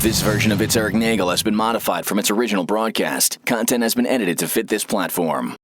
This version of It's Eric Nagel has been modified from its original broadcast. Content has been edited to fit this platform.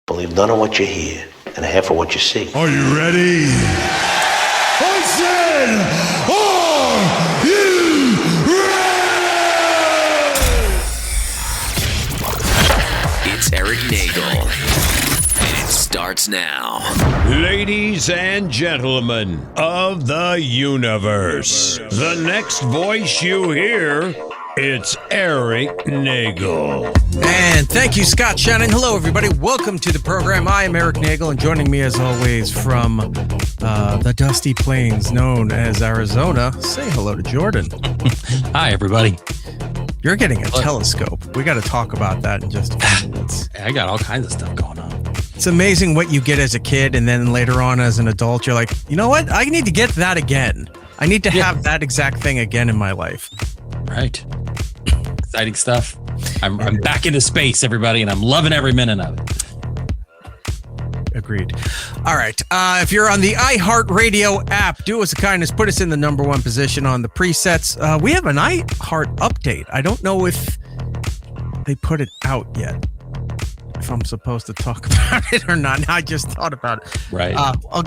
Believe none of what you hear and half of what you see. Are you ready? I said, are you ready? It's Eric Nagel, and it starts now. Ladies and gentlemen of the universe, the next voice you hear, it's Eric Nagel. And thank you, Scott Shannon. Hello, everybody. Welcome to the program. I am Eric Nagel, and joining me, as always, from the dusty plains known as Arizona, say hello to Jordan. Hi, everybody. You're getting a telescope. We got to talk about that in just a few minutes. I got all kinds of stuff going on. It's amazing what you get as a kid, and then later on as an adult, you're like, you know what? I need to get that again. I need to have that exact thing again in my life. Right. Exciting stuff. I'm back into space, everybody, and I'm loving every minute of it. Agreed. All right. If you're on the iHeartRadio app, do us a kindness. Put us in the number one position on the presets. We have an iHeart update. I don't know if they put it out yet, if I'm supposed to talk about it or not. I just thought about it. Right.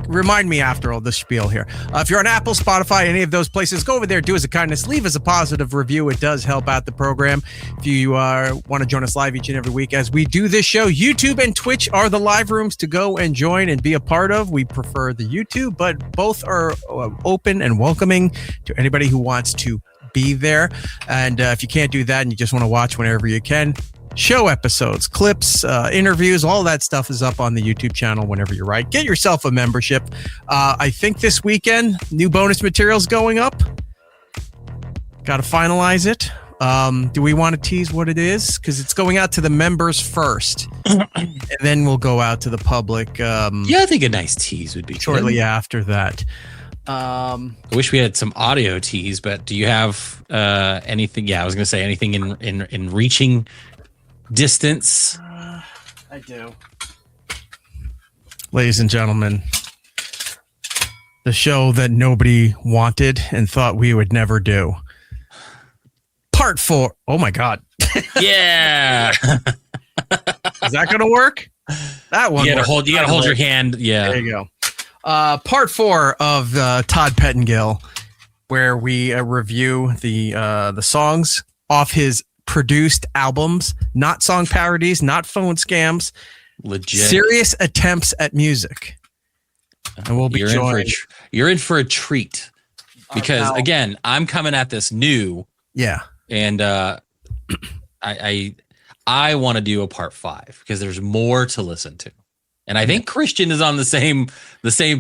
Remind me after all this spiel here. If you're on Apple, Spotify, any of those places, go over there, do us a kindness, leave us a positive review. It does help out the program. If you want to join us live each and every week as we do this show, YouTube and Twitch are the live rooms to go and join and be a part of. We prefer the YouTube, but both are open and welcoming to anybody who wants to be there. And if you can't do that and you just want to watch whenever you can, show episodes, clips, interviews, all that stuff is up on the YouTube channel whenever you're right. Get yourself a membership. I think this weekend, new bonus materials going up. Got to finalize it. Do we want to tease what it is? Because it's going out to the members first, and then we'll go out to the public. I think a nice tease would be shortly good. after that. I wish we had some audio tease, but do you have anything? Yeah, I was going to say anything in reaching distance. I do. Ladies and gentlemen, the show that nobody wanted and thought we would never do. Part 4. Oh my God. Yeah. Is that going to work? That one. You got to hold your hand. Yeah. There you go. Part 4 of Todd Pettengill, where we review the songs off his produced albums, not song parodies, not phone scams, legit serious attempts at music. And we'll be joined. You're in for a treat because again, I'm coming at this new. Yeah. And I want to do a part 5 because there's more to listen to. And I think Christian is on the same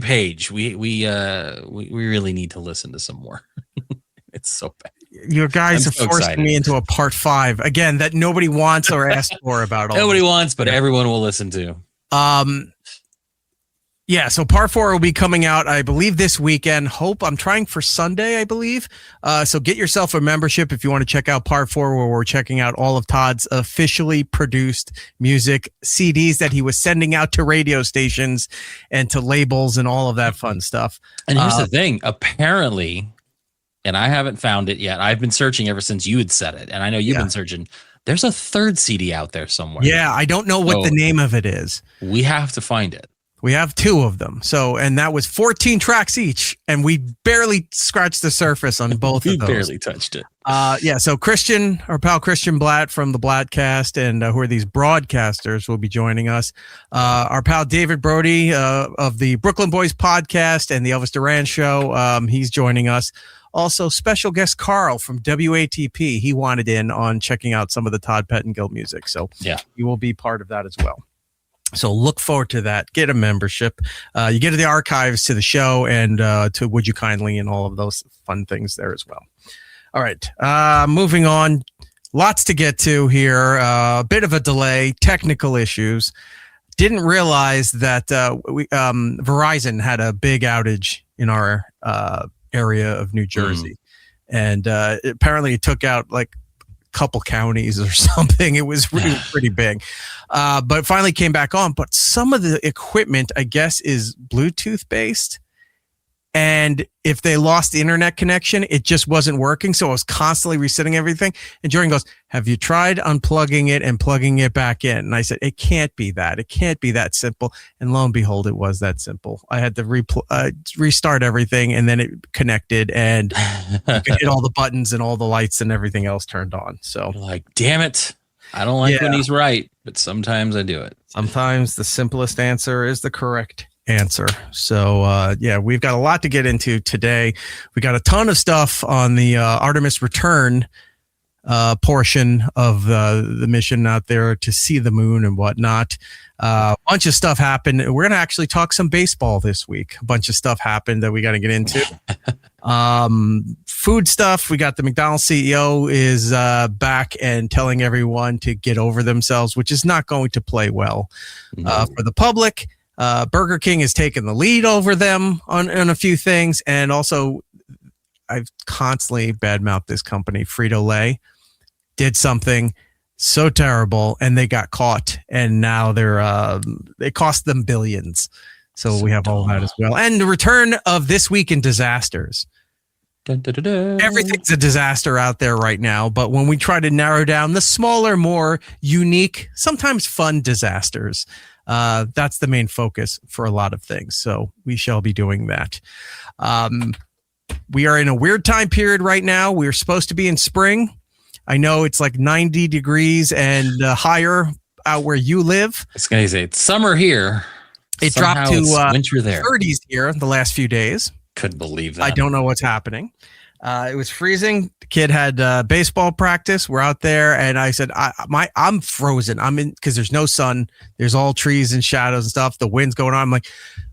page. We really need to listen to some more. It's so bad. You guys are forcing me into a part 5 again that nobody wants or asked for about. Nobody wants, but everyone will listen to. Yeah, so part 4 will be coming out, I believe, this weekend. I'm trying for Sunday, I believe. So get yourself a membership if you want to check out part 4, where we're checking out all of Todd's officially produced music CDs that he was sending out to radio stations and to labels and all of that fun stuff. And here's the thing, apparently, and I haven't found it yet. I've been searching ever since you had said it, and I know you've been searching. There's a third CD out there somewhere. Yeah, I don't know what the name of it is. We have to find it. We have 2 of them. So, and that was 14 tracks each, and we barely scratched the surface on both of those. We barely touched it. Yeah, so Christian, our pal Christian Blatt from the Blattcast, and who are these broadcasters, will be joining us. Our pal David Brody of the Brooklyn Boys podcast and the Elvis Duran show, he's joining us. Also, special guest Carl from WATP. He wanted in on checking out some of the Todd Pettengill music, so he will be part of that as well. So look forward to that. Get a membership. You get to the archives, to the show, and to Would You Kindly, and all of those fun things there as well. All right. Moving on. Lots to get to here. A bit of a delay. Technical issues. Didn't realize that Verizon had a big outage in our area of New Jersey. And apparently it took out like couple counties or something. It was really pretty big, but it finally came back on. But some of the equipment, I guess, is Bluetooth based, and if they lost the internet connection, it just wasn't working. So I was constantly resetting everything. And Jordan goes, "Have you tried unplugging it and plugging it back in?" And I said, "It can't be that. It can't be that simple." And lo and behold, it was that simple. I had to restart everything, and then it connected, and you could hit all the buttons and all the lights and everything else turned on. So you're like, damn it. I don't like when he's right, but sometimes I do it. Sometimes the simplest answer is the correct answer. So we've got a lot to get into today. We got a ton of stuff on the Artemis return portion of the mission out there to see the moon and whatnot. A bunch of stuff happened. We're going to actually talk some baseball this week. A bunch of stuff happened that we got to get into. Food stuff. We got the McDonald's CEO is back and telling everyone to get over themselves, which is not going to play well for the public. Burger King has taken the lead over them on a few things. And also, I've constantly badmouthed this company, Frito-Lay, did something so terrible and they got caught. And now it cost them billions. So we have all that as well. And the return of This Week in Disasters. Dun, dun, dun, dun. Everything's a disaster out there right now. But when we try to narrow down the smaller, more unique, sometimes fun disasters, that's the main focus for a lot of things. So we shall be doing that. We are in a weird time period right now. We're supposed to be in spring. I know it's like 90 degrees and higher out where you live. I was going to say it's summer here. It dropped to winter there. 30s here the last few days. Couldn't believe that. I don't know what's happening. It was freezing. The kid had baseball practice. We're out there, and I said, I'm frozen. I'm in because there's no sun. There's all trees and shadows and stuff. The wind's going on. I'm like,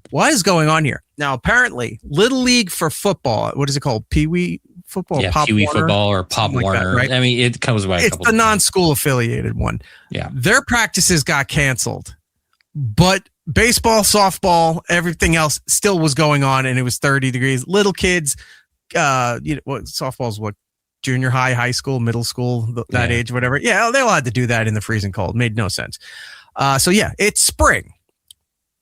what is going on here? Now, apparently, Little League for football. What is it called? Pee Wee football? Yeah, Pop Pee Wee Warner? football or Pop Something like Warner. that, right? I mean, it comes by a It's couple. the non-school affiliated one. Yeah, their practices got canceled, but baseball, softball, everything else still was going on, and it was 30 degrees. Little kids, softball's what, junior high, high school, middle school, that age, whatever. Yeah, they all had to do that in the freezing cold. Made no sense. So yeah, it's spring.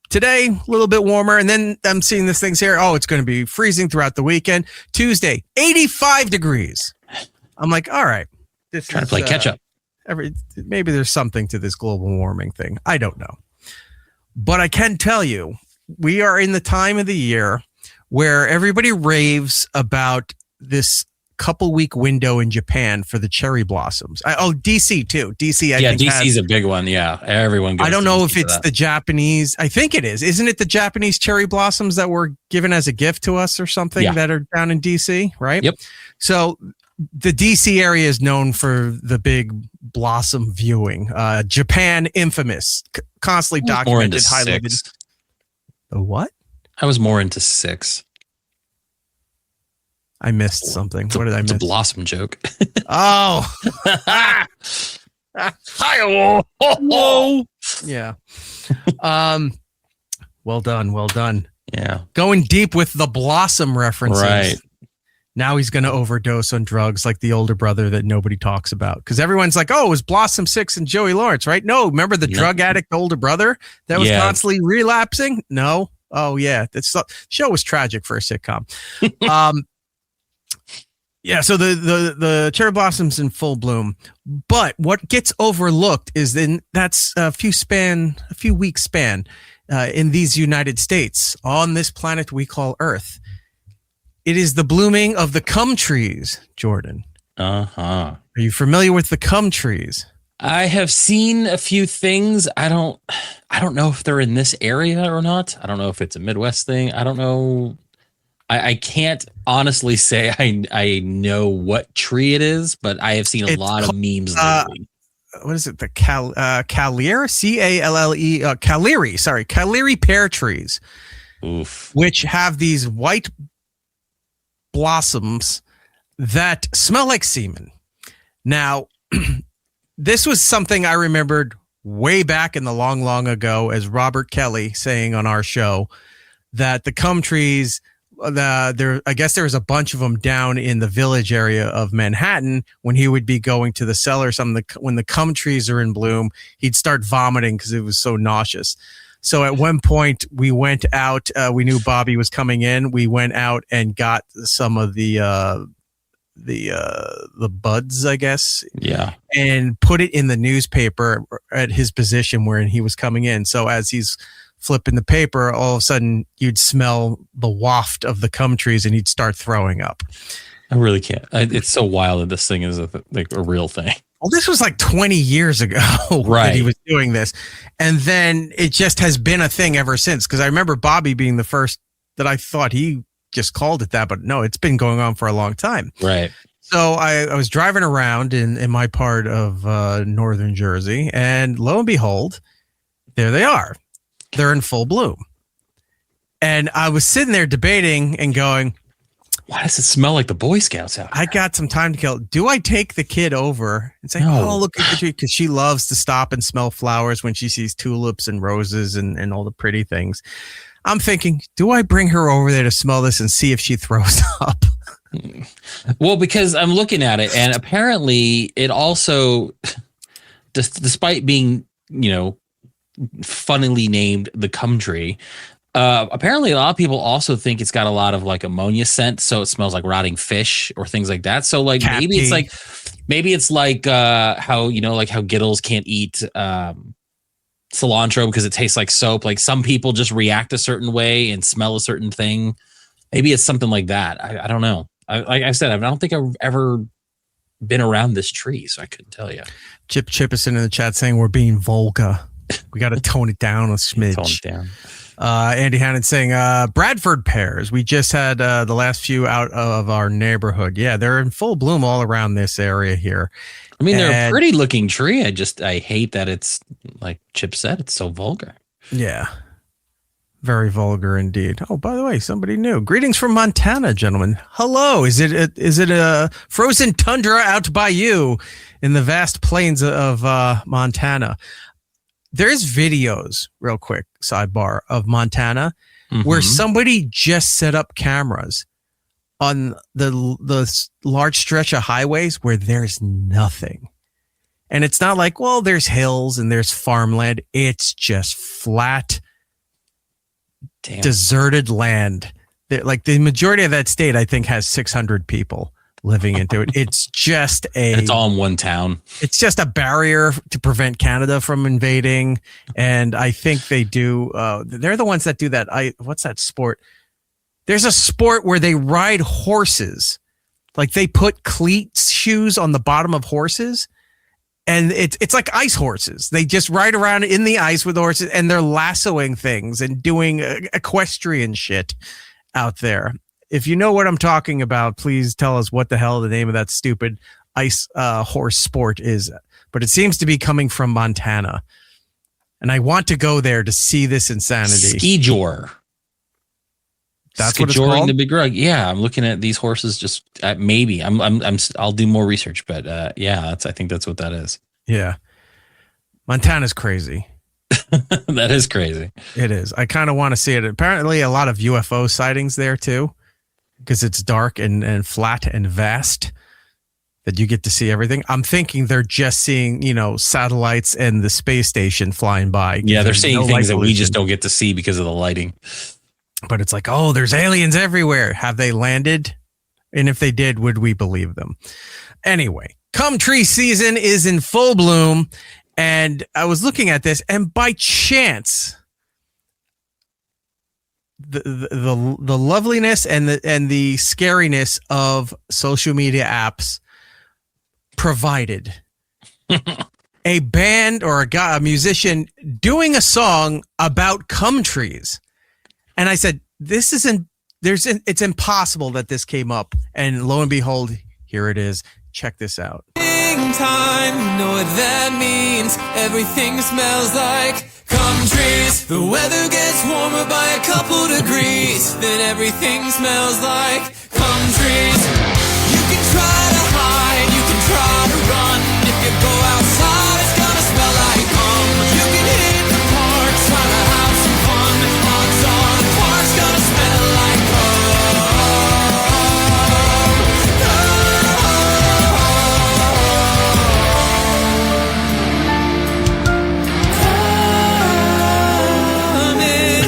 Today, a little bit warmer, and then I'm seeing these things here. Oh, it's going to be freezing throughout the weekend. Tuesday, 85 degrees. I'm like, all right. Trying to play catch up. Maybe there's something to this global warming thing. I don't know. But I can tell you, we are in the time of the year where everybody raves about this couple week window in Japan for the cherry blossoms. DC too. DC, I think DC's a big one. Yeah, everyone goes. I don't know if it's the Japanese. I think it is. Isn't it the Japanese cherry blossoms that were given as a gift to us or something that are down in DC, right? Yep. So the DC area is known for the big blossom viewing. Japan, infamous, constantly documented, highlighted. Six. The what? I was more into 6. I missed something. What did I miss? It's a blossom joke. Oh. Whoa. Yeah. Well done. Yeah. Going deep with the blossom references. Right. Now he's going to overdose on drugs like the older brother that nobody talks about. Because everyone's like, oh, it was Blossom 6 and Joey Lawrence, right? No, remember the drug addict older brother that was constantly relapsing? No. Oh, yeah. The show was tragic for a sitcom. Yeah, so the cherry blossoms in full bloom. But what gets overlooked is then that's a few weeks span in these United States on this planet we call Earth. It is the blooming of the cum trees, Jordan. Uh-huh. Are you familiar with the cum trees? I have seen a few things. I don't know if they're in this area or not. I don't know if it's a Midwest thing. I don't know. I can't honestly say I know what tree it is, but I have seen a lot of memes lately. What is it? The Caleri, Calle, Caleri, sorry, Caleri pear trees. Oof. Which have these white blossoms that smell like semen. Now, this was something I remembered way back in the long ago as Robert Kelly saying on our show that the cum trees, I guess there was a bunch of them down in the Village area of Manhattan when he would be going to the cellar or something. When the cum trees are in bloom, he'd start vomiting because it was so nauseous. So at one point we went out, we knew Bobby was coming in. We went out and got some of the buds, I guess. Yeah. And put it in the newspaper at his position where he was coming in. So as he's flipping the paper, all of a sudden you'd smell the waft of the cum trees and he'd start throwing up. I really can't. It's so wild that this thing is a real thing. Well, this was like 20 years ago right. that he was doing this. And then it just has been a thing ever since. Because I remember Bobby being the first that I thought he just called it that. But no, it's been going on for a long time. Right. So I was driving around in my part of northern Jersey. And lo and behold, there they are. They're in full bloom. And I was sitting there debating and going, why does it smell like the Boy Scouts out here? I got some time to kill. Do I take the kid over and say, oh, look at the tree? Because she loves to stop and smell flowers when she sees tulips and roses and all the pretty things. I'm thinking, do I bring her over there to smell this and see if she throws up? Well, because I'm looking at it, and apparently it also, despite being, funnily named the cum tree, apparently a lot of people also think it's got a lot of like ammonia scent, so it smells like rotting fish or things like that. So like maybe it's like how Giddles can't eat cilantro because it tastes like soap. Like some people just react a certain way and smell a certain thing. Maybe it's something like that. I don't know. Like I said, I don't think I've ever been around this tree, so I couldn't tell you. Chip is in the chat saying we're being vulgar. We got to tone it down a smidge. Tone it down. Andy Hannon saying Bradford pears. We just had the last few out of our neighborhood. Yeah, they're in full bloom all around this area here. I mean, they're a pretty looking tree. I hate that it's, like Chip said, it's so vulgar. Yeah. Very vulgar indeed. Oh, by the way, somebody new. Greetings from Montana, gentlemen. Hello. Is it a frozen tundra out by you in the vast plains of Montana? There's videos, real quick, sidebar, of Montana where somebody just set up cameras on the large stretch of highways where there's nothing. And it's not like, well, there's hills and there's farmland. It's just flat, deserted land. Like the majority of that state, I think, has 600 people. living into it. It's just It's all in one town. It's just a barrier to prevent Canada from invading. And I think they do. They're the ones that do that. What's that sport? There's a sport where they ride horses. Like they put cleat shoes on the bottom of horses. And it's like ice horses. They just ride around in the ice with horses, and they're lassoing things and doing equestrian shit out there. If you know what I'm talking about, please tell us what the hell the name of that stupid ice horse sport is. But it seems to be coming from Montana. And I want to go there to see this insanity. Ski-jor. That's what it's called? The big rug. Yeah, I'm looking at these horses. Just maybe I'll do more research, but I think that's what that is. Yeah, Montana's crazy. That is crazy. It is. I kind of want to see it. Apparently, a lot of UFO sightings there too, because it's dark and flat and vast. That you get to see everything. I'm thinking they're just seeing, satellites and the space station flying by. Yeah, they're seeing things that we just don't get to see because of the lighting. But it's like, oh, there's aliens everywhere. Have they landed? And if they did, would we believe them? Anyway, cum tree season is in full bloom. And I was looking at this, and by chance, the loveliness and the scariness of social media apps provided a band or a musician doing a song about cum trees. And I said, it's impossible that this came up. And lo and behold, here it is. Check this out. Time, you know what that means. Everything smells like cum trees. The weather gets warmer by a couple degrees. Then everything smells like cum trees. You can try to hide, you can try to run. If you go outside, it's gonna smell like cum. You can hit the park, try to have some fun. Odds are the park's gonna smell like cum.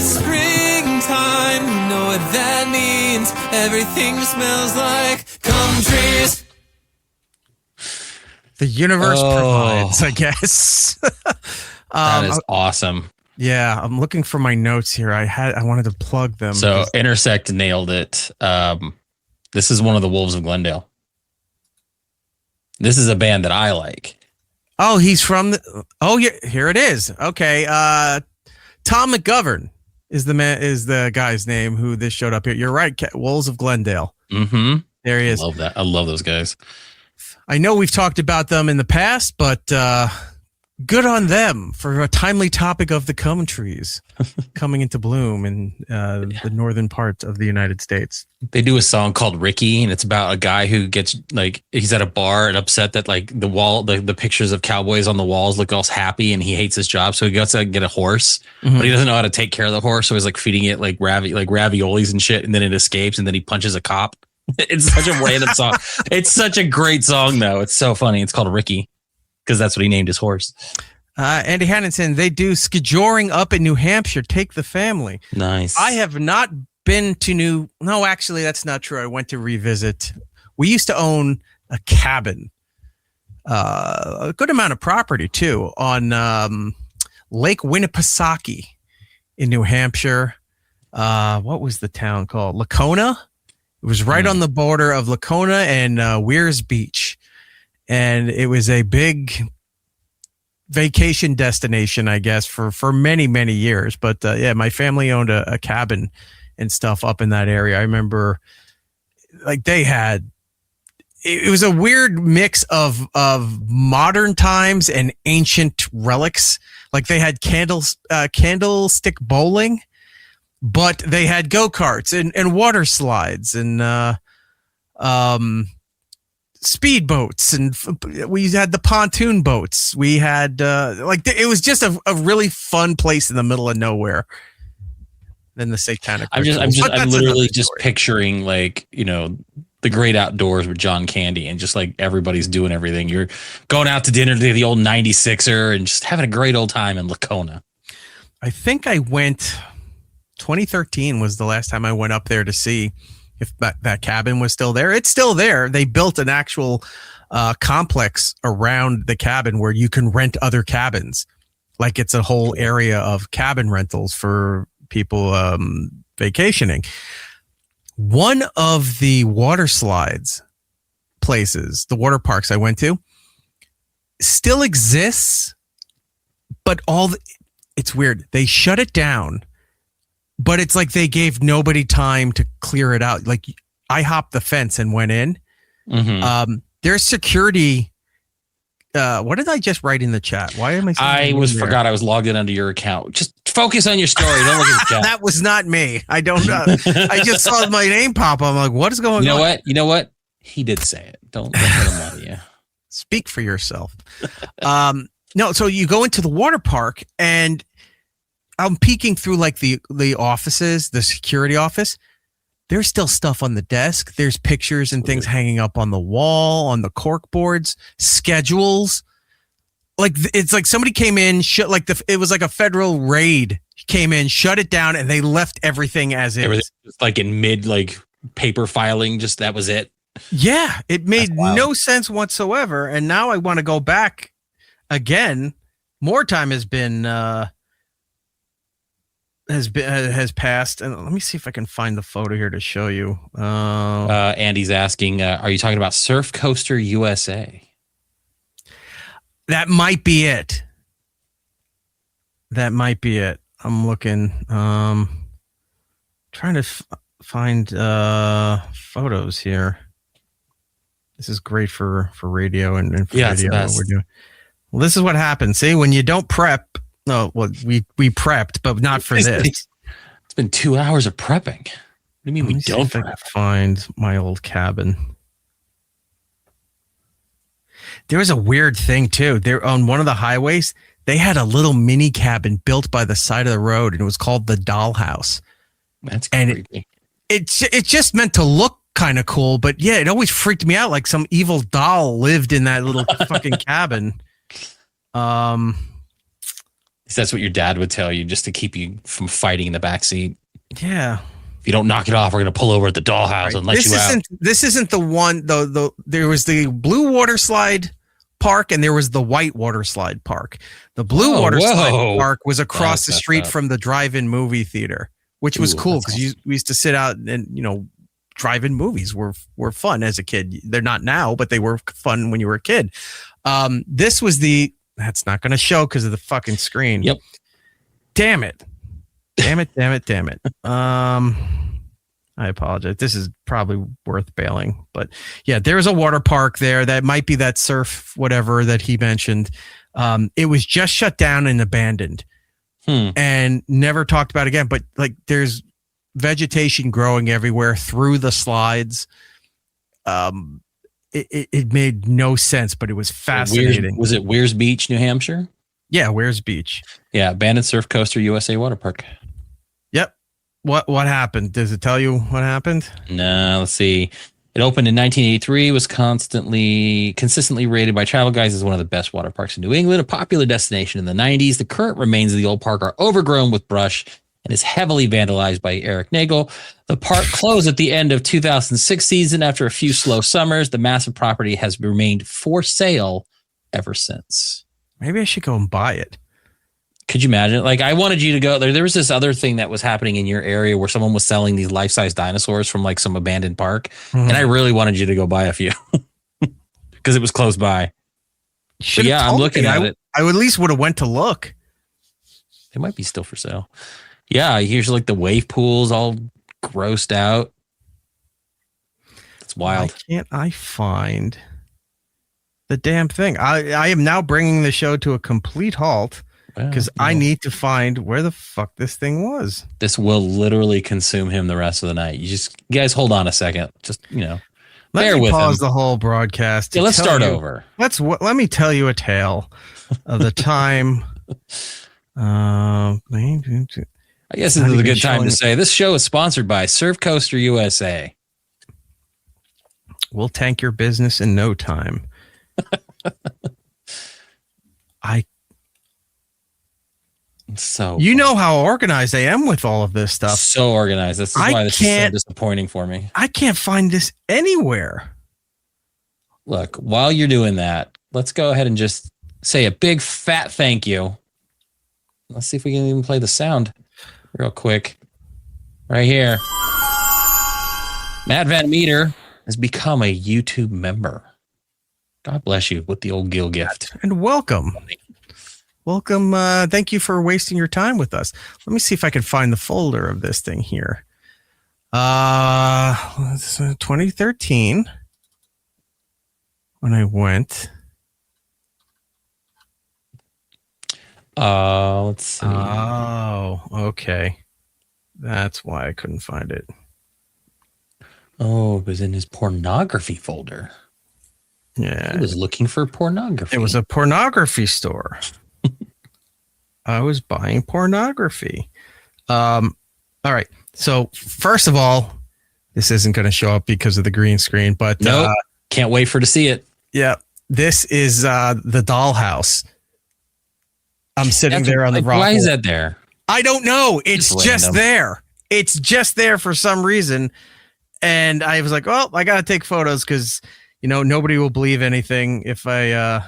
Springtime, you know what that means. Everything smells like cum trees. The universe provides, I guess. That is awesome. Yeah, I'm looking for my notes here. I wanted to plug them. So Intersect nailed it. This is one of the Wolves of Glendale. This is a band that I like. Oh, he's from yeah, here it is. Okay. Tom McGovern is the guy's name who this showed up here. You're right. Wolves of Glendale. Mm-hmm. There he is. I love that. I love those guys. I know we've talked about them in the past, but good on them for a timely topic of the cum trees coming into bloom in the northern part of the United States. They do a song called Ricky, and it's about a guy who gets he's at a bar and upset that the pictures of cowboys on the walls look all happy, and he hates his job, so he goes to get a horse, but he doesn't know how to take care of the horse, so he's feeding it raviolis and shit, and then it escapes, and then he punches a cop. It's such a random song. It's such a great song, though. It's so funny. It's called Ricky because that's what he named his horse. Andy Hannington, they do skijoring up in New Hampshire. Take the family. Nice. I have not been to no, actually, that's not true. I went to revisit. We used to own a cabin, a good amount of property too, on Lake Winnipesaukee in New Hampshire. What was the town called? Lacona. It was right on the border of Lacona and Weirs Beach. And it was a big vacation destination, I guess, for many, many years. But yeah, my family owned a cabin and stuff up in that area. I remember they had, it was a weird mix of modern times and ancient relics. Like they had candlestick bowling, but they had go-karts and water slides and speedboats, and we had the pontoon boats. We had it was just a really fun place in the middle of nowhere. Then the satanic. I'm literally just picturing the great outdoors with John Candy and just everybody's doing everything. You're going out to dinner to the old 96er and just having a great old time in Lacona. I think I went 2013 was the last time I went up there to see if that cabin was still there. It's still there. They built an actual complex around the cabin where you can rent other cabins. Like it's a whole area of cabin rentals for people vacationing. One of the water slides places, the water parks I went to, still exists, but it's weird. They shut it down, but it's like they gave nobody time to clear it out. Like I hopped the fence and went in. Mm-hmm. There's security. What did I just write in the chat? Why am I? Forgot I was logged in under your account. Just focus on your story. Don't look at the chat. That was not me. I don't know. I just saw my name pop up. I'm like, what is going on? You know what? He did say it. Don't let him lie to you. Speak for yourself. No, so you go into the water park and I'm peeking through like the offices, the security office. There's still stuff on the desk. There's pictures and things hanging up on the wall, on the cork boards, schedules. Like it's like somebody came in, it was like a federal raid. Came in, shut it down, and they left everything as is. Everything was like in mid paper filing. Just that was it. Yeah, it made no sense whatsoever. And now I want to go back again. More time has passed, and let me see if I can find the photo here to show you. Andy's asking, are you talking about Surf Coaster USA? That might be it. I'm looking, trying to find photos here. This is great for radio and for video. What we're doing. Well, this is what happens. See, when you don't prep. No, well, we prepped, but not for this. It's been 2 hours of prepping. What do you mean we don't prep? I can find my old cabin. There was a weird thing too. There on one of the highways, they had a little mini cabin built by the side of the road, and it was called the Dollhouse. That's creepy. It's just meant to look kind of cool, but yeah, it always freaked me out. Like some evil doll lived in that little fucking cabin. That's what your dad would tell you, just to keep you from fighting in the backseat. Yeah. If you don't knock it off, we're going to pull over at the Dollhouse and let you out. This isn't the one, though. There was the blue water slide park and there was the white water slide park. The blue water slide park was across the street from the drive-in movie theater, which was cool because we used to sit out and, drive-in movies were fun as a kid. They're not now, but they were fun when you were a kid. This was that's not going to show because of the fucking screen. Yep. Damn it. I apologize. This is probably worth bailing, but yeah, there's a water park there. That might be that surf, whatever that he mentioned. It was just shut down and abandoned and never talked about again. But like there's vegetation growing everywhere through the slides. It made no sense, but it was fascinating. Was it Weirs Beach, New Hampshire? Yeah, Weirs Beach. Yeah, abandoned Surf Coaster USA water park. Yep. What happened? Does it tell you what happened? No, let's see. It opened in 1983, was consistently rated by travel guides as one of the best water parks in New England, a popular destination in the 90s. The current remains of the old park are overgrown with brush and is heavily vandalized by Eric Nagel. The park closed at the end of 2006 season after a few slow summers. The massive property has remained for sale ever since. Maybe I should go and buy it. Could you imagine? Like, I wanted you to go there. There was this other thing that was happening in your area where someone was selling these life-size dinosaurs from like some abandoned park. And I really wanted you to go buy a few because it was close by. Yeah, I'm looking at it. I at least would have went to look. They might be still for sale. Yeah, here's like the wave pools all grossed out. It's wild. Why can't I find the damn thing? I am now bringing the show to a complete halt because I need to find where the fuck this thing was. This will literally consume him the rest of the night. You guys hold on a second. Just, Let me pause the whole broadcast. Yeah, let's start over. Let me tell you a tale of the time. I guess this is a good time to say this show is sponsored by Surf Coaster USA. We'll tank your business in no time. So you fun. know how organized I am with all of this stuff. So organized. This is why this is so disappointing for me. I can't find this anywhere. Look, while you're doing that, let's go ahead and just say a big fat thank you. Let's see if we can even play the sound real quick. Right here. Matt Van Meter has become a YouTube member. God bless you with the old Gil gift. And welcome. Welcome. Thank you for wasting your time with us. Let me see if I can find the folder of this thing here. 2013 when I went. Let's see. Oh, okay. That's why I couldn't find it. Oh, it was in his pornography folder. Yeah. He was looking for pornography. It was a pornography store. I was buying pornography. All right. So first of all, this isn't going to show up because of the green screen, but nope. Can't wait for to see it. Yeah. This is the dollhouse. I'm sitting there on the rock. Why is that there? I don't know. It's just there. It's just there for some reason. And I was like, oh, I got to take photos because, nobody will believe anything if I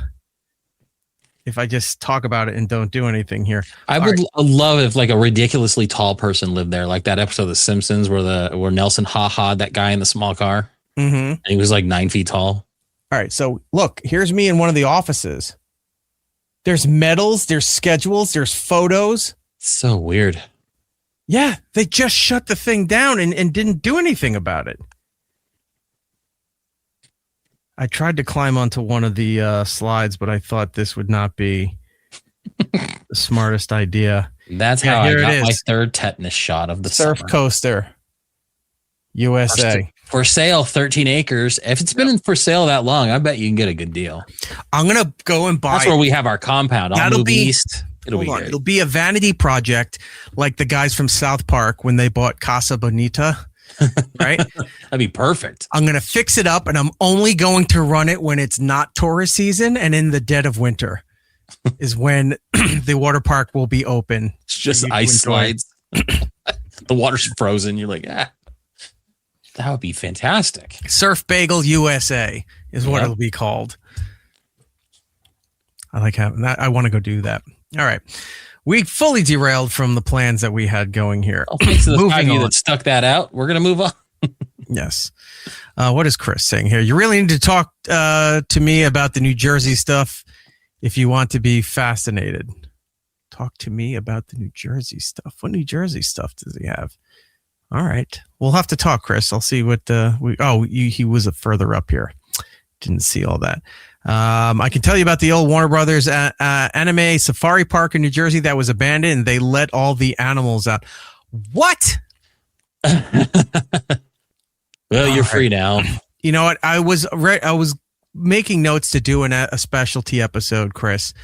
just talk about it and don't do anything here. I would love if like a ridiculously tall person lived there, like that episode of The Simpsons where Nelson ha-ha that guy in the small car. Mm-hmm. And he was like 9 feet tall. All right. So look, here's me in one of the offices. There's medals, there's schedules, there's photos. So weird. Yeah, they just shut the thing down and didn't do anything about it. I tried to climb onto one of the slides, but I thought this would not be the smartest idea. That's how I got my third tetanus shot of the surf summer. Coaster, USA. For sale, 13 acres. If it's been for sale that long, I bet you can get a good deal. I'm going to go and buy. That's where we have our compound. I'll move east. It'll be good. It'll be a vanity project like the guys from South Park when they bought Casa Bonita, right? That'd be perfect. I'm going to fix it up and I'm only going to run it when it's not tourist season and in the dead of winter is when the water park will be open. It's just ice slides. The water's frozen. You're like, that would be fantastic. Surf Bagel USA is what it'll be called. I like having that. I want to go do that. All right. We fully derailed from the plans that we had going here. Thanks to the 5 of you that stuck that out. We're going to move on. Yes. What is Chris saying here? You really need to talk to me about the New Jersey stuff if you want to be fascinated. Talk to me about the New Jersey stuff. What New Jersey stuff does he have? All right. We'll have to talk, Chris. I'll see what he was further up here. Didn't see all that. I can tell you about the old Warner Brothers anime safari park in New Jersey that was abandoned and they let all the animals out. What? Well, you're free now. You know what? I was making notes to do a specialty episode, Chris.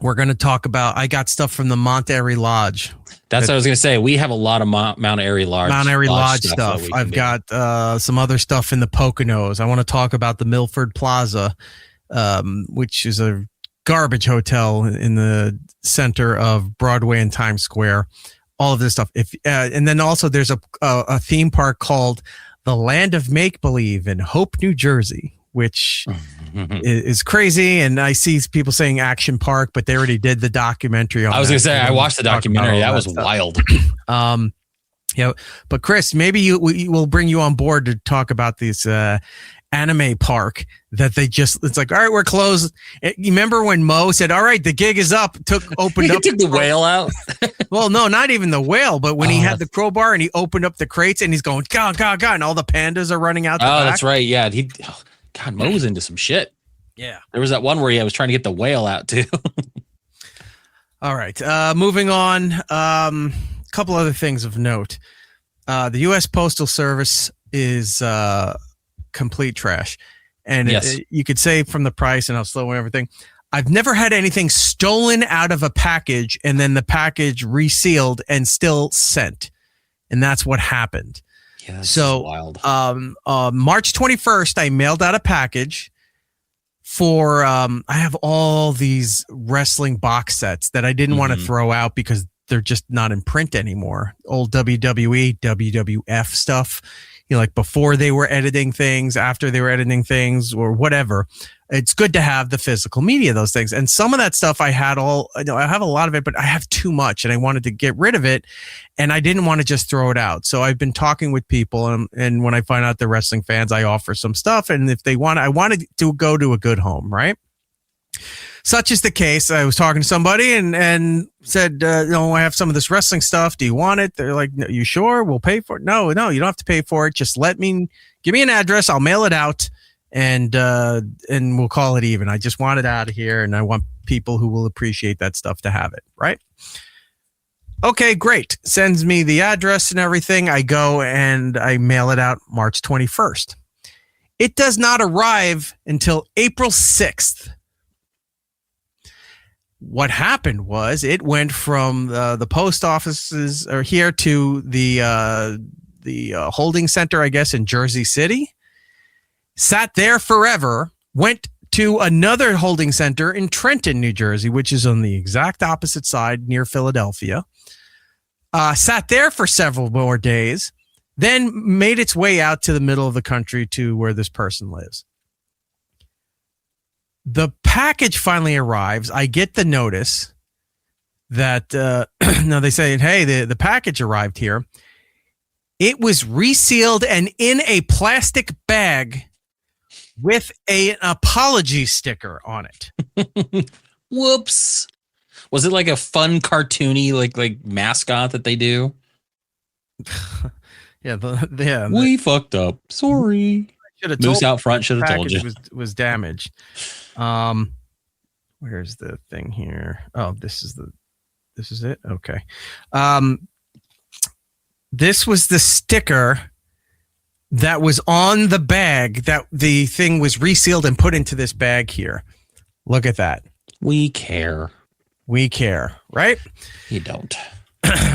We're going to talk about, I got stuff from the Mount Airy Lodge. That's what I was going to say. We have a lot of Mount Airy Lodge stuff. I've got some other stuff in the Poconos. I want to talk about the Milford Plaza, which is a garbage hotel in the center of Broadway and Times Square. All of this stuff. And then also there's a theme park called the Land of Make Believe in Hope, New Jersey, which is crazy. And I see people saying Action Park, but they already did the documentary on I was going to say, I watched the documentary. That was wild. But Chris, maybe we'll bring you on board to talk about this anime park that it's like, all right, we're closed. You remember when Mo said, all right, the gig is up, opened up. Took the whale out. Well, no, not even the whale, but when he had the crowbar and he opened up the crates and he's going, God, and all the pandas are running out. That's right. Yeah. God, Mo was into some shit. Yeah. There was that one where he was trying to get the whale out too. All right. Moving on. Couple other things of note. The U.S. Postal Service is complete trash. And yes. You could say from the price and how slow and everything. I've never had anything stolen out of a package and then the package resealed and still sent. And that's what happened. Yeah, that's wild. March 21st, I mailed out a package for I have all these wrestling box sets that I didn't want to throw out because they're just not in print anymore. Old WWE, WWF stuff, like before they were editing things, after they were editing things, or whatever. It's good to have the physical media of those things. And some of that stuff I have a lot of it, but I have too much and I wanted to get rid of it and I didn't want to just throw it out. So I've been talking with people and when I find out they're wrestling fans, I offer some stuff. And if they want, I wanted to go to a good home, right? Such is the case. I was talking to somebody and said, I have some of this wrestling stuff. Do you want it? They're like, no, you sure? We'll pay for it. No, you don't have to pay for it. Just give me an address. I'll mail it out. And we'll call it even. I just want it out of here, and I want people who will appreciate that stuff to have it, right? Okay, great. Sends me the address and everything. I go and I mail it out March 21st. It does not arrive until April 6th. What happened was it went from the post offices here to the holding center, I guess, in Jersey City. Sat there forever, went to another holding center in Trenton, New Jersey, which is on the exact opposite side near Philadelphia. Sat there for several more days, then made its way out to the middle of the country to where this person lives. The package finally arrives. I get the notice that, no, they say, hey, the package arrived here. It was resealed and in a plastic bag with an apology sticker on it. Whoops. Was it like a fun cartoony like mascot that they do? Yeah. We fucked up. Sorry. Moose out front should have told you. Was damaged. Where's the thing here? Oh, this is it. Okay. This was the sticker that was on the bag that the thing was resealed and put into this bag here. Look at that. We care, right? You don't.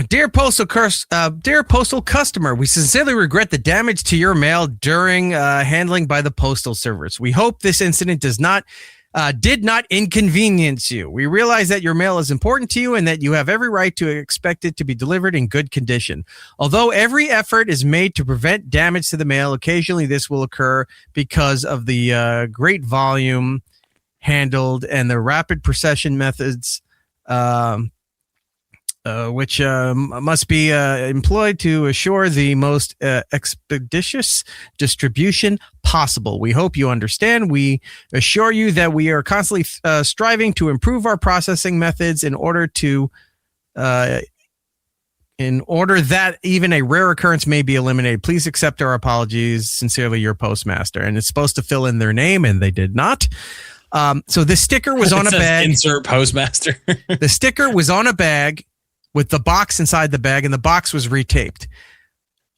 Dear postal customer, we sincerely regret the damage to your mail during handling by the postal service. We hope this incident did not inconvenience you. We realize that your mail is important to you and that you have every right to expect it to be delivered in good condition. Although every effort is made to prevent damage to the mail, occasionally this will occur because of the great volume handled and the rapid procession methods which must be employed to assure the most expeditious distribution possible. We hope you understand. We assure you that we are constantly striving to improve our processing methods in order that even a rare occurrence may be eliminated. Please accept our apologies. Sincerely, your postmaster. And it's supposed to fill in their name, and they did not. So the sticker was on a bag. Insert postmaster. The sticker was on a bag with the box inside the bag, and the box was retaped.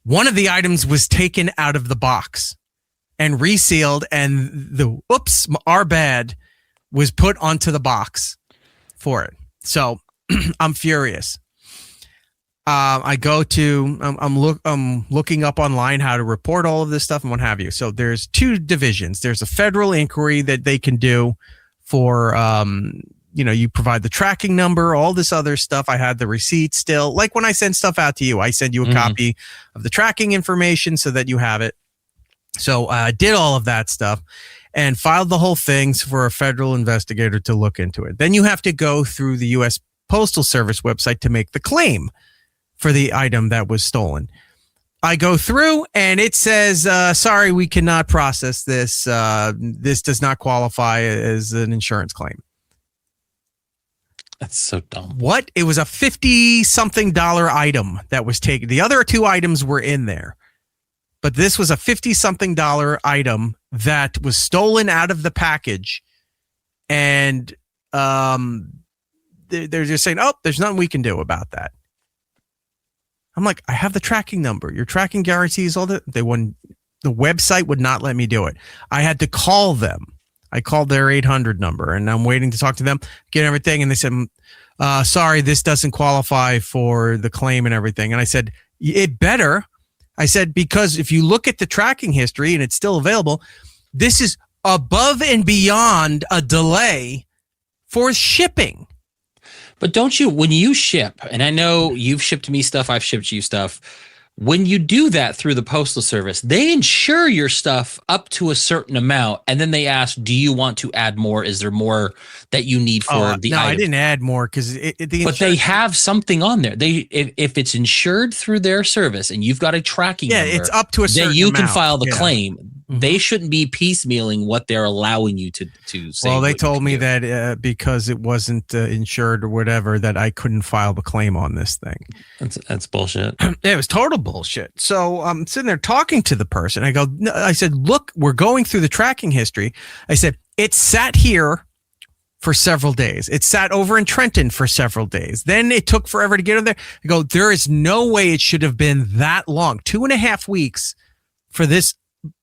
One of the items was taken out of the box and resealed, and our bad was put onto the box for it. So I'm furious. I'm looking up online how to report all of this stuff and what have you. So there's two divisions. There's a federal inquiry that they can do for, you provide the tracking number, all this other stuff. I had the receipt still. Like when I send stuff out to you, I send you a copy of the tracking information so that you have it. So I did all of that stuff and filed the whole thing for a federal investigator to look into it. Then you have to go through the U.S. Postal Service website to make the claim for the item that was stolen. I go through and it says, sorry, we cannot process this. This does not qualify as an insurance claim. That's so dumb. What? It was a $50-something item that was taken. The other two items were in there, but this was a $50-something item that was stolen out of the package. And they're just saying, oh, there's nothing we can do about that. I'm like, I have the tracking number. Your tracking guarantees all that. The website would not let me do it. I had to call them. I called their 800 number and I'm waiting to talk to them, get everything. And they said, sorry, this doesn't qualify for the claim and everything. And I said, it better. I said, because if you look at the tracking history and it's still available, this is above and beyond a delay for shipping. But don't you, when you ship, and I know you've shipped me stuff, I've shipped you stuff. When you do that through the Postal Service, they insure your stuff up to a certain amount, and then they ask, do you want to add more? Is there more that you need for the item? I didn't add more because but they have something on there. If it's insured through their service and you've got a tracking number, it's up to a certain then you can amount. file the claim. They shouldn't be piecemealing what they're allowing you to say. Well, they told me that because it wasn't insured or whatever, that I couldn't file the claim on this thing. That's bullshit. It was total bullshit. So I'm sitting there talking to the person. I said, look, we're going through the tracking history. I said, it sat here for several days. It sat over in Trenton for several days. Then it took forever to get over there. I go, there is no way it should have been that long. 2.5 weeks for this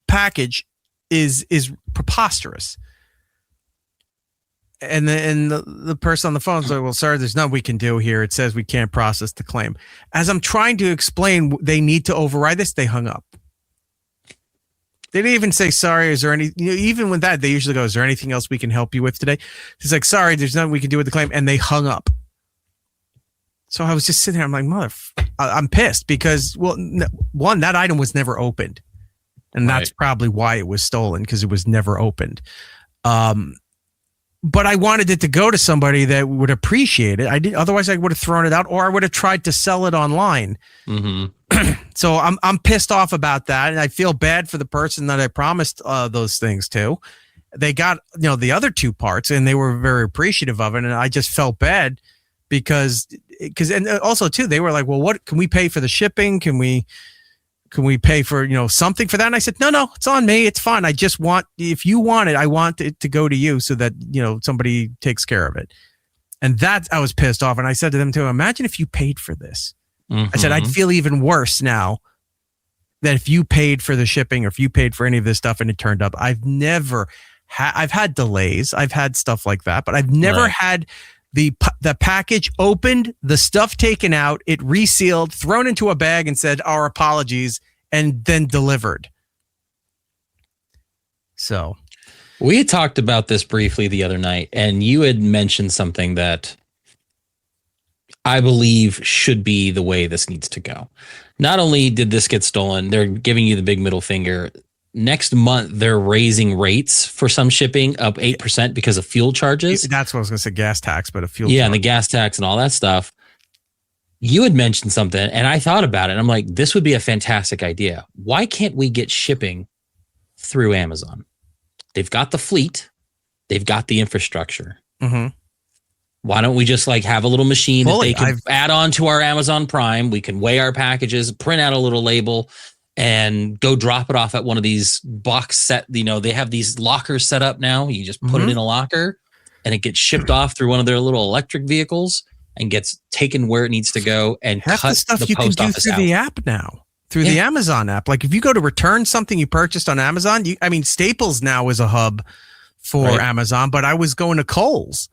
package is preposterous. And the person on the phone is like, well, sir, there's nothing we can do here. It says we can't process the claim. As I'm trying to explain they need to override this, they hung up. They didn't even say, sorry, is there any, even with that, they usually go, is there anything else we can help you with today? He's like, sorry, there's nothing we can do with the claim. And they hung up. So I was just sitting there. I'm like, I'm pissed because, well, one, that item was never opened. And that's probably why it was stolen, because it was never opened. But I wanted it to go to somebody that would appreciate it. Otherwise I would have thrown it out, or I would have tried to sell it online. So I'm pissed off about that, and I feel bad for the person that I promised those things to. They got the other two parts, and they were very appreciative of it, and I just felt bad because and also too, they were like, well, what can we pay for the shipping? Can we pay for, something for that? And I said, no, it's on me. It's fine. I just want, if you want it, I want it to go to you so that, somebody takes care of it. And that I was pissed off. And I said to them too, imagine if you paid for this. I said, I'd feel even worse now that if you paid for the shipping or if you paid for any of this stuff and it turned up. I've had delays. I've had stuff like that, but I've never had the package opened, the stuff taken out, it resealed, thrown into a bag and said, our apologies, and then delivered. So we had talked about this briefly the other night, and you had mentioned something that I believe should be the way this needs to go. Not only did this get stolen, they're giving you the big middle finger. Next month, they're raising rates for some shipping up 8% because of fuel charges. That's what I was going to say, gas tax, but a fuel charge. And the gas tax and all that stuff. You had mentioned something, and I thought about it. I'm like, this would be a fantastic idea. Why can't we get shipping through Amazon? They've got the fleet. They've got the infrastructure. Why don't we just have a little machine that they can add on to our Amazon Prime? We can weigh our packages, print out a little label, and go drop it off at one of these box set. They have these lockers set up now. You just put it in a locker and it gets shipped off through one of their little electric vehicles and gets taken where it needs to go and half cut the stuff the you can post do office through out. the app now, through the Amazon app. Like if you go to return something you purchased on Amazon, Staples now is a hub for Amazon, but I was going to Kohl's.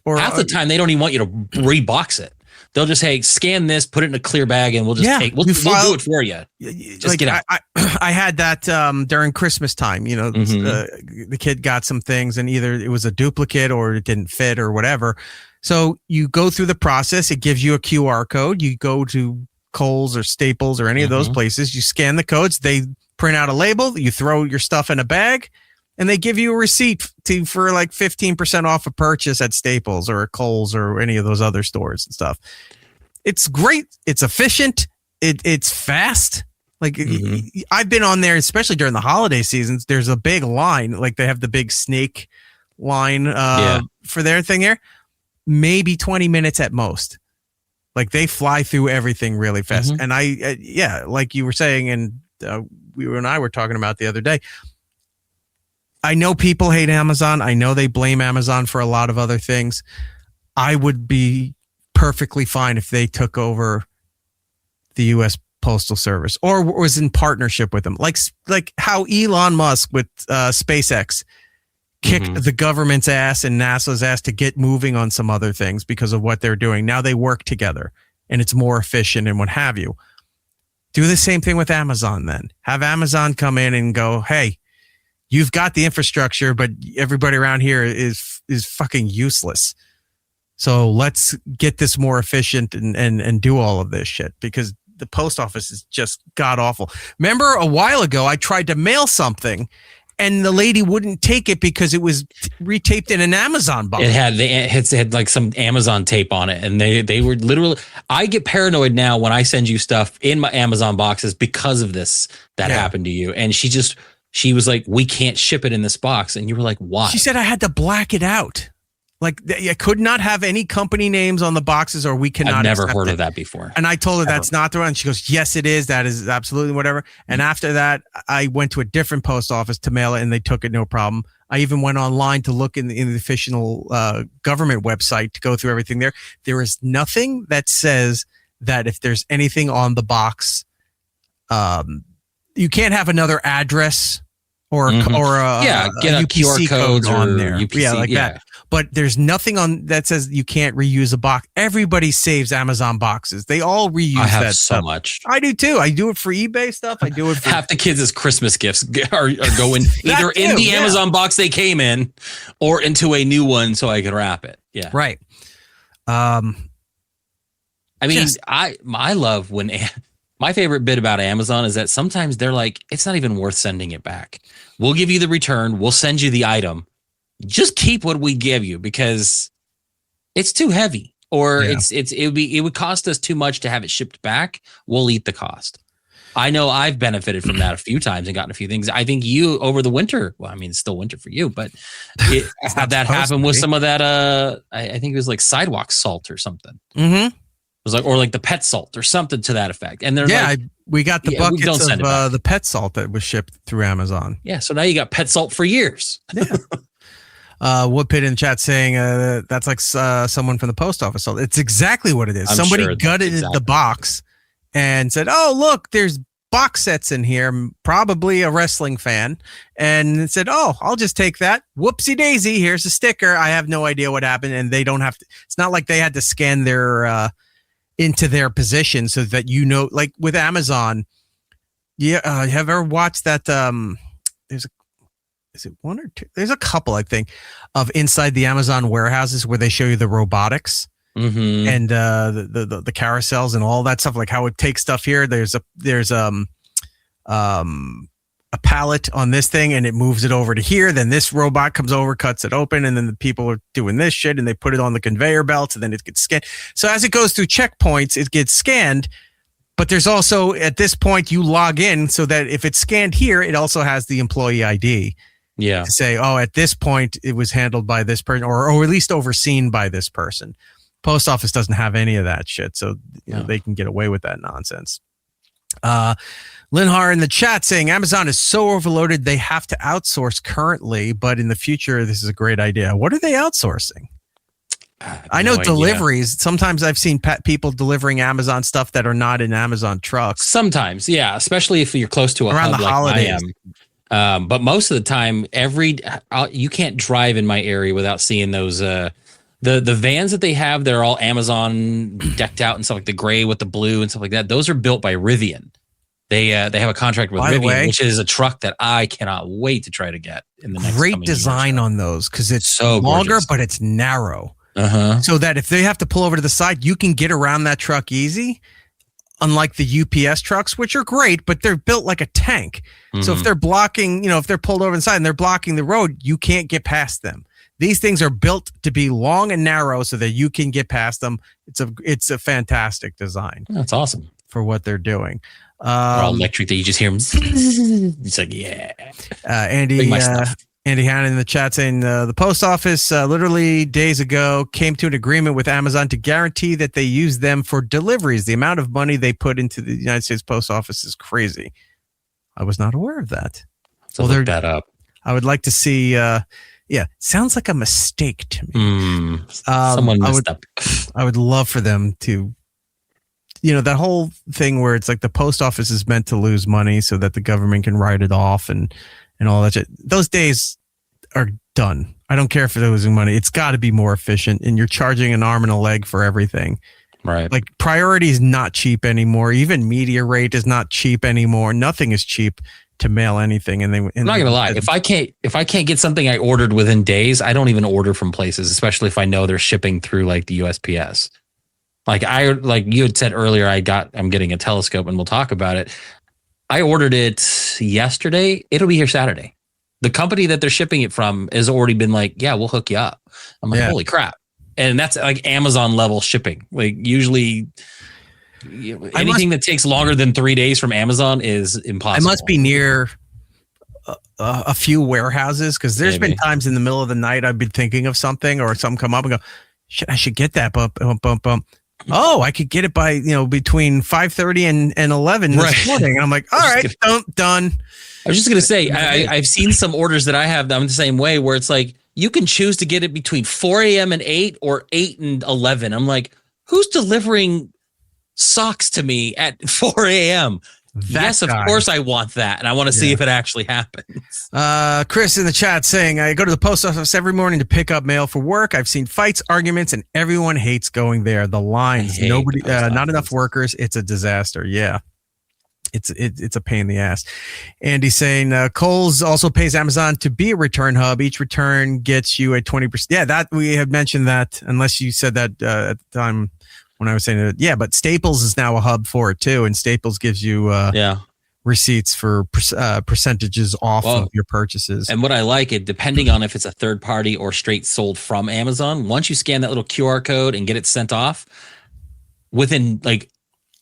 Or half the time they don't even want you to rebox it. They'll just, hey, scan this, put it in a clear bag, and we'll just we'll do it for you. Just get out. I had that during Christmas time. The kid got some things, and either it was a duplicate or it didn't fit or whatever. So you go through the process. It gives you a QR code. You go to Kohl's or Staples or any of those places. You scan the codes. They print out a label. You throw your stuff in a bag. And they give you a receipt for 15% off a purchase at Staples or Kohl's or any of those other stores and stuff. It's great. It's efficient. It's fast. I've been on there, especially during the holiday seasons. There's a big line. They have the big snake line for their thing here. Maybe 20 minutes at most. They fly through everything really fast. And like you were saying, and you and I were talking about the other day, I know people hate Amazon. I know they blame Amazon for a lot of other things. I would be perfectly fine if they took over the U.S. Postal Service or was in partnership with them. Like how Elon Musk with SpaceX kicked the government's ass and NASA's ass to get moving on some other things because of what they're doing. Now they work together and it's more efficient and what have you. Do the same thing with Amazon then. Have Amazon come in and go, hey, You've got the infrastructure, but everybody around here is fucking useless. So let's get this more efficient and do all of this shit, because the post office is just god awful. Remember a while ago, I tried to mail something and the lady wouldn't take it because it was retaped in an Amazon box. It had like some Amazon tape on it, and they were literally. I get paranoid now when I send you stuff in my Amazon boxes because of this that happened to you. And she was like, "We can't ship it in this box," and you were like, "Why?" She said I had to black it out. Like, I could not have any company names on the boxes, or we cannot. I've never heard of that before. And I told her that's not the one. She goes, "Yes, it is. That is absolutely whatever." And after that, I went to a different post office to mail it, and they took it no problem. I even went online to look in the official government website to go through everything there. There is nothing that says that if there's anything on the box, you can't have another address or get a UPC QR code on there. UPC, that. But there's nothing on that says you can't reuse a box. Everybody saves Amazon boxes. They all reuse I have that so stuff. much. I do too. I do it for eBay stuff. I do it for half the kids' Christmas gifts are going either in the Amazon box they came in or into a new one so I can wrap it. Yeah. Right. I mean, I love when my favorite bit about Amazon is that sometimes they're like, it's not even worth sending it back. We'll give you the return. We'll send you the item. Just keep what we give you because it's too heavy, or it would cost us too much to have it shipped back. We'll eat the cost. I know I've benefited from that a few times and gotten a few things. I think you over the winter. Well, I mean, it's still winter for you, but it had that happen with some of that. I think it was like sidewalk salt or something. Mm-hmm. It was like, or like the pet salt or something to that effect. And they're we got the buckets of the pet salt that was shipped through Amazon. Yeah, so now you got pet salt for years. Yeah. Woodpit in chat saying that's like someone from the post office. So it's exactly what it is. Somebody gutted the box and said, "Oh, look, there's box sets in here." Probably a wrestling fan, and said, "Oh, I'll just take that. Whoopsie daisy. Here's a sticker." I have no idea what happened, and they don't have to. It's not like they had to scan their into their position so that like with Amazon. Yeah, have you ever watched that? Is it one or two? There's a couple, I think, of inside the Amazon warehouses where they show you the robotics and the carousels and all that stuff, like how it takes stuff here. There's a pallet on this thing and it moves it over to here. Then this robot comes over, cuts it open, and then the people are doing this shit and they put it on the conveyor belts and then it gets scanned. So as it goes through checkpoints, it gets scanned. But there's also, at this point, you log in so that if it's scanned here, it also has the employee ID. Yeah. To say, oh, at this point, it was handled by this person or at least overseen by this person. Post office doesn't have any of that shit. So they can get away with that nonsense. Linhar in the chat saying Amazon is so overloaded, they have to outsource currently, but in the future, this is a great idea. What are they outsourcing? I know deliveries. Sometimes I've seen people delivering Amazon stuff that are not in Amazon trucks. Sometimes, yeah, especially if you're close to a around hub the like holidays. I am. But most of the time, you can't drive in my area without seeing those the vans that they have. They're all Amazon decked out and stuff, like the gray with the blue and stuff like that. Those are built by Rivian. They have a contract with Rivian, which is a truck that I cannot wait to try to get in the next. Great design on those because it's so longer, gorgeous. but it's narrow. So that if they have to pull over to the side, you can get around that truck easy. Unlike the UPS trucks, which are great, but they're built like a tank. So if they're blocking, if they're pulled over inside and they're blocking the road, you can't get past them. These things are built to be long and narrow so that you can get past them. It's a fantastic design. That's awesome for what they're doing. They're all electric that you just hear them. It's like, yeah. Andy Hannon in the chat saying the post office literally days ago came to an agreement with Amazon to guarantee that they use them for deliveries. The amount of money they put into the United States Post Office is crazy. I was not aware of that. So look that up. I would like to see. Sounds like a mistake to me. Someone messed up. I would love for them to. That whole thing where it's like the post office is meant to lose money so that the government can write it off and all that shit. Those days are done. I don't care if they're losing money. It's got to be more efficient, and you're charging an arm and a leg for everything. Right. Like priority is not cheap anymore. Even media rate is not cheap anymore. Nothing is cheap to mail anything. And I'm not gonna lie. If I can't get something I ordered within days, I don't even order from places, especially if I know they're shipping through like the USPS. Like you had said earlier, I'm getting a telescope, and we'll talk about it. I ordered it yesterday. It'll be here Saturday. The company that they're shipping it from has already been like, yeah, we'll hook you up. I'm like, holy crap. And that's like Amazon level shipping. Like usually anything that takes longer than 3 days from Amazon is impossible. I must be near a few warehouses, because there's been times in the middle of the night I've been thinking of something, or something come up and go, I should get that bump. Oh, I could get it by, between 5:30 and 11 this morning. And I'm like, all right, done. I was just going to say, I've seen some orders that I have. I'm the same way, where it's like, you can choose to get it between 4 a.m. and 8 or 8 and 11. I'm like, who's delivering socks to me at 4 a.m.? Yes, of course I want that. And I want to see if it actually happens. Chris in the chat saying, I go to the post office every morning to pick up mail for work. I've seen fights, arguments, and everyone hates going there. The lines, nobody, not enough workers. It's a disaster. Yeah. It's a pain in the ass. And he's saying Kohl's also pays Amazon to be a return hub. Each return gets you a 20%. Yeah, that we have mentioned that, unless you said that at the time when I was saying it. Yeah, but Staples is now a hub for it too. And Staples gives you receipts for percentages off of your purchases. And what I like it, depending on if it's a third party or straight sold from Amazon, once you scan that little QR code and get it sent off, within like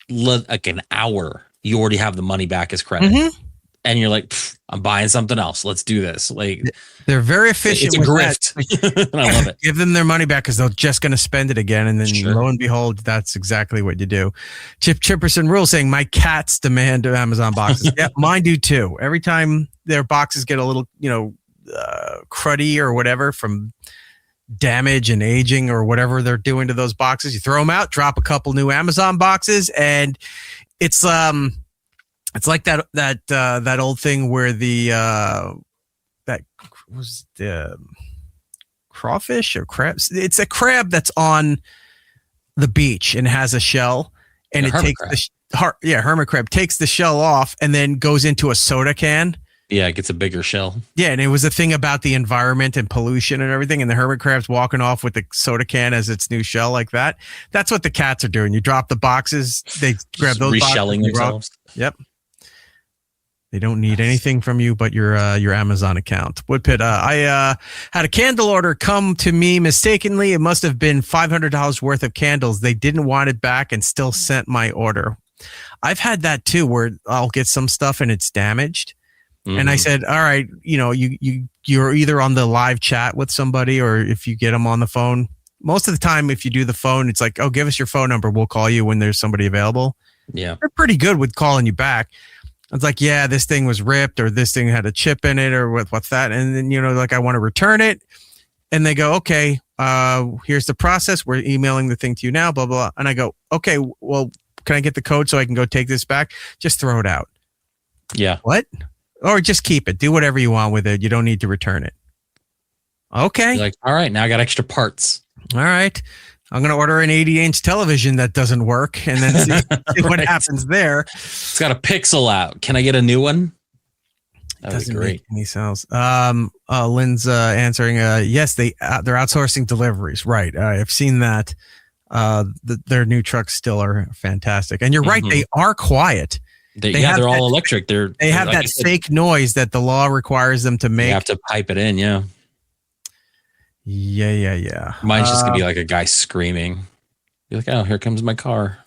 an hour, you already have the money back as credit. Mm-hmm. And you're like, I'm buying something else. Let's do this. Like, they're very efficient. It's a grift. And I love it. Give them their money back because they're just going to spend it again. And then lo and behold, that's exactly what you do. Chip Chipperson Rule saying, my cats demand Amazon boxes. Yeah, mine do too. Every time their boxes get a little, cruddy or whatever from damage and aging or whatever they're doing to those boxes, you throw them out, drop a couple new Amazon boxes, and it's like that old thing where that was the crawfish or crabs. It's a crab that's on the beach and has a shell, and it takes hermit crab takes the shell off and then goes into a soda can. Yeah, it gets a bigger shell. Yeah, and it was a thing about the environment and pollution and everything, and the hermit crab's walking off with the soda can as its new shell like that. That's what the cats are doing. You drop the boxes, they grab those reshelling boxes, themselves. Yep. They don't need anything from you but your Amazon account. Woodpit, I had a candle order come to me mistakenly. It must have been $500 worth of candles. They didn't want it back and still sent my order. I've had that too, where I'll get some stuff and it's damaged. Mm-hmm. And I said, all right, you're either on the live chat with somebody, or if you get them on the phone. Most of the time, if you do the phone, it's like, oh, give us your phone number. We'll call you when there's somebody available. Yeah. They're pretty good with calling you back. It's like, yeah, this thing was ripped, or this thing had a chip in it, or what's that? And then, I want to return it. And they go, okay, here's the process. We're emailing the thing to you now, blah, blah, blah. And I go, okay, well, can I get the code so I can go take this back? Just throw it out. Yeah. What? Or just keep it. Do whatever you want with it. You don't need to return it. Okay. You're like, all right, now I got extra parts. All right. I'm going to order an 80-inch television that doesn't work and then see what happens there. It's got a pixel out. Can I get a new one? That doesn't make any sense. Lynn's answering, yes, they're outsourcing deliveries. Right. I've seen that. Their new trucks still are fantastic. And you're right. They are quiet. They're all electric. They have that fake noise that the law requires them to make. You have to pipe it in, yeah. Yeah. Mine's just gonna be like a guy screaming. You're like, oh, here comes my car.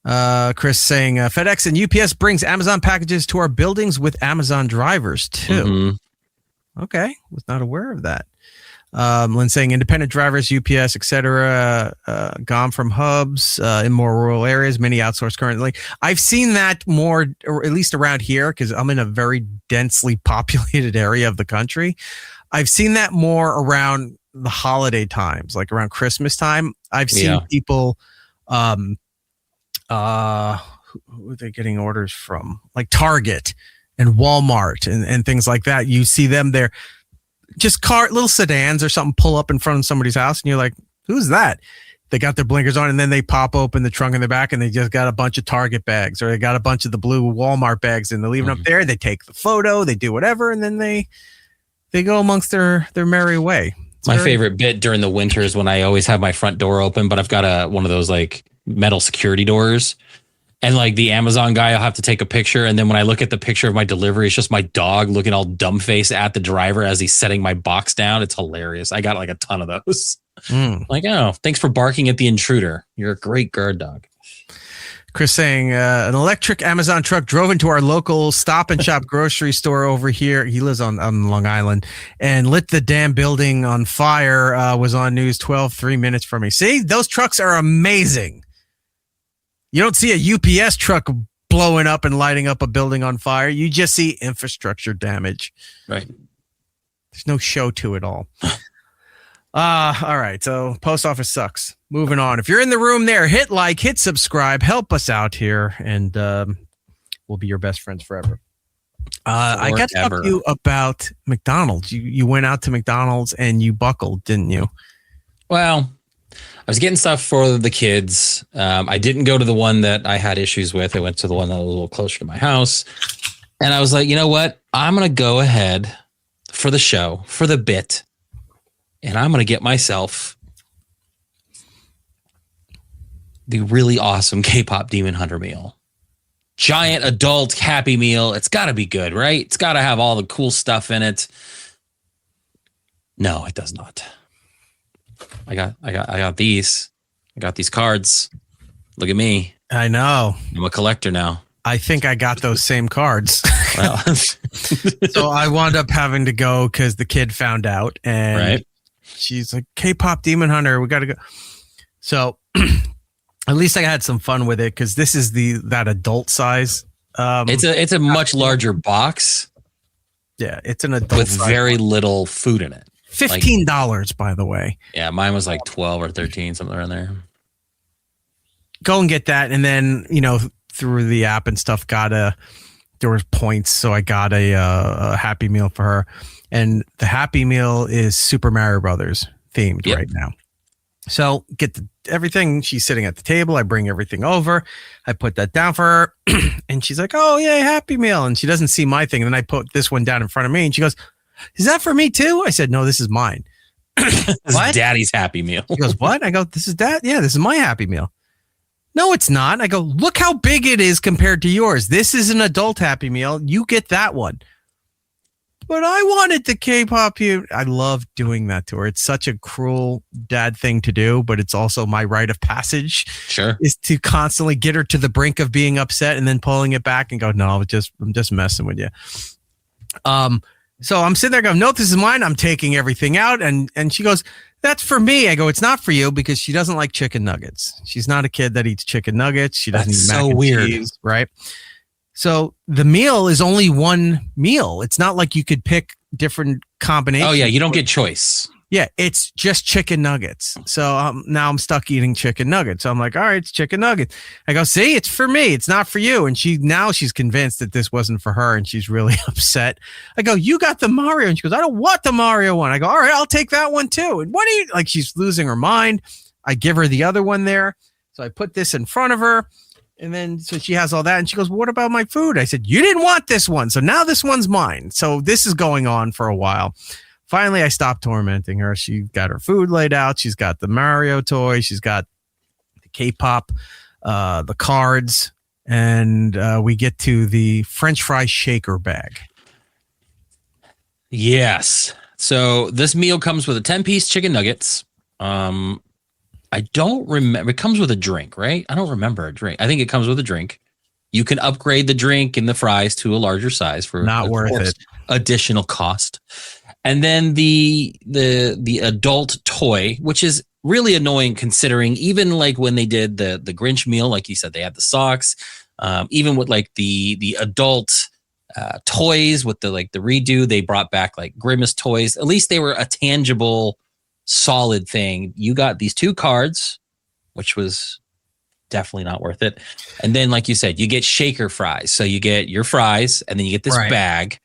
Chris saying FedEx and UPS brings Amazon packages to our buildings with Amazon drivers too. Mm-hmm. Okay, was not aware of that. Lynn saying independent drivers, UPS, etc., gone from hubs in more rural areas. Many outsourced currently. I've seen that more, or at least around here, because I'm in a very densely populated area of the country. I've seen that more around the holiday times, like around Christmas time. I've seen people, who are they getting orders from? Like Target and Walmart and things like that. You see them there. Just little sedans or something pull up in front of somebody's house, and you're like, who's that? They got their blinkers on, and then they pop open the trunk in the back, and they just got a bunch of Target bags, or they got a bunch of the blue Walmart bags, and they leave them up there. They take the photo, they do whatever, and then they go amongst their merry way. My favorite bit during the winter is when I always have my front door open, but I've got one of those like metal security doors. And like the Amazon guy, I'll have to take a picture. And then when I look at the picture of my delivery, it's just my dog looking all dumb-faced at the driver as he's setting my box down. It's hilarious. I got like a ton of those. Like, oh, thanks for barking at the intruder. You're a great guard dog. Chris saying an electric Amazon truck drove into our local Stop and Shop grocery store over here. He lives on Long Island and lit the damn building on fire. Was on news 3 minutes from me. See, those trucks are amazing. You don't see a UPS truck blowing up and lighting up a building on fire. You just see infrastructure damage. Right. There's no show to it all. All right. So post office sucks. Moving on. If you're in the room there, hit like, hit subscribe, help us out here, and we'll be your best friends forever. I got to talk to you about McDonald's. You went out to McDonald's and you buckled, didn't you? Well, I was getting stuff for the kids. I didn't go to the one that I had issues with. I went to the one that was a little closer to my house. And I was like, you know what? I'm going to go ahead for the show, for the bit. And I'm going to get myself the really awesome KPop Demon Hunter meal. Giant adult Happy Meal. It's got to be good, right? It's got to have all the cool stuff in it. No, it does not. I got these. I got these cards. Look at me. I know. I'm a collector now. I think I got those same cards. Well. So I wound up having to go because the kid found out, and right. She's like, K-pop Demon Hunter, we got to go. So at least I had some fun with it because this is that adult size. It's a much larger box. Yeah, it's an adult with very little food in it. $15, by the way. Yeah, mine was like 12 or 13, something around there. Go and get that, and then through the app and stuff, there was points, so I got a Happy Meal for her, and the Happy Meal is Super Mario Brothers themed right now. So get everything. She's sitting at the table. I bring everything over. I put that down for her, and she's like, "Oh yeah, Happy Meal," and she doesn't see my thing. And then I put this one down in front of me, and she goes, "Is that for me too?" I said, "No, this is mine." This is Daddy's Happy Meal. She goes, "What?" I go, "This is Dad. Yeah, this is my Happy Meal." No, it's not. I go, "Look how big it is compared to yours. This is an adult Happy Meal. You get that one." But I wanted the K-pop. I love doing that to her. It's such a cruel dad thing to do, but it's also my rite of passage. Sure. Is to constantly get her to the brink of being upset and then pulling it back and go, "No, I'm just messing with you." So I'm sitting there going, "No, this is mine. I'm taking everything out." And she goes, "That's for me." I go, "It's not for you," because she doesn't like chicken nuggets. She's not a kid that eats chicken nuggets. She doesn't eat mac and cheese, right? So the meal is only one meal. It's not like you could pick different combinations. Oh yeah, you don't get choice. Yeah, it's just chicken nuggets. So now I'm stuck eating chicken nuggets. So I'm like, all right, it's chicken nuggets. I go, "See, it's for me. It's not for you." And she's convinced that this wasn't for her, and she's really upset. I go, "You got the Mario." And she goes, "I don't want the Mario one." I go, "All right, I'll take that one too." And what do you like? She's losing her mind. I give her the other one there. So I put this in front of her. And then, so she has all that, and she goes, "What about my food?" I said, "You didn't want this one, so now this one's mine." So this is going on for a while. Finally, I stopped tormenting her. She got her food laid out. She's got the Mario toy. She's got the K-pop, the cards, and we get to the French fry shaker bag. Yes. So this meal comes with a 10-piece chicken nuggets. I don't remember. It comes with a drink, right? I don't remember a drink. I think it comes with a drink. You can upgrade the drink and the fries to a larger size for not worth it. Additional cost. And then the adult toy, which is really annoying considering even like when they did the Grinch meal, like you said, they had the socks. Even with like the adult toys with the redo, they brought back like Grimace toys. At least they were a tangible, solid thing. You got these 2 cards, which was definitely not worth it. And then, like you said, you get shaker fries. So you get your fries, and then you get this bag,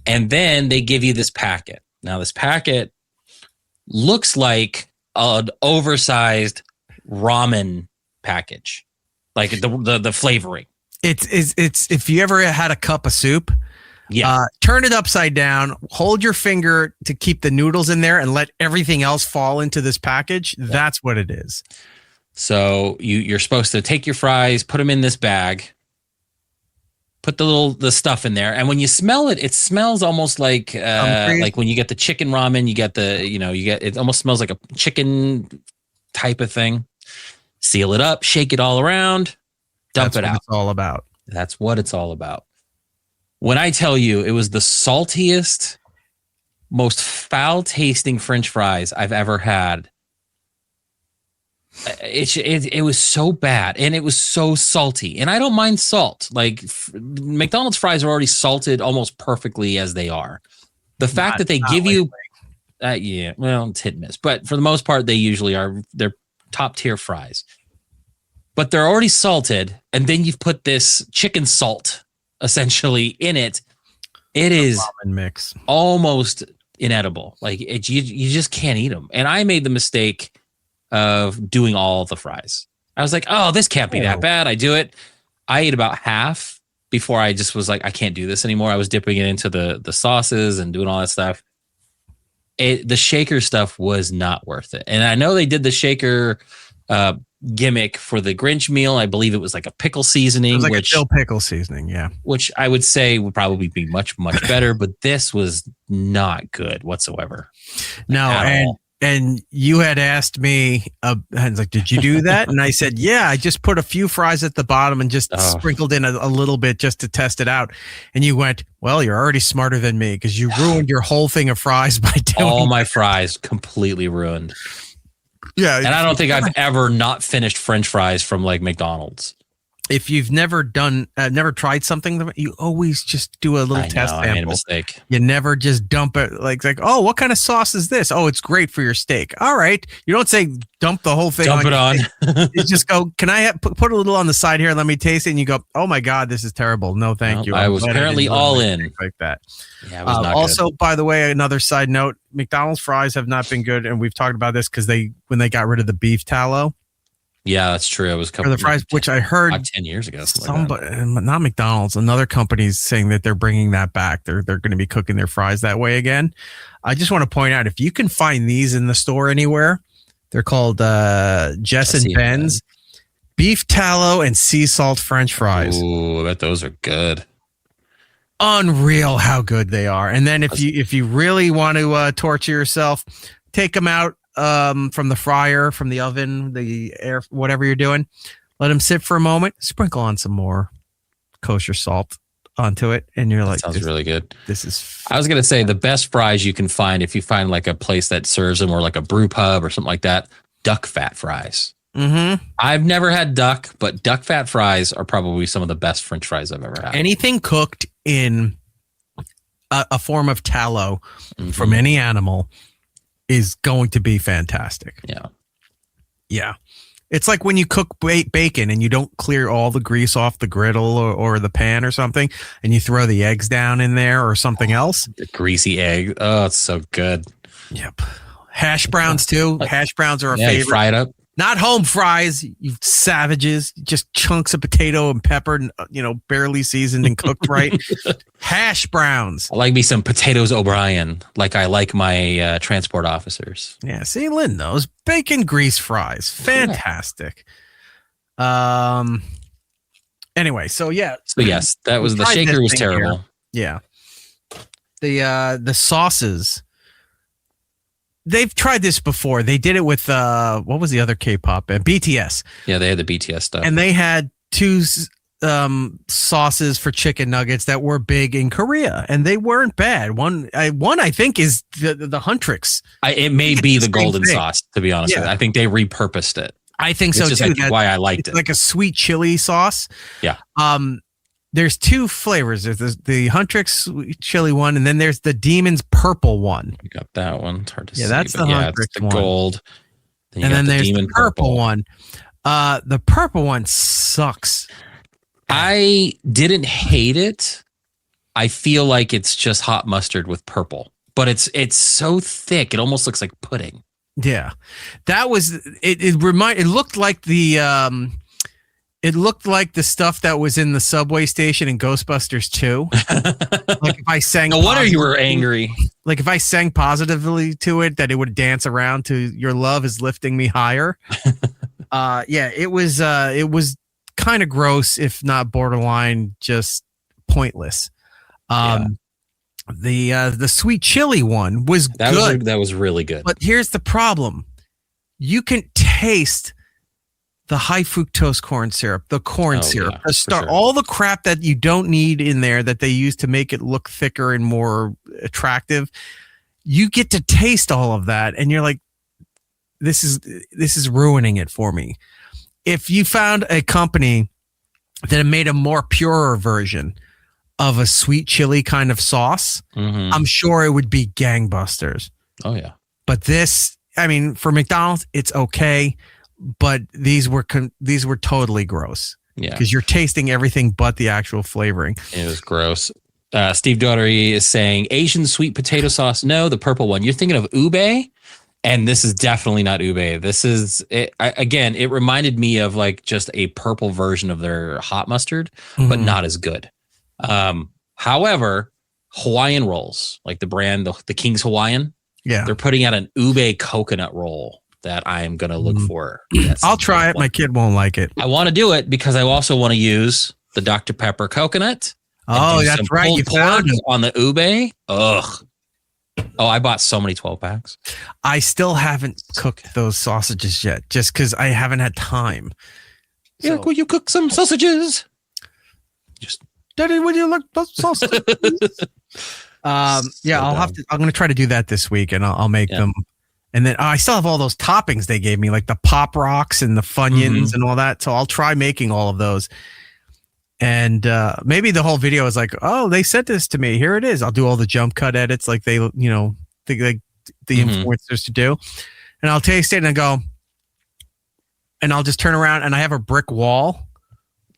and then they give you this packet. Now, this packet looks like an oversized ramen package, like the flavoring. It's if you ever had a cup of soup, turn it upside down, hold your finger to keep the noodles in there, and let everything else fall into this package. Yeah. That's what it is. So you're supposed to take your fries, put them in this bag, put the stuff in there, and when you smell it, it smells almost like when you get the chicken ramen, it almost smells like a chicken type of thing. Seal it up, shake it all around, dump it out. That's what it's all about. That's what it's all about. When I tell you it was the saltiest, most foul-tasting French fries I've ever had, it was so bad, and it was so salty. And I don't mind salt. Like McDonald's fries are already salted almost perfectly as they are. The fact that they give you, it's hit and miss, but for the most part, they usually are. They're top tier fries, but they're already salted, and then you've put this chicken salt essentially in it. It is ramen mix, almost inedible. Like you just can't eat them. And I made the mistake of doing all the fries. I was like, oh, this can't be that bad. I do it. I ate about half before I just was like, I can't do this anymore. I was dipping it into the sauces and doing all that stuff. The shaker stuff was not worth it. And I know they did the shaker gimmick for the Grinch meal. I believe it was like a pickle seasoning. It was like a dill pickle seasoning, yeah. Which I would say would probably be much, much better, but this was not good whatsoever. No, and you had asked me, I was like, did you do that? And I said, yeah, I just put a few fries at the bottom and just sprinkled in a little bit just to test it out. And you went, well, you're already smarter than me because you ruined your whole thing of fries by doing all my fries completely ruined. Yeah. And I don't think I've ever not finished French fries from like McDonald's. If you've never tried something, you always just do a little test sample. I made a mistake. You never just dump it like, oh, what kind of sauce is this? Oh, it's great for your steak. All right. You don't say dump the whole thing. Dump it on. You just go, can I put a little on the side here? Let me taste it. And you go, oh my God, this is terrible. No, thank you. I was apparently all in. Like that. Yeah, it was not also, good. by the way, another side note, McDonald's fries have not been good. And we've talked about this because when they got rid of the beef tallow. Yeah, that's true. It was a couple of the fries, which I heard 10 years ago. Not McDonald's, another company's saying that they're bringing that back. They're going to be cooking their fries that way again. I just want to point out, if you can find these in the store anywhere, they're called Jess and Ben's beef tallow and sea salt French fries. Ooh, I bet those are good. Unreal how good they are. And then if you really want to torture yourself, take them out from the fryer, from the oven, the air, whatever you're doing, let them sit for a moment, sprinkle on some more kosher salt onto it, and you're like, sounds really good. I was gonna say the best fries you can find, if you find like a place that serves them, or like a brew pub or something like that, duck fat fries. Mm-hmm. I've never had duck, but duck fat fries are probably some of the best French fries I've ever had. Anything cooked in a form of tallow from any animal is going to be fantastic. Yeah. It's like when you cook bacon and you don't clear all the grease off the griddle or the pan or something, and you throw the eggs down in there or something else. The greasy egg. Oh, it's so good. Yep. Hash browns too. Hash browns are a favorite. You fry it up. Not home fries, you savages. Just chunks of potato and pepper, barely seasoned and cooked right. Hash browns. I like me some potatoes O'Brien, like I like my transport officers. Yeah, see, Lynn knows. Bacon grease fries. Fantastic. Anyway, so yeah. So yes, that was the shaker was terrible. Here. Yeah. The sauces. They've tried this before. They did it with what was the other K-pop band? BTS. Yeah, they had the BTS stuff, and they had two sauces for chicken nuggets that were big in Korea, and they weren't bad. One I think is the Huntrix. It may be the golden sauce, to be honest with you. I think they repurposed it. I think so too. That's why I liked it. Like a sweet chili sauce. Yeah. There's two flavors. There's the Huntrix chili one, and then there's the Demon's purple one. You got that one. It's hard to see. That's the Huntrix one. Gold. And then there's the purple one. The purple one sucks. I didn't hate it. I feel like it's just hot mustard with purple, but it's so thick. It almost looks like pudding. Yeah, that was it. It looked like the stuff that was in the subway station in Ghostbusters 2. Like if I sang, no wonder you were angry. Like if I sang positively to it, that it would dance around to "Your love is lifting me higher." Yeah, it was kind of gross, if not borderline, just pointless. The sweet chili one was good. That was really good. But here's the problem: you can taste the high fructose corn syrup, the corn syrup, the star, all the crap that you don't need in there that they use to make it look thicker and more attractive. You get to taste all of that, and you're like, this is ruining it for me. If you found a company that made a more purer version of a sweet chili kind of sauce, I'm sure it would be gangbusters. Oh yeah. But this, I mean, for McDonald's, it's okay, but these were totally gross. Yeah. Because you're tasting everything but the actual flavoring. It was gross. Steve Daugherty is saying Asian sweet potato sauce. No, the purple one. You're thinking of ube, and this is definitely not ube. This is again. It reminded me of like just a purple version of their hot mustard, but not as good. However, Hawaiian rolls, like the brand, the King's Hawaiian, they're putting out an ube coconut roll that I am going to look for. I'll try it. My kid won't like it. I want to do it because I also want to use the Dr. Pepper coconut. Oh, that's right. You found it on the ube. Ugh. Oh, I bought so many 12 packs. I still haven't cooked those sausages yet, just because I haven't had time. Yeah, will you cook some sausages? Just Daddy, would you like those sausages? I'm going to try to do that this week, and I'll make them. And then I still have all those toppings they gave me, like the Pop Rocks and the Funyuns and all that. So I'll try making all of those. And maybe the whole video is like, oh, they sent this to me. Here it is. I'll do all the jump cut edits like they, the influencers to do. And I'll taste it and I go, and I'll just turn around and I have a brick wall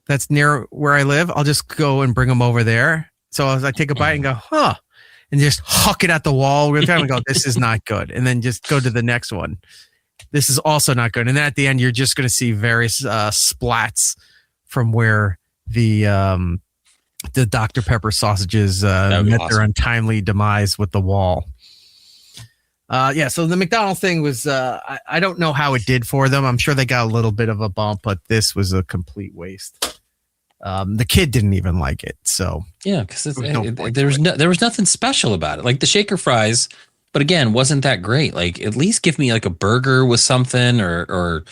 that's near where I live. I'll just go and bring them over there. So as I take a bite and go, huh, and just huck it at the wall. We're trying to go, this is not good. And then just go to the next one. This is also not good. And then at the end, you're just going to see various splats from where the Dr. Pepper sausages met their untimely demise with the wall. So the McDonald's thing was, I don't know how it did for them. I'm sure they got a little bit of a bump, but this was a complete waste. The kid didn't even like it. So yeah, because there was nothing special about it. Like the shaker fries, but again, wasn't that great. Like at least give me like a burger with something or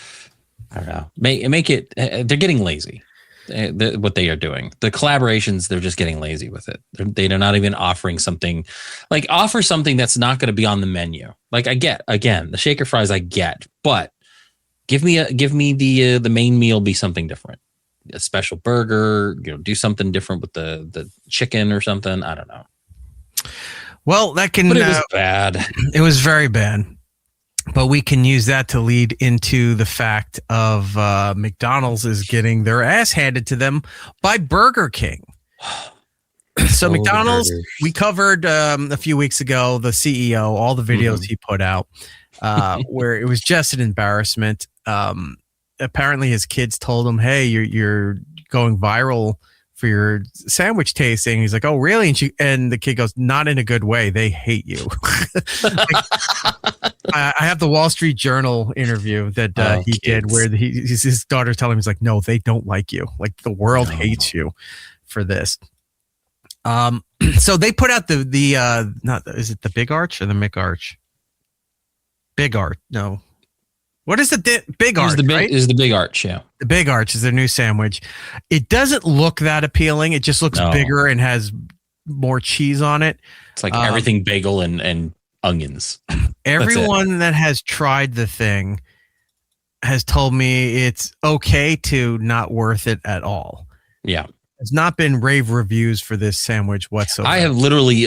I don't know, make it. They're getting lazy. What they are doing, the collaborations, they're just getting lazy with it. They're not even offering something, like offer something that's not going to be on the menu. Like I get, again, the shaker fries I get, but give me the main meal be something different, a special burger, do something different with the chicken or something. I don't know. Well, that can. But it was bad. It was very bad. But we can use that to lead into the fact of McDonald's is getting their ass handed to them by Burger King. So McDonald's, we covered a few weeks ago, the CEO, all the videos he put out, where it was just an embarrassment. Apparently his kids told him, hey, you're going viral for your sandwich tasting. He's like, oh, really? And the kid goes, not in a good way. They hate you. I have the Wall Street Journal interview that he did where his daughter's telling him, he's like, no, they don't like you. Like the world hates you for this. So they put out is it the Big Arch or the McArch? Big Arch. No. What is the Big Arch? Is the Big Arch, yeah. The Big Arch is their new sandwich. It doesn't look that appealing. It just looks bigger and has more cheese on it. It's like everything bagel and onions. Everyone that has tried the thing has told me it's okay to not worth it at all. Yeah. There's not been rave reviews for this sandwich whatsoever. I have literally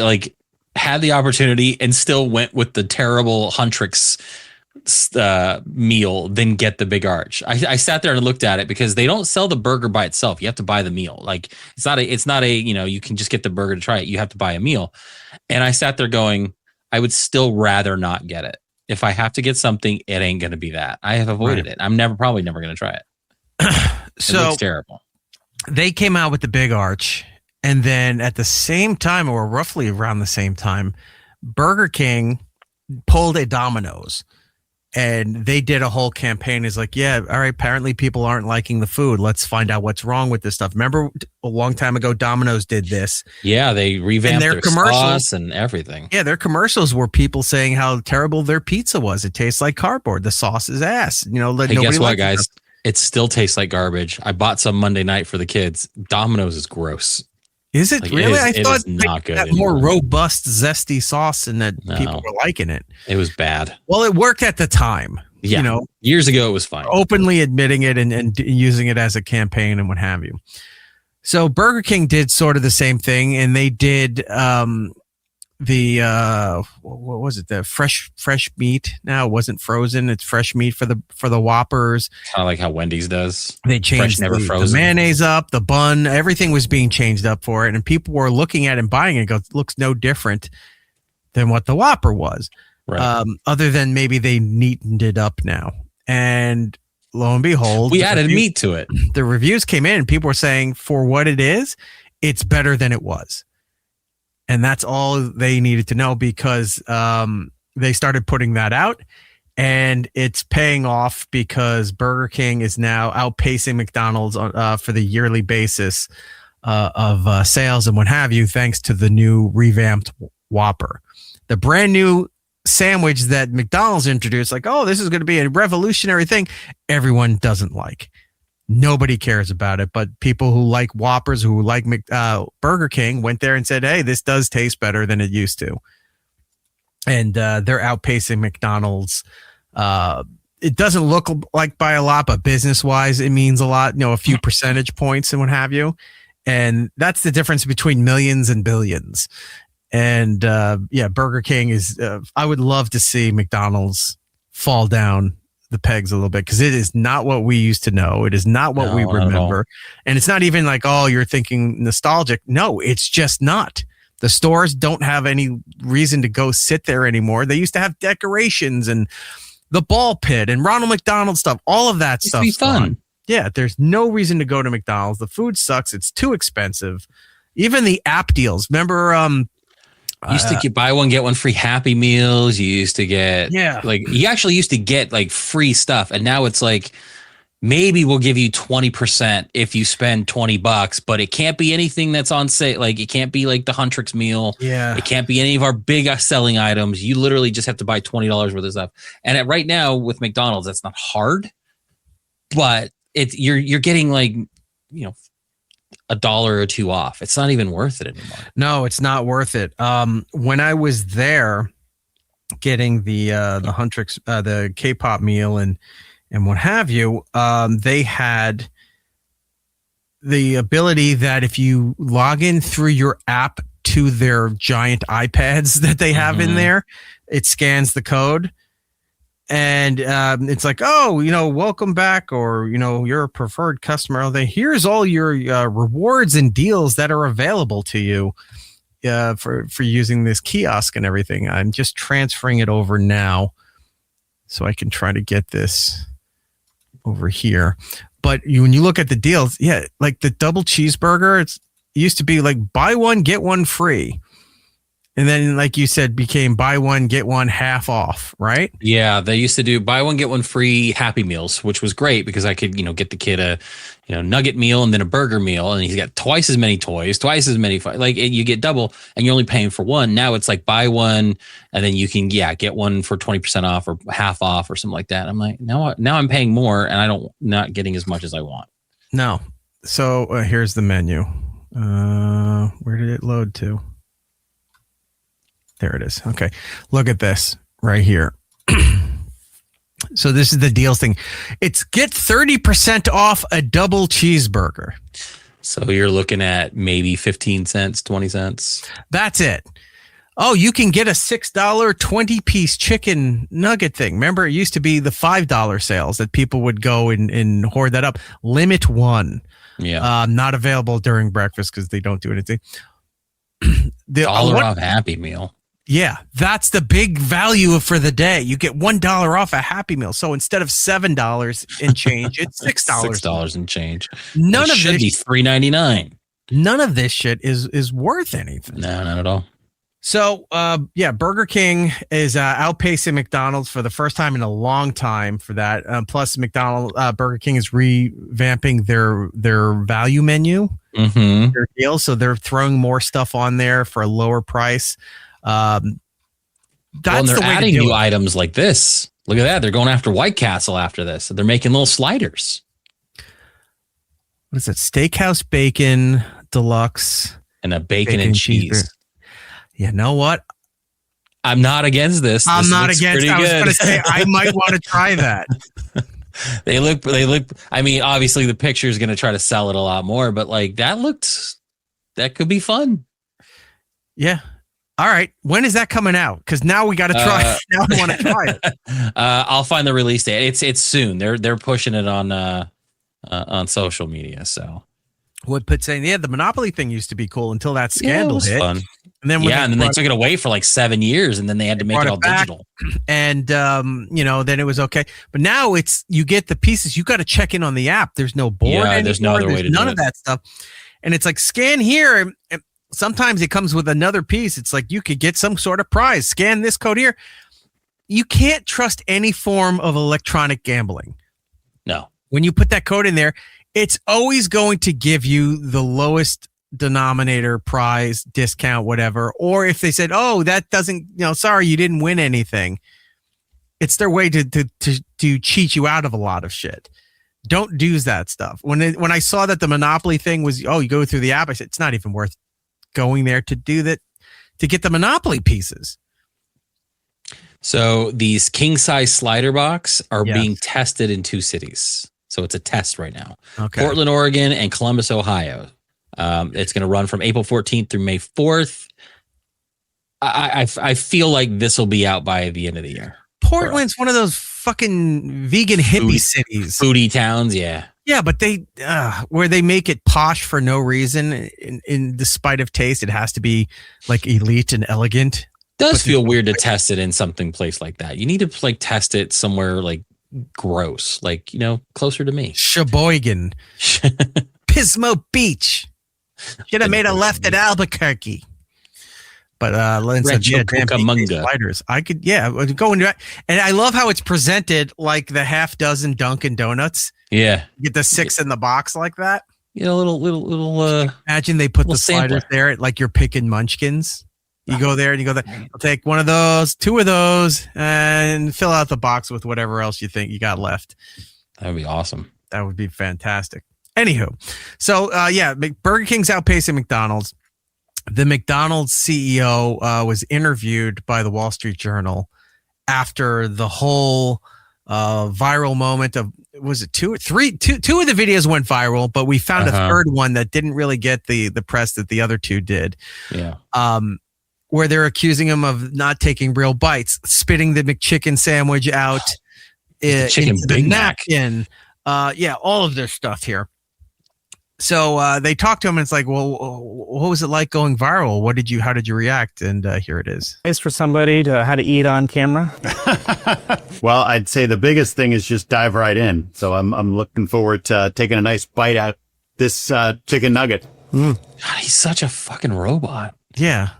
had the opportunity and still went with the terrible Huntrix meal, then get the Big Arch. I sat there and looked at it because they don't sell the burger by itself. You have to buy the meal. Like it's not a you can just get the burger to try it. You have to buy a meal. And I sat there going, I would still rather not get it. if I have to get something, it ain't going to be that. I have avoided it. I'm probably never going to try it. It looks terrible. They came out with the big arch, and then at the same time, or roughly around the same time, Burger King pulled a Domino's, and they did a whole campaign. It's like, yeah, all right, apparently people aren't liking the food. Let's find out what's wrong with this stuff. Remember a long time ago, Domino's did this. Yeah, they revamped their sauce and everything. Yeah, their commercials were people saying how terrible their pizza was. It tastes like cardboard. The sauce is ass. Hey, guess what, guys? It still tastes like garbage. I bought some Monday night for the kids. Domino's is gross. Is it really? I thought it not good that more robust, zesty sauce and that people were liking it. It was bad. Well, it worked at the time. Yeah. Years ago, it was fine. Openly admitting it and using it as a campaign and what have you. So Burger King did sort of the same thing, and they did what was it? The fresh meat. Now it wasn't frozen. It's fresh meat for the Whoppers. Kind of like how Wendy's does. They changed the mayonnaise up, the bun, everything was being changed up for it, and people were looking at it and buying it. It looks no different than what the Whopper was. Right. Other than maybe they neatened it up now. And lo and behold, we added meat to it. The reviews came in and people were saying for what it is, it's better than it was. And that's all they needed to know, because they started putting that out, and it's paying off because Burger King is now outpacing McDonald's for the yearly basis of sales and what have you, thanks to the new revamped Whopper. The brand new sandwich that McDonald's introduced, like, oh, this is going to be a revolutionary thing, everyone doesn't like. Nobody cares about it, but people who like Whoppers, who like Burger King, went there and said, hey, this does taste better than it used to. And they're outpacing McDonald's. It doesn't look like by a lot, but business-wise, it means a lot, a few percentage points and what have you. And that's the difference between millions and billions. And Burger King is, I would love to see McDonald's fall down the pegs a little bit, because it is not what we used to know. It is not what we remember. And it's not even like, oh, you're thinking nostalgic. No, it's just not. The stores don't have any reason to go sit there anymore. They used to have decorations and the ball pit and Ronald McDonald stuff. All of that stuff. It's fun. Yeah, there's no reason to go to McDonald's. The food sucks. It's too expensive. Even the app deals. Remember, you used to buy one, get one free Happy Meals. You used to get, you actually used to get like free stuff. And now it's like, maybe we'll give you 20% if you spend $20, but it can't be anything that's on sale. Like, it can't be like the Huntrix meal. Yeah. It can't be any of our big selling items. You literally just have to buy $20 worth of stuff. And right now with McDonald's, that's not hard, but you're getting like, $1 or $2 off. It's not even worth it anymore. No, it's not worth it. When I was there getting the Huntrix, the KPop meal and what have you, they had the ability that if you log in through your app to their giant iPads that they have in there, it scans the code. And it's like, oh, welcome back, or, you're a preferred customer. Here's all your rewards and deals that are available to you for using this kiosk and everything. I'm just transferring it over now so I can try to get this over here. But when you look at the deals, like the double cheeseburger, it used to be like buy one, get one free. And then, like you said, became buy one, get one half off, right? Yeah, they used to do buy one, get one free Happy Meals, which was great because I could, get the kid a, nugget meal and then a burger meal, and he's got twice as many toys, twice as many, you get double, and you're only paying for one. Now it's like buy one, and then you can, get one for 20% off or half off or something like that. I'm like, now I'm paying more, and not getting as much as I want. No. So here's the menu. Where did it load to? There it is. Okay. Look at this right here. So this is the deals thing. It's get 30% off a double cheeseburger. So you're looking at maybe 15 cents, 20 cents. That's it. Oh, you can get a $6 20-piece chicken nugget thing. Remember, it used to be the $5 sales that people would go and hoard that up. Limit one. Yeah. Not available during breakfast because they don't do anything. The $1 off Happy Meal. Yeah, that's the big value for the day. You get $1 off a Happy Meal. So instead of $7 and change, it's $6. $6 and change. None it of should this be $3.99. None of this shit is worth anything. No, not at all. So, Burger King is outpacing McDonald's for the first time in a long time for that. Plus, Burger King is revamping their value menu, their deal. So they're throwing more stuff on there for a lower price. That's and they're the way adding to do new it. items like this. Look at that. They're going after White Castle after this. So they're making little sliders. What is it? Steakhouse Bacon Deluxe. And a bacon and cheese. You know what? I'm not against this. I'm This not looks against. pretty I was good. going to say I might want to try that. They look. I mean, obviously the picture is going to try to sell it a lot more, but like that could be fun. Yeah. All right. When is that coming out? Because now we got to try it. Now I want to try it. I'll find the release date. It's soon. They're pushing it on social media. So Would put saying, the Monopoly thing used to be cool until that scandal hit. Fun. And then they took it away for like 7 years, and then they had to make it all digital. And then it was okay. But now you get the pieces. You got to check in on the app. There's no board. Yeah, there's no other way to do it. None of that stuff. And it's like scan here. And sometimes it comes with another piece. It's like you could get some sort of prize. Scan this code here. You can't trust any form of electronic gambling. No. When you put that code in there, it's always going to give you the lowest denominator prize, discount, whatever. Or if they said, oh, that doesn't, sorry, you didn't win anything. It's their way to cheat you out of a lot of shit. Don't do that stuff. When I saw that the Monopoly thing was, you go through the app, I said, it's not even worth going there to do that, to get the Monopoly pieces. So these king size slider box are being tested in 2 cities. So it's a test right now. Okay. Portland, Oregon, and Columbus, Ohio. It's going to run from April 14th through May 4th. I feel like this will be out by the end of the year. Portland's one of those fucking vegan hippie cities. Foodie towns, yeah. Yeah, but they where they make it posh for no reason. In despite of taste, it has to be like elite and elegant. Does feel weird to test it in something place like that. You need to like test it somewhere like gross, like closer to me. Sheboygan, Pismo Beach. Should have made a left at Albuquerque. But Lynn said, sliders. I could, go into it. And I love how it's presented like the half dozen Dunkin' Donuts. Yeah. You get the 6 in the box like that. Little. Imagine they put the sampler. sliders there like you're picking munchkins. You go there and you go there. I'll take one of those, 2 of those, and fill out the box with whatever else you think you got left. That would be awesome. That would be fantastic. Anywho, so Burger King's outpacing McDonald's. The McDonald's CEO was interviewed by the Wall Street Journal after the whole viral moment of, was it 2 or 3? Two of the videos went viral, but we found a third one that didn't really get the press that the other 2 did. Yeah. Where they're accusing him of not taking real bites, spitting the McChicken sandwich out into the napkin. All of their stuff here. So they talked to him and it's like, well, what was it like going viral? How did you react? And here it is. It's for somebody to how to eat on camera. Well, I'd say the biggest thing is just dive right in. So I'm looking forward to taking a nice bite out this chicken nugget. God, he's such a fucking robot. Yeah.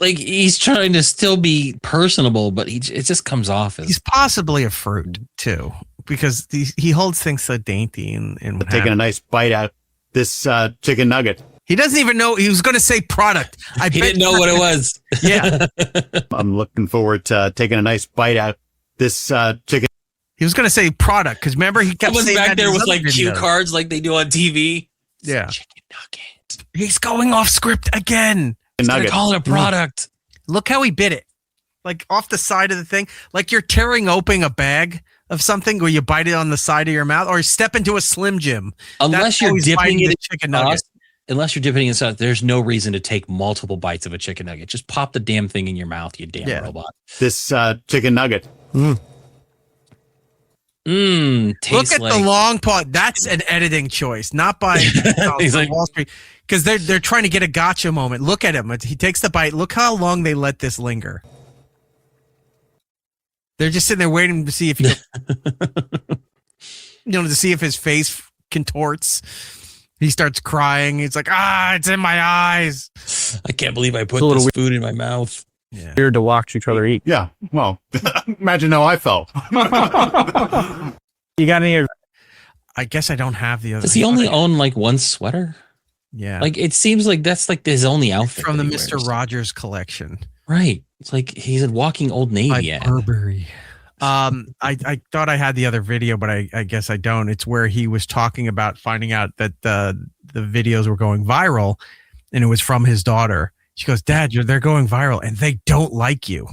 Like he's trying to still be personable, but it just comes off as he's possibly a fruit too, because he holds things so dainty and taking a nice bite out this chicken nugget. He doesn't even know he was going to say product. He didn't know what it was. Yeah. I'm looking forward to taking a nice bite out this chicken. He was going to say product because remember he kept saying back that there in his with other like cue videos. cards like they do on TV. Yeah. Chicken nugget. He's going off script again. He's gonna call it a product. Look how he bit it. Like off the side of the thing. Like you're tearing open a bag of something where you bite it on the side of your mouth or you step into a Slim Jim. Unless you're dipping it in chicken nugget. Unless you're dipping it in sauce, there's no reason to take multiple bites of a chicken nugget. Just pop the damn thing in your mouth, you damn robot. This chicken nugget. Look at the long pause. That's an editing choice, not by He's like, Wall Street, because they're trying to get a gotcha moment. Look at him. He takes the bite. Look how long they let this linger. They're just sitting there waiting to see if to see if his face contorts. He starts crying. He's like, it's in my eyes. I can't believe I put this food in my mouth. Yeah. Weird to watch each other eat. Yeah. Well, imagine how I felt. You got any? I guess I don't have the other. Does he only own like one sweater? Yeah. Like it seems like that's like his only outfit from the that he Mr. wears. Rogers collection. Right. It's like he's a walking Old Navy ad. Burberry. I thought I had the other video, but I guess I don't. It's where he was talking about finding out that the videos were going viral, and it was from his daughter. She goes, "Dad, they're going viral, and they don't like you."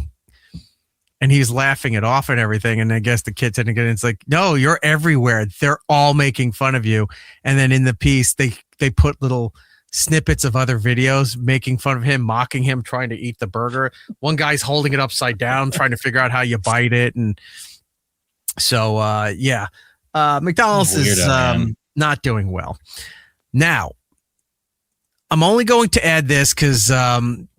And he's laughing it off and everything. And I guess the kid said again, it's like, "No, you're everywhere. They're all making fun of you." And then in the piece, they put little snippets of other videos making fun of him, mocking him, trying to eat the burger. One guy's holding it upside down, trying to figure out how you bite it. And so, McDonald's is not doing well. Now, I'm only going to add this because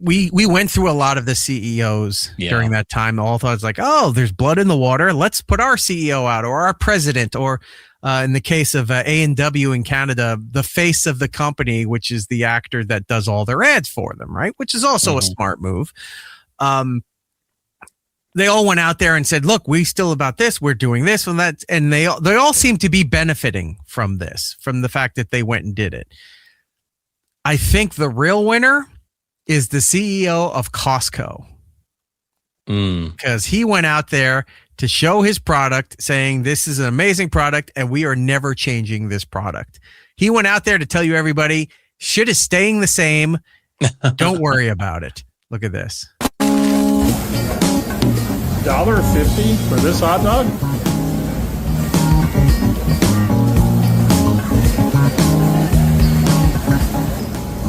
we went through a lot of the CEOs during that time. All thoughts like, there's blood in the water. Let's put our CEO out, or our president, or in the case of A&W in Canada, the face of the company, which is the actor that does all their ads for them, right? Which is also a smart move. They all went out there and said, "Look, we still about this. We're doing this and that," and they all seem to be benefiting from this, from the fact that they went and did it. I think the real winner is the CEO of Costco, because he went out there to show his product, saying this is an amazing product and we are never changing this product. He went out there to tell you, everybody, shit is staying the same. Don't worry about it. Look at this. $1.50 for this hot dog?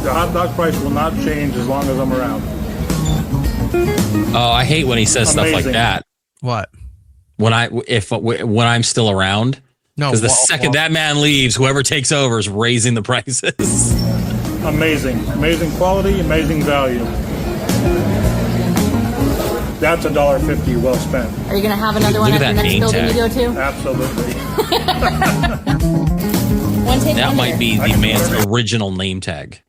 The hot dog price will not change as long as I'm around. Oh, I hate when he says stuff like that. What? When I'm still around. No, because the second that man leaves, whoever takes over is raising the prices. Amazing quality, amazing value. That's $1.50 well spent. Are you going to have another one at the next building you go to? Absolutely. That might be the man's original name tag.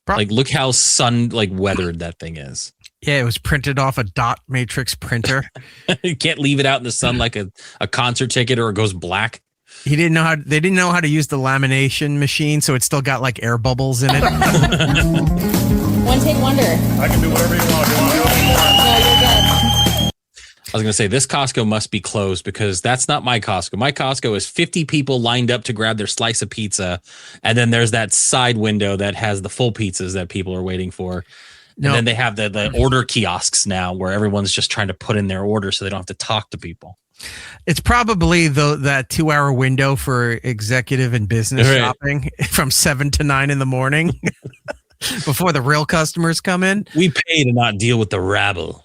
Like, look how weathered that thing is. Yeah, it was printed off a dot matrix printer. You can't leave it out in the sun like a concert ticket, or it goes black. They didn't know how to use the lamination machine, so it still got like air bubbles in it. One take wonder. I can do whatever you want. No, you're good. I was going to say, this Costco must be closed, because that's not my Costco. My Costco is 50 people lined up to grab their slice of pizza. And then there's that side window that has the full pizzas that people are waiting for. And then they have the order kiosks now, where everyone's just trying to put in their order so they don't have to talk to people. It's probably that 2-hour window for executive and business shopping from 7 to 9 in the morning before the real customers come in. We pay to not deal with the rabble.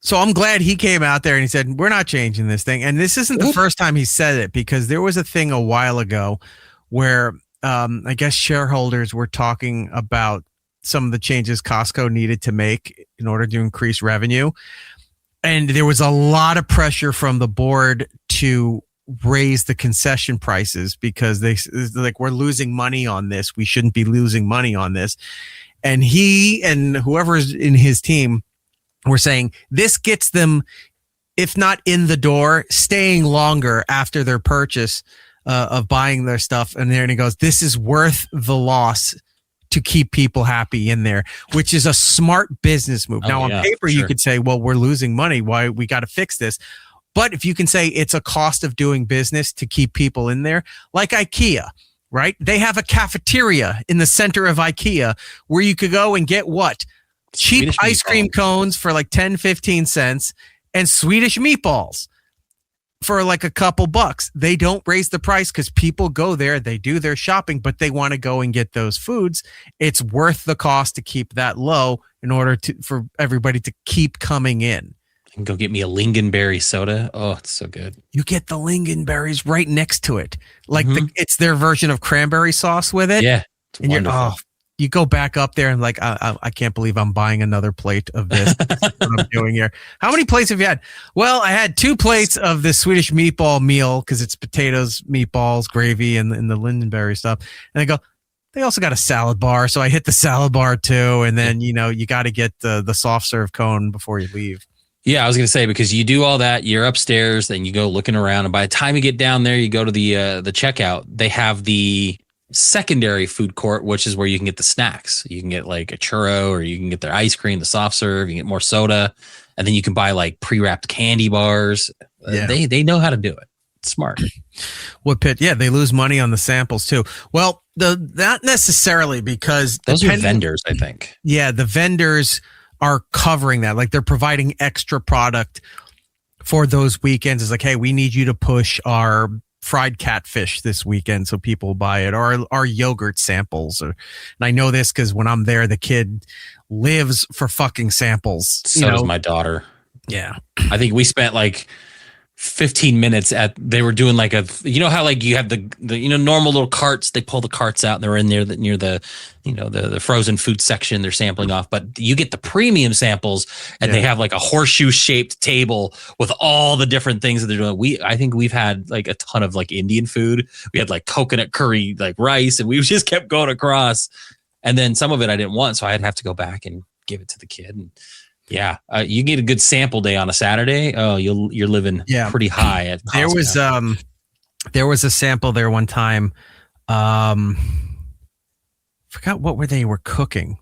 So I'm glad he came out there and he said, we're not changing this thing. And this isn't the first time he said it, because there was a thing a while ago where I guess shareholders were talking about some of the changes Costco needed to make in order to increase revenue. And there was a lot of pressure from the board to raise the concession prices, because they're like, we're losing money on this. We shouldn't be losing money on this. And he and whoever's in his team were saying this gets them, if not in the door, staying longer after their purchase of buying their stuff. And then he goes, this is worth the loss to keep people happy in there, which is a smart business move. Now, on paper, you could say, well, we're losing money. Why? We got to fix this. But if you can say it's a cost of doing business to keep people in there, like IKEA, right? They have a cafeteria in the center of IKEA where you could go and get what? Cheap Swedish ice cream cones for like 10, 15 cents and Swedish meatballs for like a couple bucks. They don't raise the price because people go there, they do their shopping, but they want to go and get those foods. It's worth the cost to keep that low in order for everybody to keep coming in. can go get me a lingonberry soda. Oh, it's so good. You get the lingonberries right next to it. Like it's their version of cranberry sauce with it. Yeah. It's and wonderful. You go back up there and like, I can't believe I'm buying another plate of this. That's what I'm doing here. How many plates have you had? Well, I had 2 plates of the Swedish meatball meal because it's potatoes, meatballs, gravy, and the lingonberry stuff. And I go, they also got a salad bar. So I hit the salad bar too. And then, you got to get the soft serve cone before you leave. Yeah, I was going to say, because you do all that, you're upstairs, then you go looking around. And by the time you get down there, you go to the checkout. They have the secondary food court, which is where you can get the snacks. You can get like a churro, or you can get their ice cream, the soft serve, you can get more soda, and then you can buy like pre-wrapped candy bars. Yeah. They know how to do it. It's smart. What pit? Yeah, they lose money on the samples too. Well, not necessarily, because those are vendors, I think. Yeah, the vendors are covering that. Like they're providing extra product for those weekends. It's like, hey, we need you to push our fried catfish this weekend so people buy it, or our yogurt samples. And I know this because when I'm there, the kid lives for fucking samples. So does my daughter. Yeah. I think we spent like 15 minutes they were doing like how like you have the normal little carts, they pull the carts out and they're in there near the the frozen food section they're sampling off, but you get the premium samples and they have like a horseshoe shaped table with all the different things that they're doing. I think we've had like a ton of like Indian food. We had like coconut curry, like rice, and we just kept going across. And then some of it I didn't want, so I'd have to go back and give it to the kid. And yeah, you get a good sample day on a Saturday. Oh, you're living pretty high at Costco. There was a sample there one time. Forgot what they were cooking.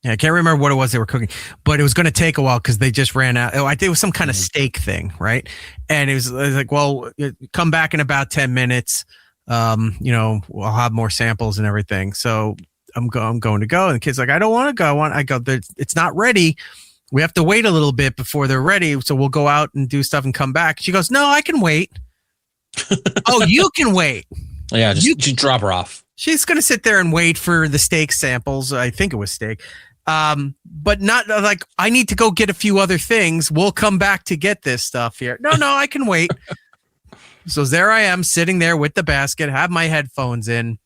Yeah, I can't remember what it was they were cooking, but it was going to take a while because they just ran out. Oh, it was some kind of steak thing, right? And it was like, well, come back in about 10 minutes. We'll have more samples and everything. So I'm going to go. And the kid's like, I don't want to go. I go, it's not ready. We have to wait a little bit before they're ready. So we'll go out and do stuff and come back. She goes, no, I can wait. Oh, you can wait. Yeah, just drop her off. She's going to sit there and wait for the steak samples. I think it was steak. But not like, I need to go get a few other things. We'll come back to get this stuff here. No, I can wait. So there I am sitting there with the basket, have my headphones in.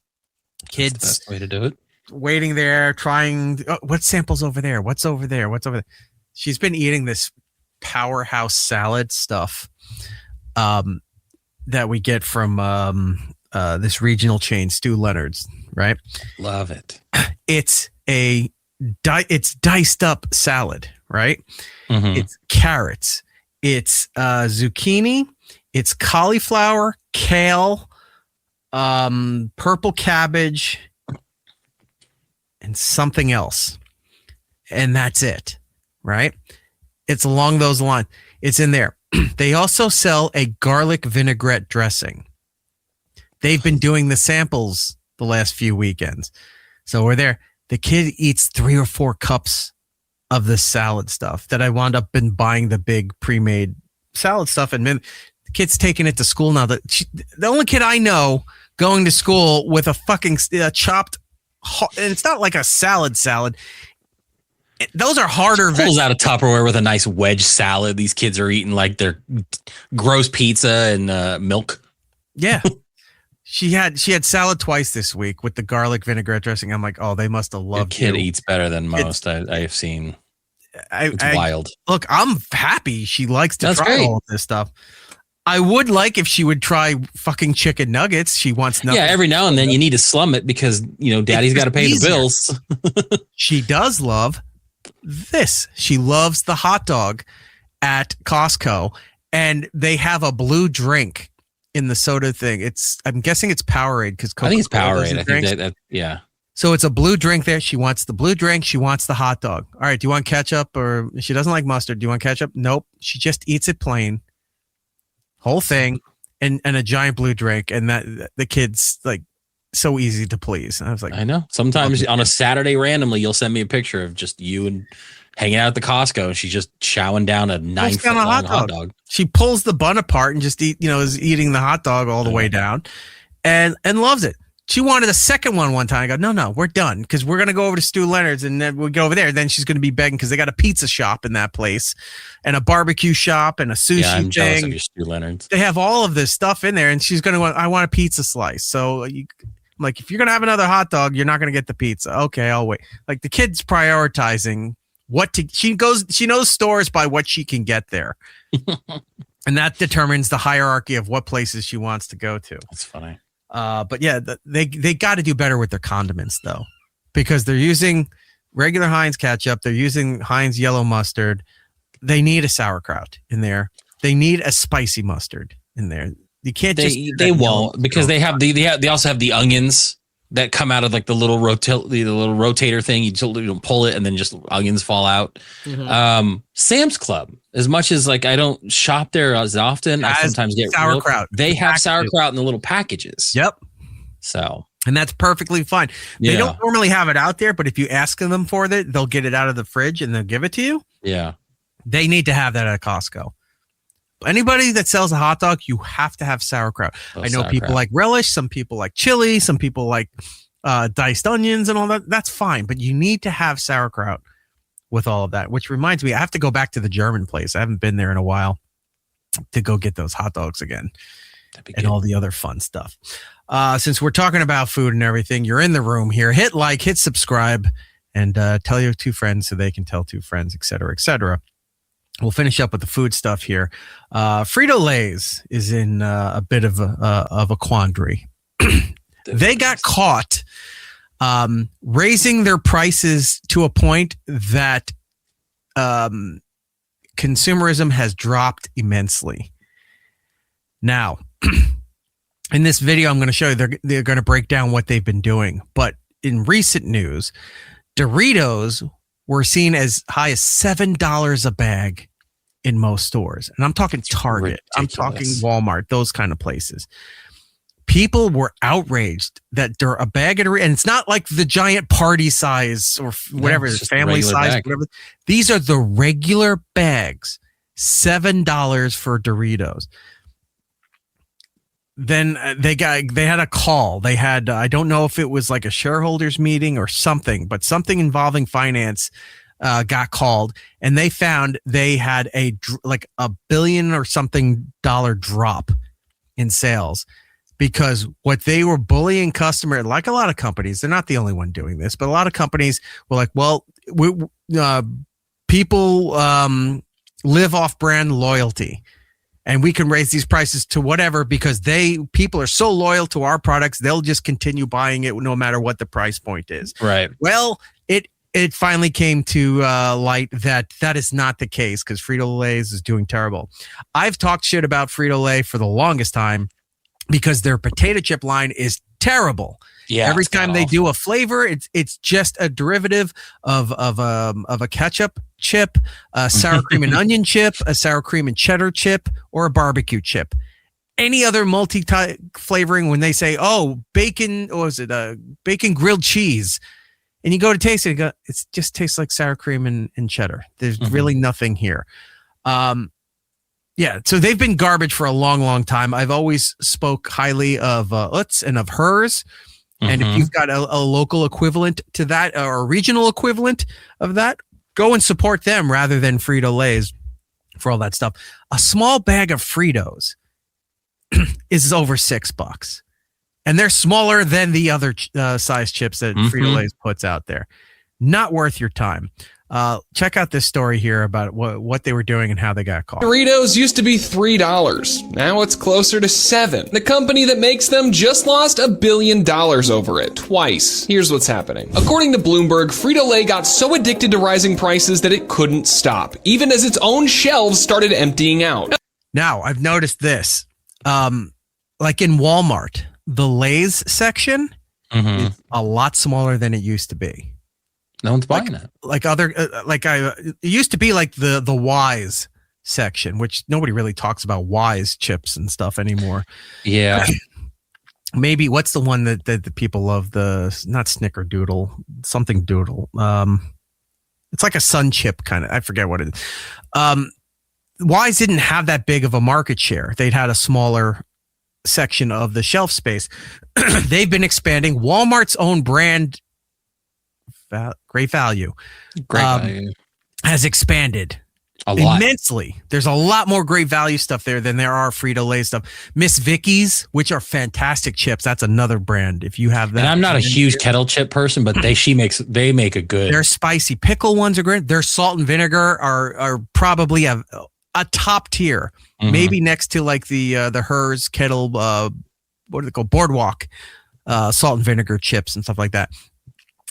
Kids. That's the best way to do it. Waiting there, trying, what samples over there? What's over there? She's been eating this powerhouse salad stuff that we get from this regional chain, Stu Leonard's, right? Love it. It's it's diced up salad, right? Mm-hmm. It's carrots, it's zucchini, it's cauliflower, kale, purple cabbage, and something else. And that's it, right? It's along those lines. It's in there. They also sell a garlic vinaigrette dressing. They've been doing the samples the last few weekends. So we're there. The kid eats 3 or 4 cups of the salad stuff that I wound up buying the big pre-made salad stuff. And then the kid's taking it to school now. The only kid I know going to school with a fucking chopped, and it's not like a salad. Those are harder. Pulls out a Tupperware with a nice wedge salad. These kids are eating like their gross pizza and milk. Yeah. She had salad twice this week with the garlic vinaigrette dressing. I'm like, oh, they must have loved it. Your kid eats better than most I have seen. It's wild. Look, I'm happy she likes to try all of this stuff. I would like if she would try fucking chicken nuggets. She wants nothing. Yeah, every now and then you need to slum it because, daddy's got to pay the bills. She does love this. She loves the hot dog at Costco, and they have a blue drink in the soda thing. I'm guessing it's Powerade because I think it's Powerade. I think that yeah. So it's a blue drink there. She wants the blue drink. She wants the hot dog. All right. Do you want ketchup? Or she doesn't like mustard. Do you want ketchup? Nope. She just eats it plain. Whole thing and a giant blue drink. And that the kid's like so easy to please. And I was like, I know. Sometimes on a Saturday randomly, you'll send me a picture of just you and hanging out at the Costco, and she's just chowing down a 9-foot long hot dog. She pulls the bun apart and just is eating the hot dog all the way down and loves it. She wanted a second one time. I go, no, we're done because we're going to go over to Stu Leonard's and then we'll go over there. Then she's going to be begging because they got a pizza shop in that place and a barbecue shop and a sushi I'm jealous thing. of your Stu Leonard's. They have all of this stuff in there and she's going to I want a pizza slice. So I'm like, if you're going to have another hot dog, you're not going to get the pizza. Okay, I'll wait. Like the kid's prioritizing she knows stores by what she can get there. And that determines the hierarchy of what places she wants to go to. That's funny. But yeah, they got to do better with their condiments though, because they're using regular Heinz ketchup. They're using Heinz yellow mustard. They need a sauerkraut in there. They need a spicy mustard in there. You can't they won't because they also have the onions that come out of like the little rotator thing. You don't pull it and then just onions fall out. Mm-hmm. Sam's Club, as much as like I don't shop there as often, I sometimes get sauerkraut. They have sauerkraut in the little packages. Yep. So, and that's perfectly fine. They don't normally have it out there, but if you ask them for it, they'll get it out of the fridge and they'll give it to you. Yeah. They need to have that at Costco. Anybody that sells a hot dog, you have to have sauerkraut. I know people like relish, some people like chili, some people like diced onions and all that. That's fine, but you need to have sauerkraut with all of that, which reminds me, I have to go back to the German place. I haven't been there in a while to go get those hot dogs again and all the other fun stuff. Since we're talking about food and everything, you're in the room here. Hit like, hit subscribe, and tell your 2 friends so they can tell 2 friends, et cetera, et cetera. We'll finish up with the food stuff here. Frito-Lays is in a bit of a quandary. They got caught raising their prices to a point that consumerism has dropped immensely. Now, in this video, I'm going to show you, they're going to break down what they've been doing. But in recent news, Doritos were seen as high as $7 a bag in most stores. And I'm talking Target. I'm talking Walmart, those kind of places. People were outraged that they're a bag of Doritos, and it's not like the giant party size or whatever, family size, whatever. These are the regular bags, $7 for Doritos. Then they had a call. They had, I don't know if it was like a shareholders meeting or something, but something involving finance got called, and they found they had like $1 billion or something drop in sales because what they were bullying customer, like a lot of companies, they're not the only one doing this, but a lot of companies were like, well, people live off brand loyalty. And we can raise these prices to whatever because people are so loyal to our products, they'll just continue buying it no matter what the price point is. Right. Well, it finally came to light that is not the case because Frito-Lays is doing terrible. I've talked shit about Frito-Lay for the longest time because their potato chip line is terrible. Yeah. Every time they do a flavor, it's just a derivative of a ketchup chip, a sour cream and onion chip, a sour cream and cheddar chip, or a barbecue chip. Any other flavoring, when they say, "Oh, bacon," or is it bacon grilled cheese? And you go to taste it, it just tastes like sour cream and cheddar. There's really nothing here. Yeah, so they've been garbage for a long, long time. I've always spoke highly of Utz and of Hers. And if you've got a local equivalent to that or a regional equivalent of that, go and support them rather than Frito-Lays for all that stuff. A small bag of Fritos is over $6. And they're smaller than the other size chips that Frito-Lays puts out there. Not worth your time. Check out this story here about what they were doing and how they got caught. Doritos used to be $3. Now it's closer to $7. The company that makes them just lost $1 billion over it twice. Here's what's happening. According to Bloomberg, Frito-Lay got so addicted to rising prices that it couldn't stop, even as its own shelves started emptying out. Now, I've noticed this. Like in Walmart, the Lay's section is a lot smaller than it used to be. No one's buying that. It used to be like the Wise section, which nobody really talks about Wise chips and stuff anymore. Yeah. Maybe what's the one that the people love? Not Snickerdoodle, something Doodle. It's like a Sun chip kind of. I forget what it is. Wise didn't have that big of a market share. They'd had a smaller section of the shelf space. They've been expanding. Walmart's own brand, Great Value, has expanded a lot. Immensely. There's a lot more Great Value stuff there than there are Frito-Lay stuff. Miss Vicky's, which are fantastic chips. That's another brand. If you have that. And I'm not a huge kettle chip person, but they make a good. Their spicy pickle ones are great. Their salt and vinegar are probably a top tier. Mm-hmm. Maybe next to like the Hers kettle, what do they call, Boardwalk, salt and vinegar chips and stuff like that.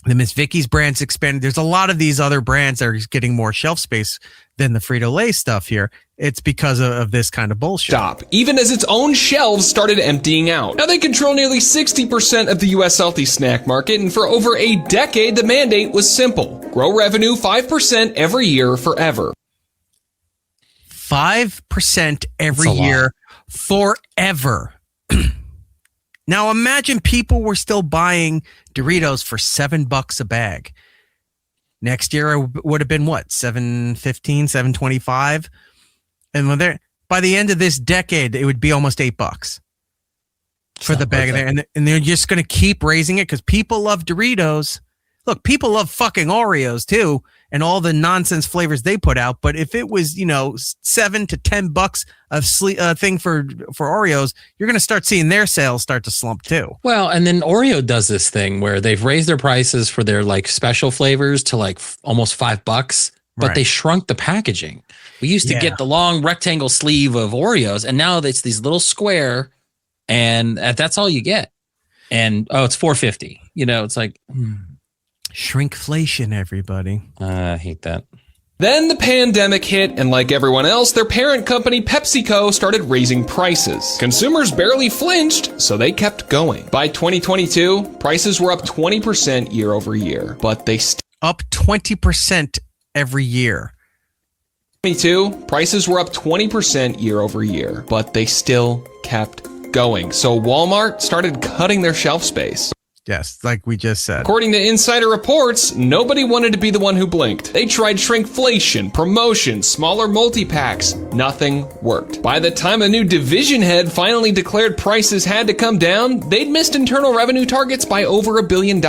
The Miss Vicky's brand's expanded. There's a lot of these other brands that are getting more shelf space than the Frito-Lay stuff here. It's because of this kind of bullshit. Stop. Even as its own shelves started emptying out. Now they control nearly 60% of the U.S. salty snack market, and for over a decade, the mandate was simple. Grow revenue 5% every year forever. 5% every year forever. Now imagine people were still buying Doritos for $7 a bag. Next year it would have been what? $7.15, $7.25. And by the end of this decade, it would be almost $8 for the bag there. And they're just going to keep raising it because people love Doritos. Look, people love fucking Oreos too, and all the nonsense flavors they put out. But if it was, $7 to $10 a thing for Oreos, you're going to start seeing their sales start to slump too. Well, and then Oreo does this thing where they've raised their prices for their like special flavors to like almost $5, but they shrunk the packaging. We used to get the long rectangle sleeve of Oreos, and now it's these little square, and that's all you get. And it's $4.50. It's like. Shrinkflation, everybody. I hate that. Then the pandemic hit, and like everyone else, their parent company PepsiCo started raising prices. Consumers barely flinched, so they kept going. By 2022, prices were up 20% year over year, but they up 20% every year. 2022, prices were up 20% year over year, but they still kept going. So Walmart started cutting their shelf space. Yes, like we just said. According to insider reports, nobody wanted to be the one who blinked. They tried shrinkflation, promotion, smaller multi-packs. Nothing worked. By the time a new division head finally declared prices had to come down, they'd missed internal revenue targets by over $1 billion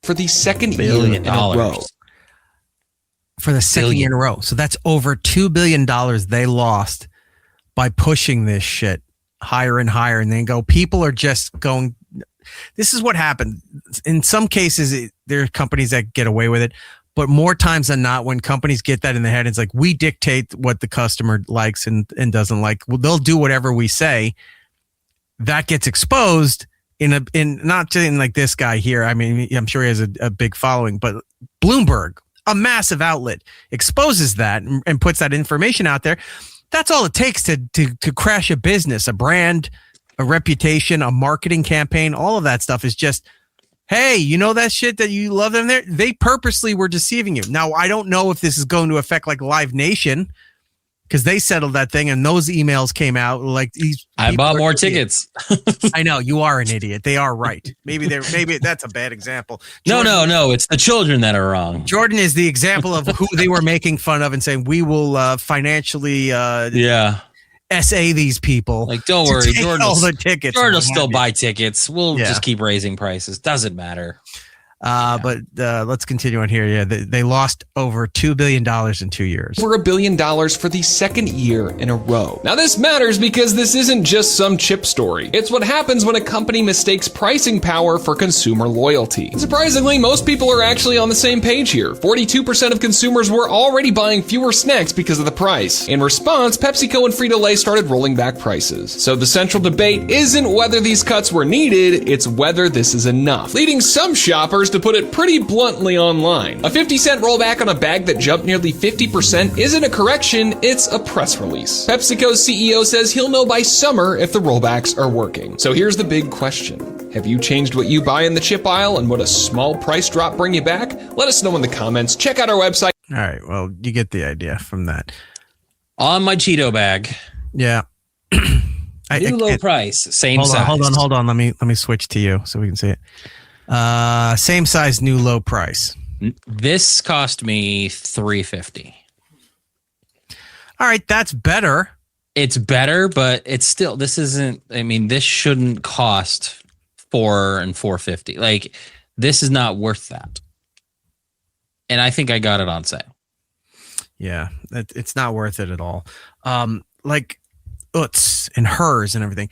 for the second year in a row. For the second year in a row. So that's over $2 billion they lost by pushing this shit higher and higher. And then people are just going... This is what happened. In some cases, there are companies that get away with it, but more times than not, when companies get that in their head, it's like, we dictate what the customer likes and doesn't like. Well, they'll do whatever we say. That gets exposed in not in like this guy here. I mean, I'm sure he has a big following, but Bloomberg, a massive outlet, exposes that and puts that information out there. That's all it takes to crash a business, a brand, a reputation, a marketing campaign. All of that stuff is just, hey, that shit that you love them there? They purposely were deceiving you. Now, I don't know if this is going to affect like Live Nation, because they settled that thing and those emails came out like these. I bought more tickets. I know, you are an idiot. They are right. Maybe that's a bad example. Jordan, no. It's the children that are wrong. Jordan is the example of who they were making fun of and saying, we will financially SA these people. Like, don't worry, Jordan will still buy tickets. We'll just keep raising prices. Doesn't matter. But let's continue on here. Yeah, they lost over $2 billion in 2 years. Over $1 billion for the second year in a row. Now this matters because this isn't just some chip story. It's what happens when a company mistakes pricing power for consumer loyalty. Surprisingly, most people are actually on the same page here. 42% of consumers were already buying fewer snacks because of the price. In response, PepsiCo and Frito-Lay started rolling back prices. So the central debate isn't whether these cuts were needed, it's whether this is enough, leading some shoppers to put it pretty bluntly online. A 50-cent rollback on a bag that jumped nearly 50% isn't a correction, it's a press release. PepsiCo's CEO says he'll know by summer if the rollbacks are working. So here's the big question. Have you changed what you buy in the chip aisle, and would a small price drop bring you back? Let us know in the comments. Check out our website. All right, well, you get the idea from that. On my Cheeto bag. Yeah. New low price, same size. Hold on. Let me switch to you so we can see it. Same size, new low price. This cost me $3.50. All right, that's better It's better, but it's still, this isn't, I mean, this shouldn't cost $4 and $4.50. Like, this is not worth that. And I think I got it on sale. Yeah, it's not worth it at all. Like Utz and Hers and everything.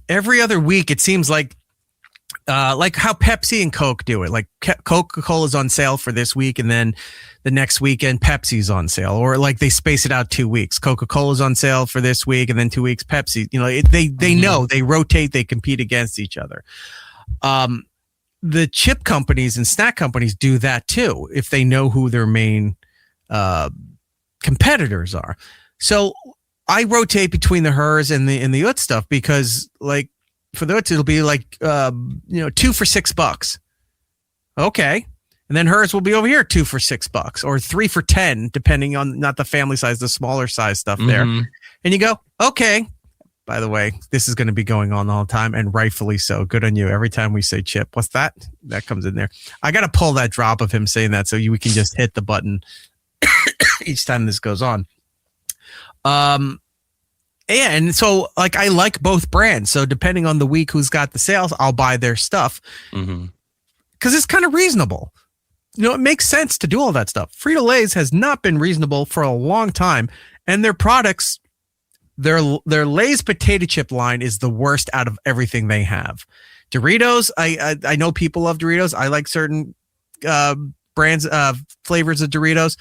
Every other week, it seems like how Pepsi and Coke do it. Like Coca-Cola's on sale for this week, and then the next weekend Pepsi's on sale, or like they space it out 2 weeks. Coca-Cola's on sale for this week, and then 2 weeks Pepsi. You know, they know, they rotate, they compete against each other. The chip companies and snack companies do that too, if they know who their main competitors are. So I rotate between the Hers and the Utz stuff, because like for the Utz, it'll be like 2 for $6. Okay. And then Hers will be over here 2 for $6, or 3 for 10, depending on not the family size, the smaller size stuff there. And you go, okay. By the way, this is going to be going on all the time, and rightfully so. Good on you. Every time we say chip, what's that? That comes in there. I got to pull that drop of him saying that, so we can just hit the button each time this goes on. And so like I like both brands. So depending on the week who's got the sales, I'll buy their stuff because it's kind of reasonable. You know, it makes sense to do all that stuff. Frito-Lays has not been reasonable for a long time, and their products, their Lay's potato chip line is the worst out of everything they have. Doritos, I know people love Doritos. I like certain brands, flavors of Doritos.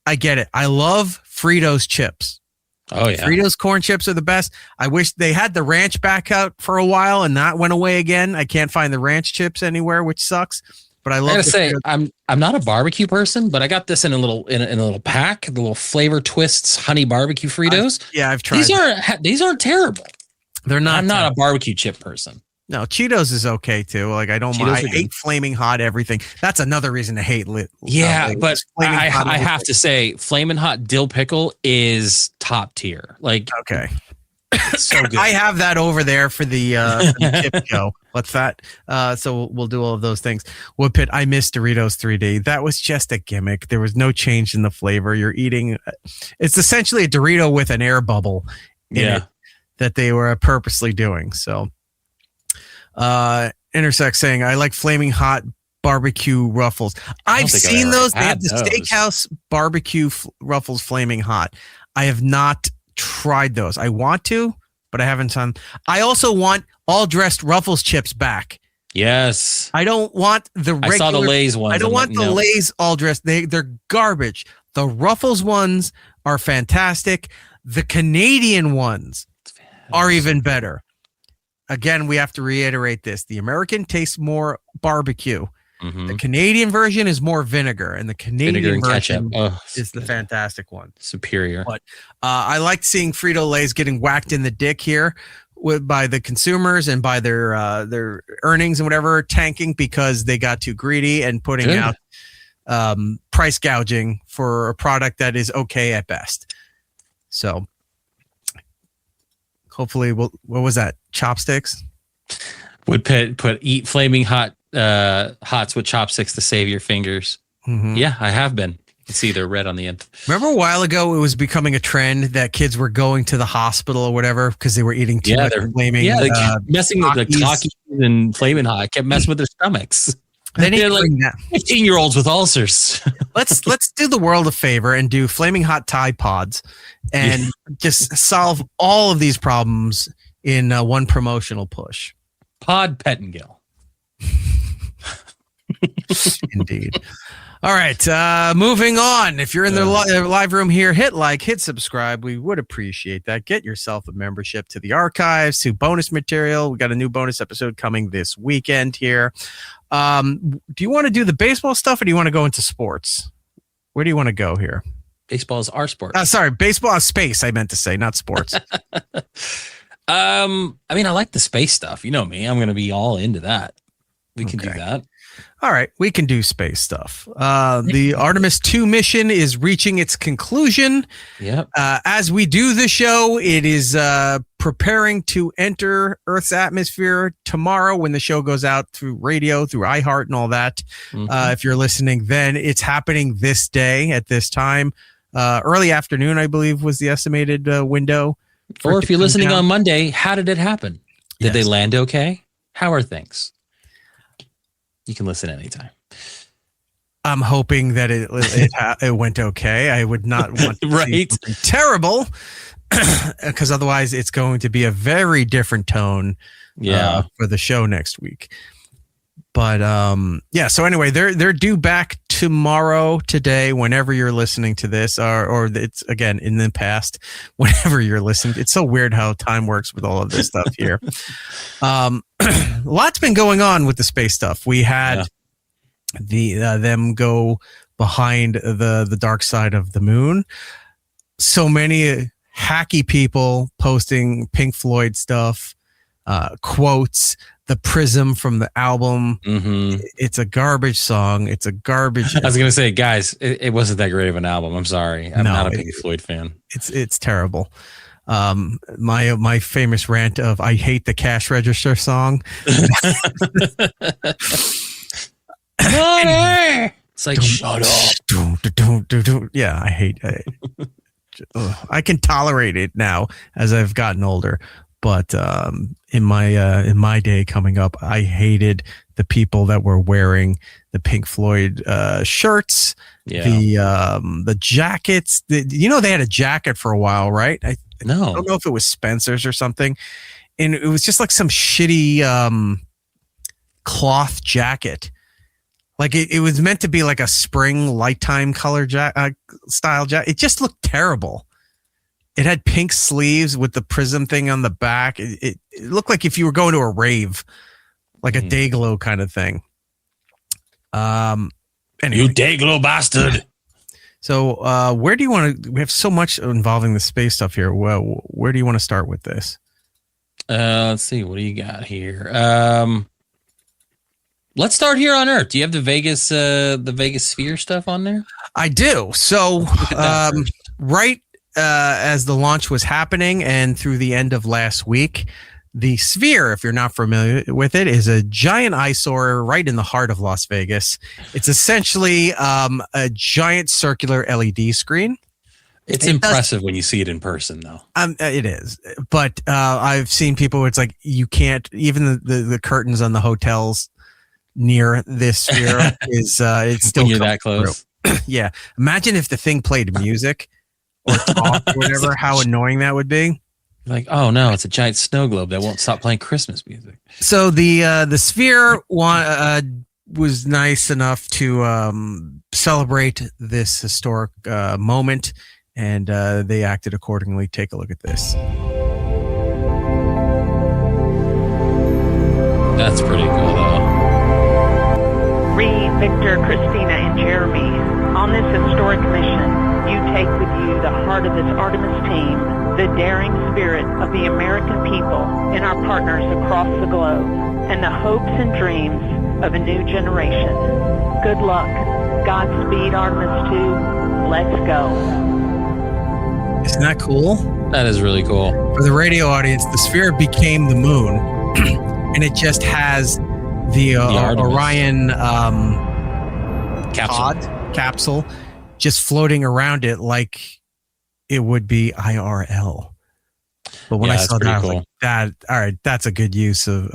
I get it. I love Fritos chips. Oh yeah, Fritos corn chips are the best. I wish they had the ranch back out for a while, and that went away again. I can't find the ranch chips anywhere, which sucks. But I gotta say, I'm not a barbecue person, but I got this in a little pack, the little flavor twists honey barbecue Fritos. I've tried. These aren't terrible. They're not. I'm not a barbecue chip person. No, Cheetos is okay too. Like I don't mind. I hate flaming hot everything. That's another reason to hate lit. Yeah, but I have to say, flaming hot dill pickle is top tier. Like okay. So good. I have that over there for the chip show. What's that? So we'll do all of those things. Woodpit, I miss Doritos 3D. That was just a gimmick. There was no change in the flavor. You're eating. It's essentially a Dorito with an air bubble in it that they were purposely doing. So, Intersect saying, I like flaming hot barbecue Ruffles. I've seen those. They have the steakhouse barbecue Ruffles flaming hot. I have not tried those. I want to, but I haven't done. I also want all dressed Ruffles chips back. Yes. I don't want the regular. I saw the Lay's ones. I don't want the Lay's all dressed. They're garbage. The Ruffles ones are fantastic. The Canadian ones are even better. Again, we have to reiterate this. The American tastes more barbecue. The Canadian version is more vinegar, and the Canadian version is the fantastic one. Superior. But I liked seeing Frito-Lays getting whacked in the dick here by the consumers and by their earnings and whatever tanking because they got too greedy and putting out price gouging for a product that is okay at best. So hopefully, what was that? Chopsticks? Would put eat flaming hot hots with chopsticks to save your fingers. Yeah, I have been. You can see they're red on the end. Remember a while ago, it was becoming a trend that kids were going to the hospital or whatever because they were eating too much flaming. Yeah, they kept messing with the Takis and flaming hot. Kept messing with their stomachs. They're like 15-year-olds with ulcers. Let's do the world a favor and do flaming hot Tide Pods and just solve all of these problems in one promotional push. Pod Pettingill. Indeed. All right, moving on. If you're in the live room here, hit like, hit subscribe. We would appreciate that. Get yourself a membership to the archives, to bonus material. We got a new bonus episode coming this weekend here. Do you want to do the baseball stuff or do you want to go into sports? Where do you want to go here? Baseball is our sport. Sorry, baseball is space, I meant to say, not sports. I mean, I like the space stuff. You know me. I'm going to be all into that. We can do that. All right, we can do space stuff. The Artemis II mission is reaching its conclusion. Yep. As we do the show, it is preparing to enter Earth's atmosphere tomorrow when the show goes out through radio, through iHeart and all that. If you're listening, then it's happening this day at this time. Early afternoon, I believe, was the estimated window Or if you're listening on Monday, how did it happen? Did they land okay? How are things? You can listen anytime. I'm hoping that it went okay. I would not want to see something terrible, because otherwise it's going to be a very different tone for the show next week. But so anyway, they're due back today, whenever you're listening to this, or it's again in the past, whenever you're listening. It's so weird how time works with all of this stuff here. Lots been going on with the space stuff. We had them go behind the dark side of the moon. So many hacky people posting Pink Floyd stuff, quotes. The Prism from the album. Mm-hmm. It's a garbage song. It's a garbage. I was going to say, guys, it wasn't that great of an album. I'm sorry. I'm not a Pink Floyd fan. It's terrible. My famous rant of I hate the cash register song. It's like, shut up. Yeah, I hate it. I can tolerate it now as I've gotten older. But in my day coming up, I hated the people that were wearing the Pink Floyd shirts, the jackets. They had a jacket for a while, right? I don't know if it was Spencer's or something, and it was just like some shitty cloth jacket. Like it was meant to be like a spring lighttime color style jacket. It just looked terrible. It had pink sleeves with the prism thing on the back. It looked like if you were going to a rave, like a Dayglow kind of thing. Anyway. You Dayglow bastard. So where do you want to? We have so much involving the space stuff here. Well, where do you want to start with this? Let's see. What do you got here? Let's start here on Earth. Do you have the Vegas Sphere stuff on there? I do. So right. As the launch was happening and through the end of last week, the Sphere, if you're not familiar with it, is a giant eyesore right in the heart of Las Vegas. It's essentially a giant circular LED screen. It's impressive when you see it in person, though. It is, but I've seen people where it's like you can't, even the curtains on the hotels near this Sphere is it's still when you're that close. Yeah, imagine if the thing played music. Or talk or whatever, how annoying that would be. Like, oh no, it's a giant snow globe that won't stop playing Christmas music. So the Sphere was nice enough to celebrate this historic moment, and they acted accordingly. Take a look at this. That's pretty cool, though. Reed, Victor, Christina, and Jeremy, on this historic mission, you take with you the heart of this Artemis team, the daring spirit of the American people and our partners across the globe, and the hopes and dreams of a new generation. Good luck. Godspeed, Artemis II. Let's go. Isn't that cool? That is really cool. For the radio audience, the Sphere became the moon, and it just has the Orion capsule just floating around it like it would be IRL. But when I saw that, I was like, that, all right, that's a good use of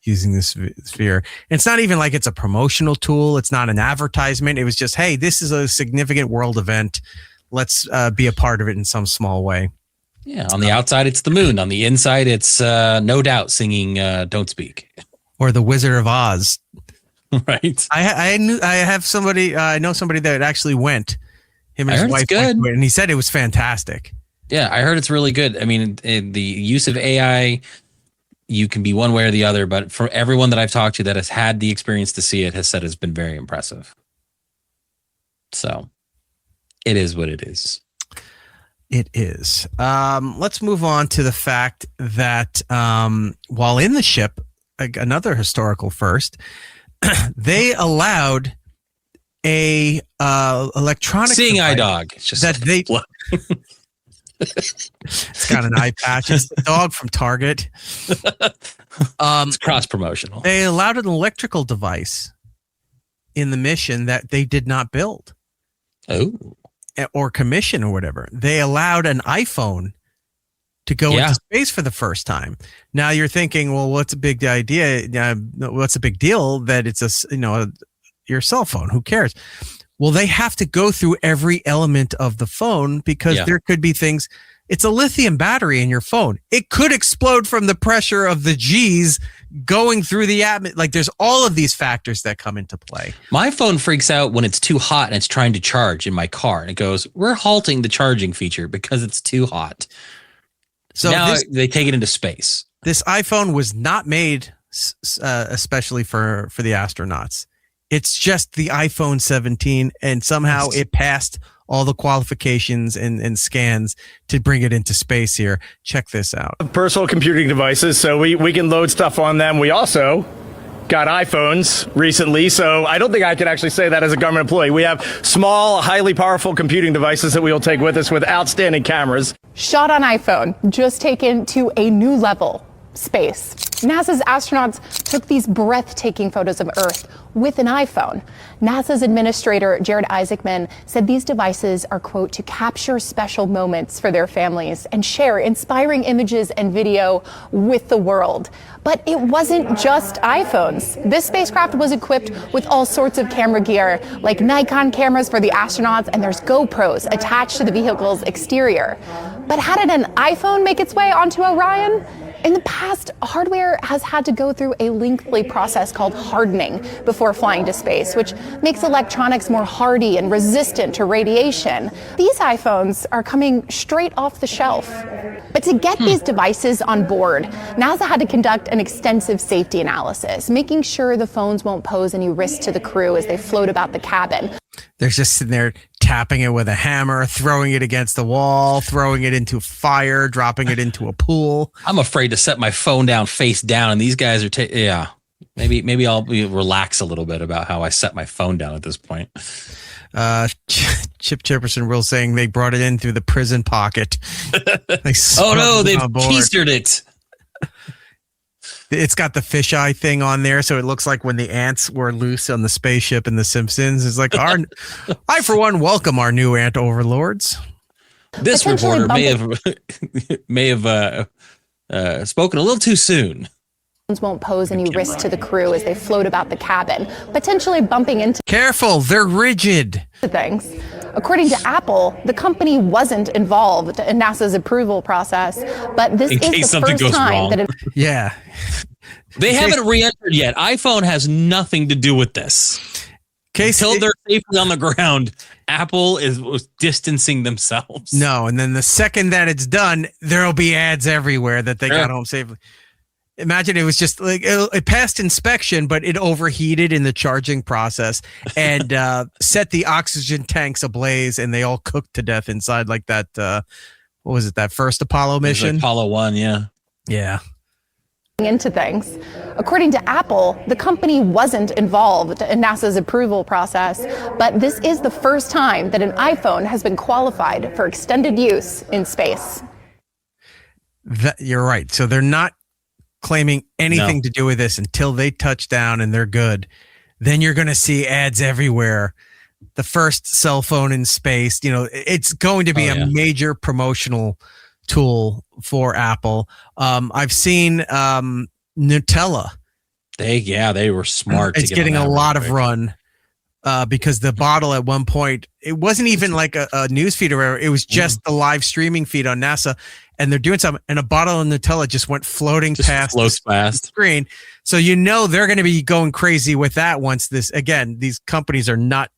using this Sphere. And it's not even like it's a promotional tool. It's not an advertisement. It was just, hey, this is a significant world event. Let's be a part of it in some small way. Yeah, on the outside, it's the moon. On the inside, it's No Doubt singing Don't Speak. Or the Wizard of Oz. Right. I know somebody that actually went. Him and his wife went, and he said it was fantastic. Yeah, I heard it's really good. I mean, the use of AI, you can be one way or the other, but for everyone that I've talked to that has had the experience to see it has said it's been very impressive. So it is what it is. It is. Let's move on to the fact that while in the ship, another historical first, they allowed a electronic seeing eye dog. It's just that they. It's got an eye patch. It's the dog from Target. It's cross promotional. They allowed an electrical device in the mission that they did not build. Oh. Or commission or whatever. They allowed an iPhone to go into space for the first time. Now you're thinking, well, what's a big idea? What's a big deal that it's your cell phone? Who cares? Well, they have to go through every element of the phone because there could be things. It's a lithium battery in your phone. It could explode from the pressure of the G's going through the atmosphere. Like there's all of these factors that come into play. My phone freaks out when it's too hot and it's trying to charge in my car. And it goes, we're halting the charging feature because it's too hot. So now they take it into space. This iPhone was not made especially for the astronauts. It's just the iPhone 17, and somehow it passed all the qualifications and scans to bring it into space here. Check this out. Personal computing devices, so we can load stuff on them. We also got iPhones recently, so I don't think I can actually say that as a government employee. We have small, highly powerful computing devices that we will take with us with outstanding cameras. Shot on iPhone, just taken to a new level. Space. NASA's astronauts took these breathtaking photos of Earth with an iPhone. NASA's administrator, Jared Isaacman, said these devices are, quote, to capture special moments for their families and share inspiring images and video with the world. But it wasn't just iPhones. This spacecraft was equipped with all sorts of camera gear, like Nikon cameras for the astronauts, and there's GoPros attached to the vehicle's exterior. But how did an iPhone make its way onto Orion? In the past, hardware has had to go through a lengthy process called hardening before flying to space, which makes electronics more hardy and resistant to radiation. These iPhones are coming straight off the shelf. But to get these devices on board, NASA had to conduct an extensive safety analysis, making sure the phones won't pose any risk to the crew as they float about the cabin. They're just sitting there tapping it with a hammer, throwing it against the wall, throwing it into fire, dropping it into a pool. I'm afraid to set my phone down face down, and these guys are maybe I'll relax a little bit about how I set my phone down at this point. Chip Chipperson real saying they brought it in through the prison pocket. Oh no, they've keistered it. It's got the fisheye thing on there, so it looks like when the ants were loose on the spaceship in The Simpsons. It's like I, for one, welcome our new ant overlords. This reporter may have spoken a little too soon. Won't pose any risk to the crew as they float about the cabin, potentially bumping into. Careful, they're rigid. Things. According to Apple, the company wasn't involved in NASA's approval process, but this is the first time that yeah. They haven't re-entered yet. iPhone has nothing to do with this. Until they're safely on the ground, Apple was distancing themselves. No, and then the second that it's done, there'll be ads everywhere that they got home safely. Imagine it was just like it passed inspection, but it overheated in the charging process and set the oxygen tanks ablaze, and they all cooked to death inside, like that. What was it? That first Apollo mission? Apollo 1, yeah. Yeah. Into things. According to Apple, the company wasn't involved in NASA's approval process, but this is the first time that an iPhone has been qualified for extended use in space. You're right. So they're not claiming anything to do with this until they touch down and they're good. Then you're going to see ads everywhere. The first cell phone in space, it's going to be a major promotional tool for Apple. I've seen Nutella. They were smart. It's getting a lot of run because the bottle at one point, it wasn't even like a news feed or whatever. It was just the live streaming feed on NASA. And they're doing something, and a bottle of Nutella just went floating past the screen. So they're going to be going crazy with that once these companies are not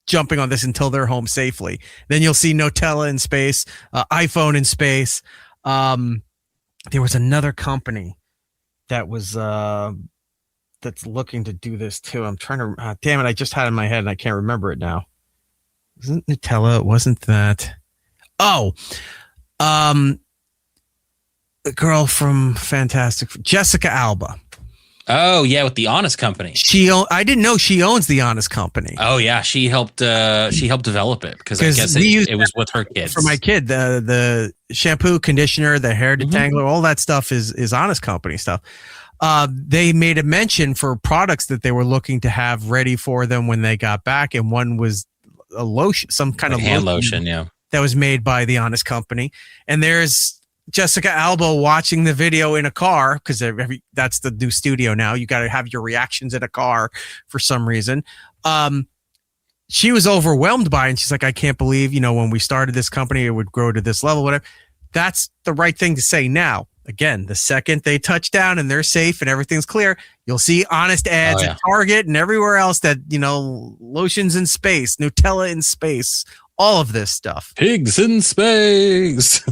jumping on this until they're home safely. Then you'll see Nutella in space, iPhone in space. There was another company that was that's looking to do this too. I'm trying to damn it, I just had it in my head and I can't remember it now. Wasn't Nutella? It wasn't that. Oh, the girl from Fantastic, Jessica Alba. Oh yeah, with the Honest Company. I didn't know she owns the Honest Company. Oh yeah, she helped develop it because I guess it was with her kids. For my kid, the shampoo, conditioner, the hair detangler, all that stuff is Honest Company stuff. They made a mention for products that they were looking to have ready for them when they got back, and one was a lotion, some kind of hand lotion, yeah. that was made by the Honest Company. And there's Jessica Alba watching the video in a car, because that's the new studio now. You got to have your reactions in a car for some reason. She was overwhelmed by it, and she's like, I can't believe, when we started this company, it would grow to this level, whatever. That's the right thing to say now. Again, the second they touch down and they're safe and everything's clear, you'll see Honest ads at Target and everywhere else that, lotions in space, Nutella in space, all of this stuff. Pigs in space.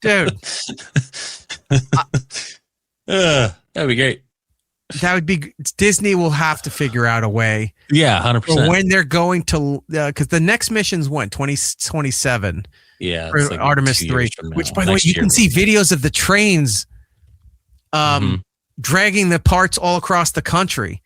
Dude. That'd be great. That would be, Disney will have to figure out a way. Yeah, 100%. When they're going to, because the next mission's when? 2027. Yeah. For like Artemis 3, which, by the way, you can see videos of the trains dragging the parts all across the country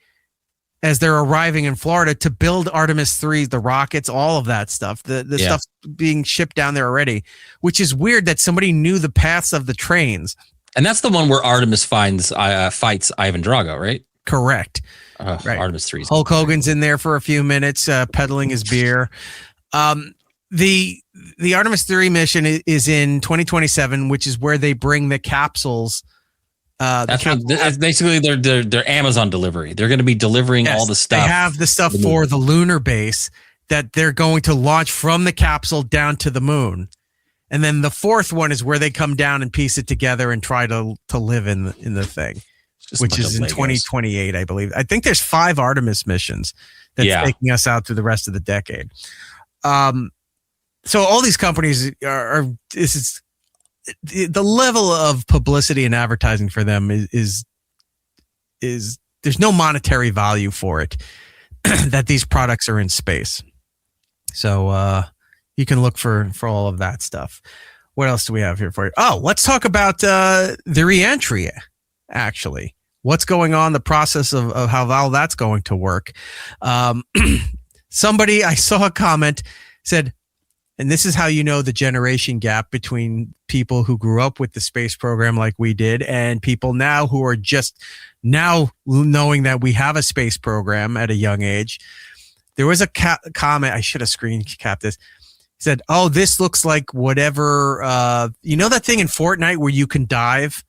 as they're arriving in Florida to build Artemis 3, the rockets, all of that stuff. The stuff's being shipped down there already, which is weird that somebody knew the paths of the trains. And that's the one where Artemis fights Ivan Drago, right? Correct. Right. Artemis 3. Hulk Hogan's in there for a few minutes, peddling his beer. The Artemis 3 mission is in 2027, which is where they bring the capsules. That's basically their Amazon delivery. They're going to be delivering all the stuff. They have the stuff for the lunar base that they're going to launch from the capsule down to the moon. And then the fourth one is where they come down and piece it together and try to live in the thing, which is in 2028, I believe. I think there's 5 Artemis missions that's taking us out through the rest of the decade. So all these companies are the level of publicity and advertising for them is there's no monetary value for it that these products are in space. So you can look for all of that stuff. What else do we have here for you? Oh, let's talk about the Reentry, actually. What's going on, the process of how all that's going to work. Somebody, I saw a comment, said, and this is how you know the generation gap between people who grew up with the space program like we did and people now who are just now knowing that we have a space program at a young age. There was a comment, I should have screen capped this. He said, oh, this looks like whatever, that thing in Fortnite where you can dive?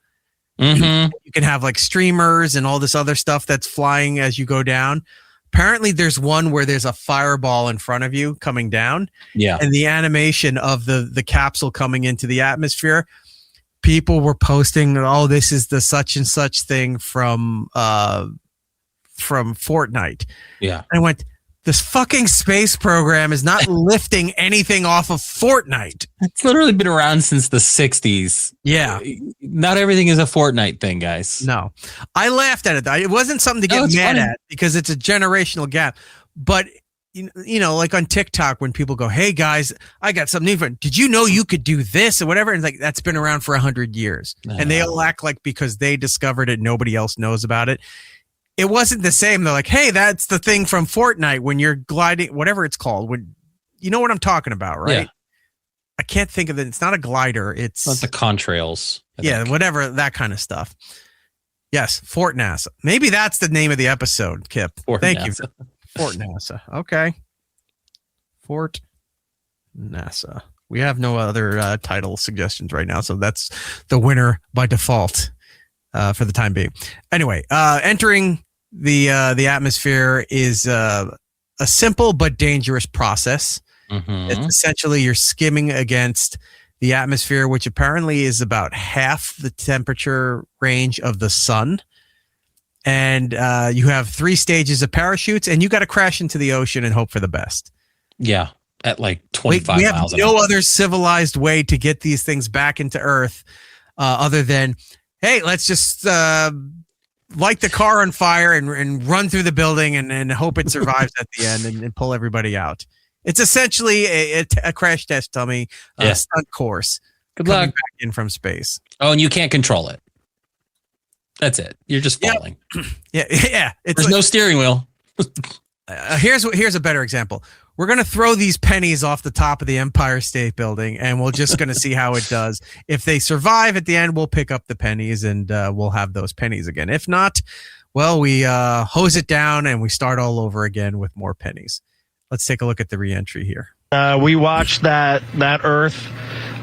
Mm-hmm. You can have like streamers and all this other stuff that's flying as you go down. Apparently there's one where there's a fireball in front of you coming down. Yeah. And the animation of the capsule coming into the atmosphere, people were posting, oh, this is the such and such thing from Fortnite. Yeah. And I went, this fucking space program is not lifting anything off of Fortnite. It's literally been around since the 60s. Yeah. Not everything is a Fortnite thing, guys. No. I laughed at it. It wasn't something to get mad at because it's a generational gap. But, like on TikTok when people go, hey, guys, I got something different. Did you know you could do this or whatever? And it's like, that's been around for 100 years. And they all act like because they discovered it, nobody else knows about it. It wasn't the same. They're like, hey, that's the thing from Fortnite when you're gliding, whatever it's called. When you know what I'm talking about, right? Yeah. I can't think of it. It's not a glider. It's not the contrails. Yeah, whatever, that kind of stuff. Yes, Fort NASA. Maybe that's the name of the episode, Kip. Thank you. Fort NASA. Okay. Fort NASA. We have no other title suggestions right now, so that's the winner by default. For the time being. Anyway, entering the atmosphere is a simple but dangerous process. Mm-hmm. It's essentially you're skimming against the atmosphere, which apparently is about half the temperature range of the sun. And you have 3 stages of parachutes, and you got to crash into the ocean and hope for the best. Yeah, at like 25 miles. We have no other civilized way to get these things back into Earth other than, hey, let's just light the car on fire and run through the building and hope it survives at the end and pull everybody out. It's essentially a crash test dummy stunt course. Good luck. Back in from space. Oh, and you can't control it. That's it. You're just falling. Yeah. There's no steering wheel. Here's a better example. We're going to throw these pennies off the top of the Empire State Building, and we're just going to see how it does. If they survive at the end, we'll pick up the pennies, and we'll have those pennies again. If not, well, we hose it down, and we start all over again with more pennies. Let's take a look at the reentry here. We watched that Earth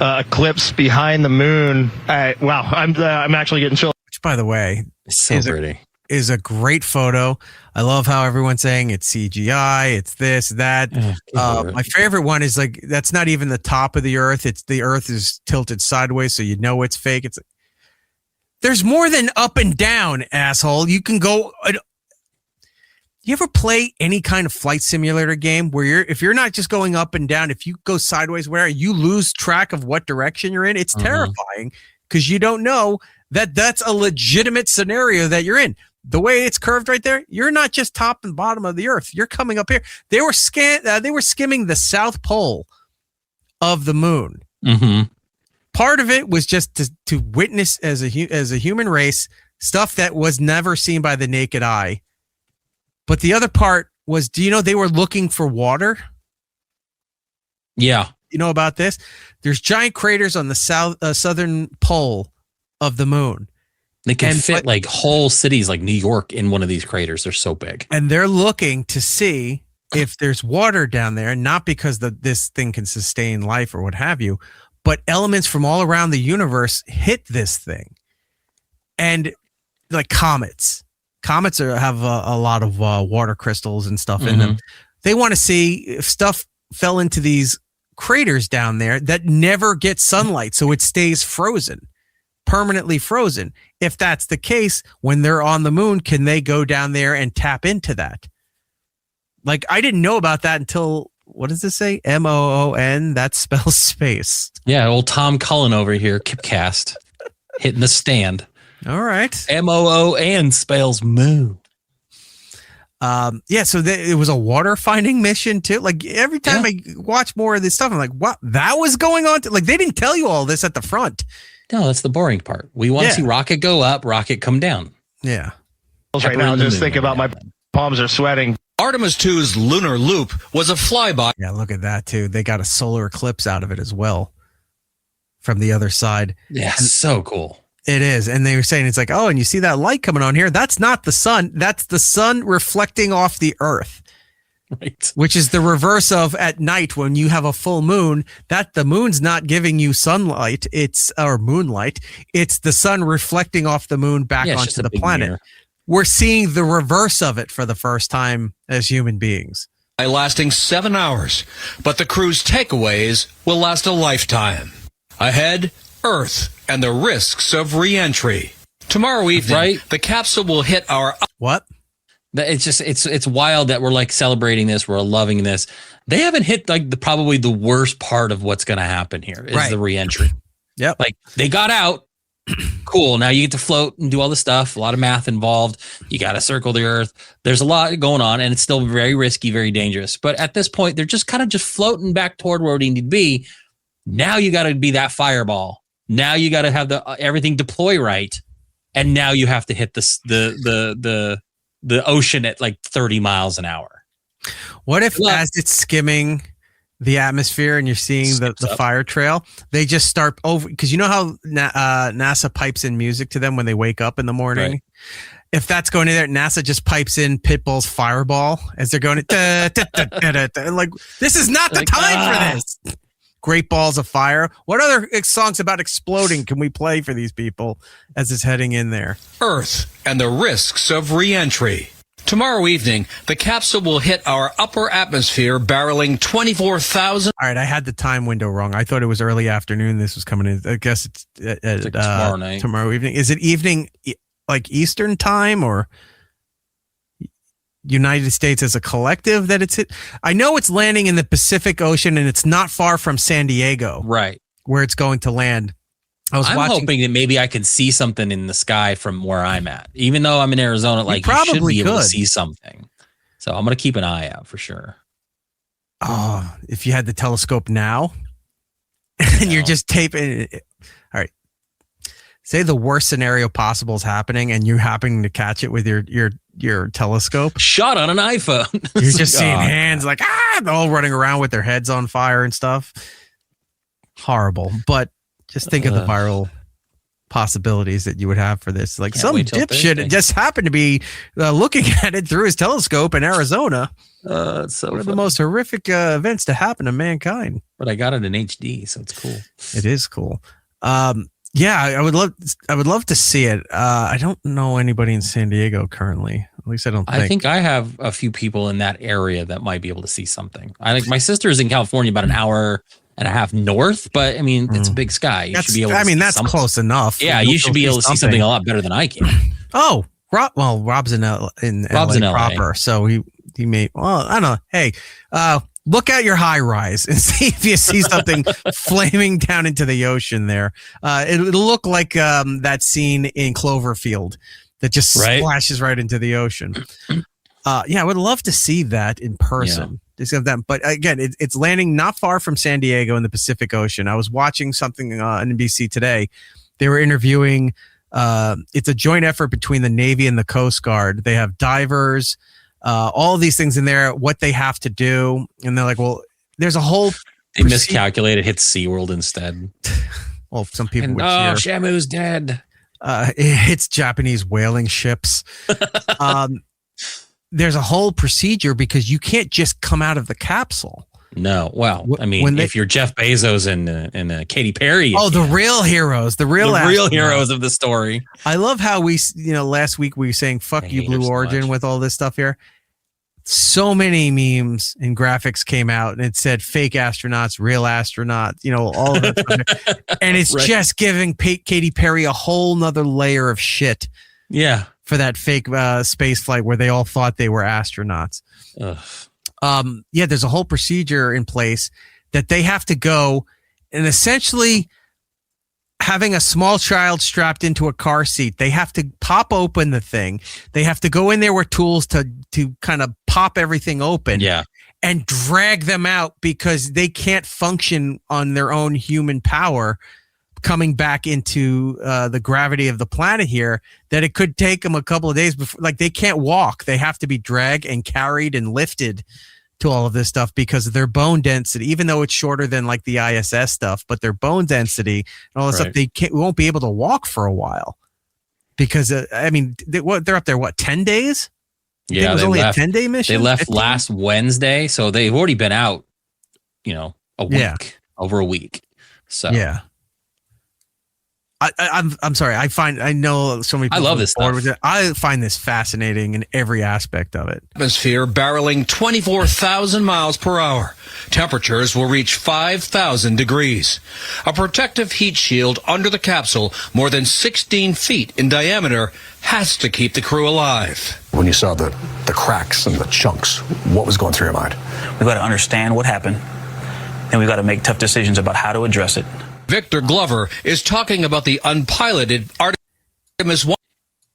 eclipse behind the moon. Wow, I'm actually getting chills. Which, by the way, it's so pretty. Is a great photo. I love how everyone's saying it's CGI, it's this, that. My favorite one is like, that's not even the top of the Earth. It's the Earth is tilted sideways, so you know it's fake. It's there's more than up and down, asshole. You can go. You ever play any kind of flight simulator game where if you're not just going up and down, if you go sideways, where you lose track of what direction you're in? It's terrifying because you don't know that that's a legitimate scenario that you're in. The way it's curved right there, you're not just top and bottom of the Earth. You're coming up here. They were skimming the South Pole of the moon. Part of it was just to witness as a human race stuff that was never seen by the naked eye. But the other part was, do you know they were looking for water? Yeah. You know about this? There's giant craters on the southern pole of the moon. They can fit like whole cities like New York in one of these craters. They're so big. And they're looking to see if there's water down there, not because this thing can sustain life or what have you, but elements from all around the universe hit this thing. And like comets have a lot of water crystals and stuff in them. They want to see if stuff fell into these craters down there that never get sunlight, so it stays frozen, permanently frozen. If that's the case, when they're on the moon, can they go down there and tap into that? Like, I didn't know about that until, what does this say? MOON, that spells space. Yeah, old Tom Cullen over here, Kipcast, hitting the stand. All right. MOON spells moon. Yeah, so it was a water finding mission too. Like every time I watch more of this stuff, I'm like, what? That was going on? Like they didn't tell you all this at the front. No, that's the boring part. We want to see rocket go up, rocket come down. Yeah. Right now, just think about my palms are sweating. Artemis II's lunar loop was a flyby. Yeah, look at that too. They got a solar eclipse out of it as well from the other side. Yeah, so cool. It is. And they were saying, it's like, oh, and you see that light coming on here? That's not the sun. That's the sun reflecting off the Earth. Right. Which is the reverse of at night when you have a full moon, that the moon's not giving you sunlight, or moonlight. It's the sun reflecting off the moon back onto the planet. Mirror. We're seeing the reverse of it for the first time as human beings. Lasting 7 hours, but the crew's takeaways will last a lifetime. Ahead, Earth and the risks of reentry. Tomorrow evening, the capsule will hit our... What? It's just it's wild that we're like celebrating this. We're loving this. They haven't hit like probably the worst part of what's going to happen here is the reentry. Yep. Like they got out. Cool. Now you get to float and do all the stuff. A lot of math involved. You got to circle the Earth. There's a lot going on, and it's still very risky, very dangerous. But at this point, they're just kind of just floating back toward where they need to be. Now you got to be that fireball. Now you got to have everything deploy right, and now you have to hit the ocean at like 30 miles an hour. What if as it's skimming the atmosphere and you're seeing the fire trail, they just start over? Because you know how NASA pipes in music to them when they wake up in the morning? Right. If that's going in there, NASA just pipes in Pitbull's Fireball as they're going like, this is not the time for this. Great Balls of Fire. What other songs about exploding can we play for these people as it's heading in there? Earth and the risks of reentry. Tomorrow evening, the capsule will hit our upper atmosphere, barreling 24,000. All right, I had the time window wrong. I thought it was early afternoon. This was coming in. I guess it's like tomorrow night. Tomorrow evening. Is it evening, like Eastern time, or United States as a collective that it's hit? I know it's landing in the Pacific Ocean, and it's not far from San Diego, right, where it's going to land. I'm hoping that maybe I can see something in the sky from where I'm at, even though I'm in Arizona. Like you should be able to see something, so I'm going to keep an eye out for sure. Oh, if you had the telescope now, and you're just taping it. All right, say the worst scenario possible is happening, and you're happening to catch it with your telescope. Shot on an iPhone. You're just seeing hands like they're all running around with their heads on fire and stuff. Horrible, but just think of the viral possibilities that you would have for this. Like Can't some wait till dipshit Thursday. just happened to be looking at it through his telescope in Arizona. It's so one of the most horrific events to happen to mankind. But I got it in HD, so it's cool. It is cool. Yeah, I would love to see it. I don't know anybody in San Diego currently. At least I don't think. I think I have a few people in that area that might be able to see something. I think my sister is in California, about an hour and a half north, but I mean, it's a big sky. You should be able to see that's something. close enough. Yeah, you should be able to see something a lot better than I can. Oh, Rob's in LA proper, so he may. Well, I don't know. Hey, look at your high rise and see if you see something flaming down into the ocean there. It'll look like that scene in Cloverfield that just splashes right into the ocean. Yeah, I would love to see that in person. Yeah. But again, it's landing not far from San Diego in the Pacific Ocean. I was watching something on NBC today. They were interviewing. It's a joint effort between the Navy and the Coast Guard. They have divers. All of these things in there, what they have to do. And they're like, well, there's a whole... They miscalculated, hit SeaWorld instead. Well, some people would cheer. Shamu's dead. It hits Japanese whaling ships. There's a whole procedure because you can't just come out of the capsule. No. Well, I mean, if you're Jeff Bezos and Katy Perry. Oh, the real heroes. The real heroes of the story. I love how last week we were saying, fuck you, Blue Origin, with all this stuff here. So many memes and graphics came out and it said fake astronauts, real astronauts, all of that. And it's just giving Katy Perry a whole nother layer of shit. Yeah. For that fake space flight where they all thought they were astronauts. Yeah, there's a whole procedure in place that they have to go and essentially having a small child strapped into a car seat. They have to pop open the thing. They have to go in there with tools to kind of pop everything open. Yeah. And drag them out because they can't function on their own human power coming back into the gravity of the planet here, that it could take them a couple of days before, like they can't walk. They have to be dragged and carried and lifted to all of this stuff because of their bone density, even though it's shorter than like the ISS stuff, but their bone density and all this stuff, they won't be able to walk for a while because they're up there, 10 days? Yeah. It was only a 10-day mission. They left last Wednesday. So they've already been out, over a week. So yeah. I'm sorry. I know so many people. I love this stuff. I find this fascinating in every aspect of it. Atmosphere barreling 24,000 miles per hour. Temperatures will reach 5,000 degrees. A protective heat shield under the capsule, more than 16 feet in diameter, has to keep the crew alive. When you saw the cracks and the chunks, what was going through your mind? We've got to understand what happened, and we've got to make tough decisions about how to address it. Victor Glover is talking about the unpiloted Artemis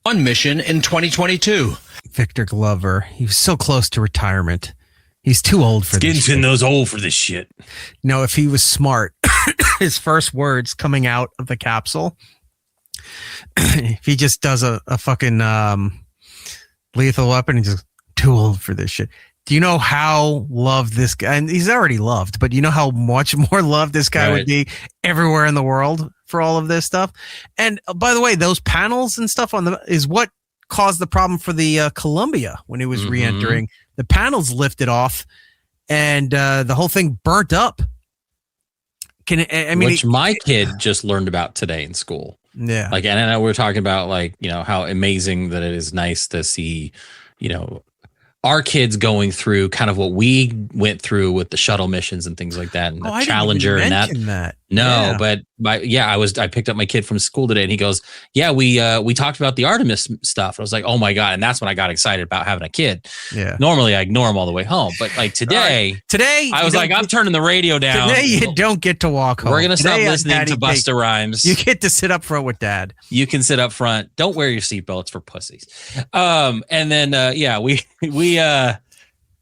I mission in 2022. Victor Glover, he was so close to retirement. He's too old for this shit. Skinton's old for this shit. No, if he was smart, his first words coming out of the capsule, if he just does a fucking lethal weapon, he's just too old for this shit. Do you know how loved this guy, and he's already loved, but you know how much more loved this guy would be everywhere in the world for all of this stuff? And by the way, those panels and stuff is what caused the problem for the Columbia when he was re-entering. The panels lifted off and the whole thing burnt up. Which my kid just learned about today in school. Yeah. Like, and I know we're talking about how amazing that it is nice to see, our kids going through kind of what we went through with the shuttle missions and things like that, and the Challenger and that. No, but I picked up my kid from school today, and he goes, "Yeah, we talked about the Artemis stuff." I was like, "Oh my god!" And that's when I got excited about having a kid. Yeah. Normally, I ignore him all the way home, but like today, I was like, "I'm turning the racetrack down." Today, you don't get to walk home. We're gonna stop listening to Busta Rhymes. You get to sit up front with Dad. You can sit up front. Don't wear your seatbelts for pussies. And then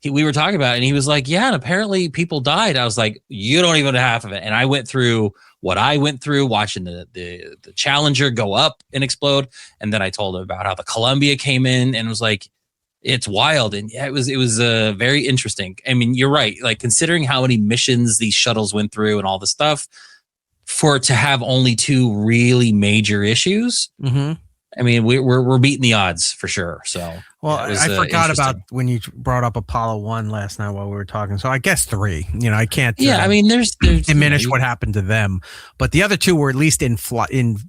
we were talking about it, and he was like, yeah, and apparently people died. I was like, you don't even know half of it. And I went through what I went through watching the Challenger go up and explode. And then I told him about how the Columbia came in, and it was like, it's wild. And yeah, it was very interesting. I mean, you're right. Like, considering how many missions these shuttles went through and all the stuff, for it to have only 2 really major issues. Mm-hmm. I mean, we're beating the odds for sure. So, well, I forgot about when you brought up Apollo 1 last night while we were talking. So I guess 3. I can't. I mean, there's diminish what happened to them, but the other 2 were at least in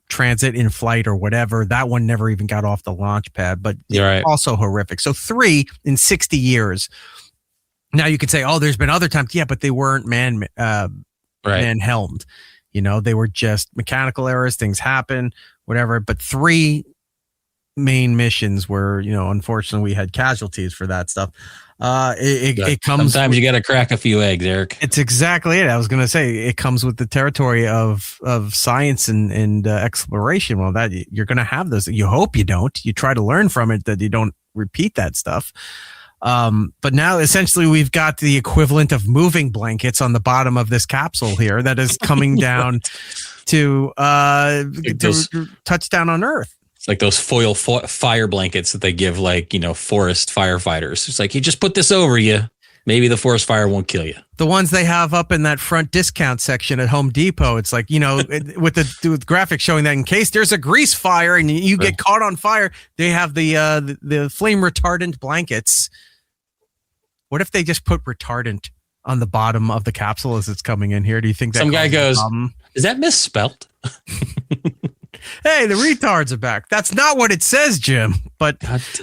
transit, in flight, or whatever. That one never even got off the launch pad, but also horrific. So 3 in 60 years. Now you could say, oh, there's been other times, but they weren't man helmed. They were just mechanical errors. Things happen, whatever. But 3 main missions where unfortunately we had casualties for that stuff. It comes. Sometimes you got to crack a few eggs, Eric. It's exactly it. I was going to say it comes with the territory of science and exploration. Well, that you're going to have those. You hope you don't. You try to learn from it that you don't repeat that stuff. But now essentially we've got the equivalent of moving blankets on the bottom of this capsule here that is coming down to touch down on Earth. It's like those foil fire blankets that they give forest firefighters. It's like, you just put this over you. Maybe the forest fire won't kill you. The ones they have up in that front discount section at Home Depot. It's like, with the graphics showing that in case there's a grease fire and you get caught on fire, they have the flame retardant blankets. What if they just put retardant on the bottom of the capsule as it's coming in here? Do you think that some guy goes, is that misspelled? Hey, the retards are back. That's not what it says, Jim. But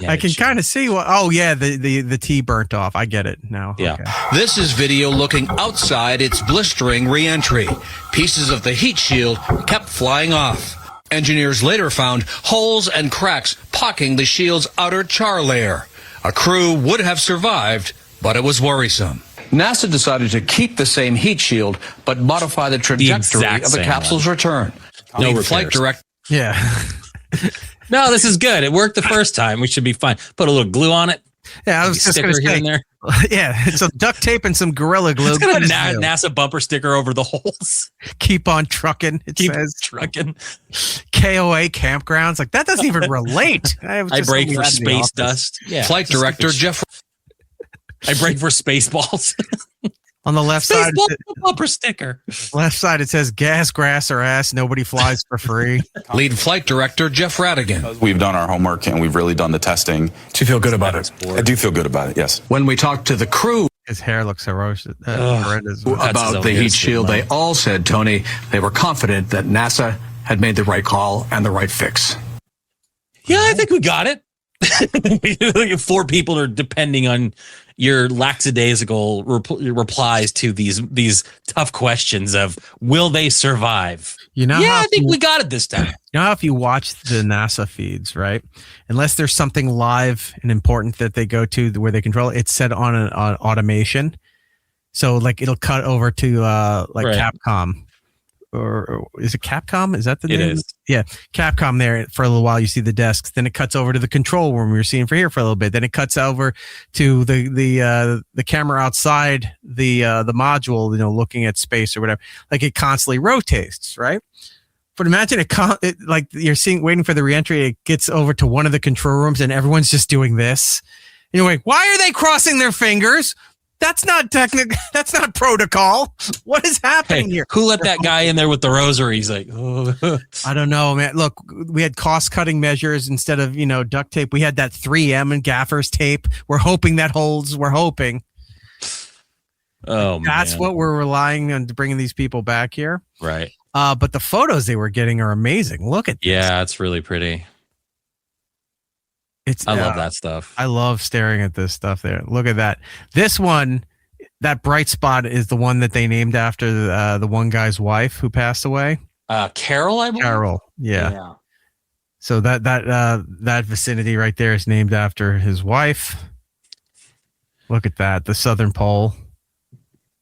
I can kind of see what. Oh yeah, the T burnt off. I get it now. Yeah. Okay. This is video looking outside its blistering reentry. Pieces of the heat shield kept flying off. Engineers later found holes and cracks pocking the shield's outer char layer. A crew would have survived, but it was worrisome. NASA decided to keep the same heat shield, but modify the trajectory of the capsule's return. No Lead flight director. Yeah. No, this is good. It worked the first time. We should be fine. Put a little glue on it. Yeah, I was just going to say. There. Yeah, some duct tape and some Gorilla Glue. It's got a NASA bumper sticker over the holes. Keep on trucking. It says trucking. KOA campgrounds. Like that doesn't even relate. I break for space dust. Yeah. Flight director Jeff. I break for Spaceballs. On the left side, bumper sticker. Left side, it says gas, grass, or ass. Nobody flies for free. Lead flight director Jeff Radigan. We've done our homework and we've really done the testing. Do you feel good about it? I do feel good about it, yes. When we talked to the crew, his hair looks horrendous. About the heat shield, they all said, Tony, they were confident that NASA had made the right call and the right fix. Yeah, I think we got it. 4 people are depending on your lackadaisical replies to these tough questions of will they survive? I think we got it this time. You know how if you watch the NASA feeds, right? Unless there's something live and important that they go to where they control it, it's set on an automation. So like it'll cut over to Capcom. Or is it Capcom? Is that the name? It is. Yeah, Capcom there for a little while. You see the desks. Then it cuts over to the control room we were seeing for here for a little bit. Then it cuts over to the camera outside the module, looking at space or whatever. Like it constantly rotates, right? But imagine it like you're waiting for the reentry. It gets over to one of the control rooms and everyone's just doing this. And you're like, why are they crossing their fingers? That's not technical. That's not protocol. What is happening here? Who let that guy in there with the rosary? He's like, oh. I don't know, man. Look, we had cost cutting measures instead of, duct tape. We had that 3M and gaffer's tape. We're hoping that holds. We're hoping. Oh, man. That's what we're relying on to bringing these people back here. Right. But the photos they were getting are amazing. Look at this. Yeah, it's really pretty. I love that stuff. I love staring at this stuff there. Look at that. This one, that bright spot is the one that they named after the one guy's wife who passed away. Carol, I believe. Carol, yeah. So that vicinity right there is named after his wife. Look at that, the southern pole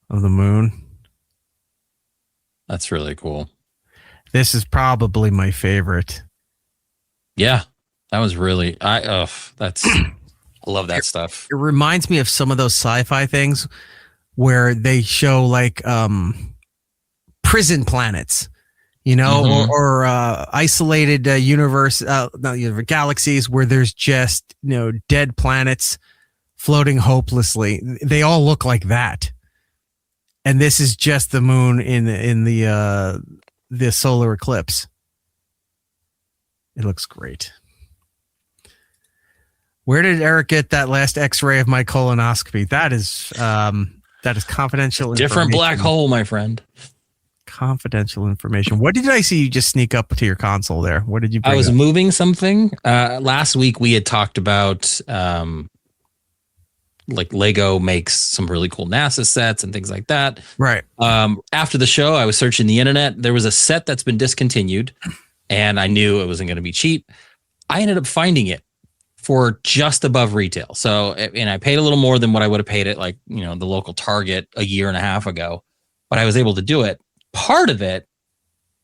of the moon. That's really cool. This is probably my favorite. Yeah. That was really, I love that stuff. It reminds me of some of those sci-fi things where they show like prison planets, or isolated galaxies where there's just, dead planets floating hopelessly. They all look like that. And this is just the moon in the the solar eclipse. It looks great. Where did Eric get that last X-ray of my colonoscopy? That is confidential. Different black hole, my friend. Confidential information. What did I see you just sneak up to your console there? What did you bring I was up? moving something. Last week we had talked about like Lego makes some really cool NASA sets and things like that. Right. After the show, I was searching the internet. There was a set that's been discontinued, and I knew it wasn't going to be cheap. I ended up finding it for just above retail. So, and I paid a little more than what I would have paid at the local Target a year and a half ago, but I was able to do it. Part of it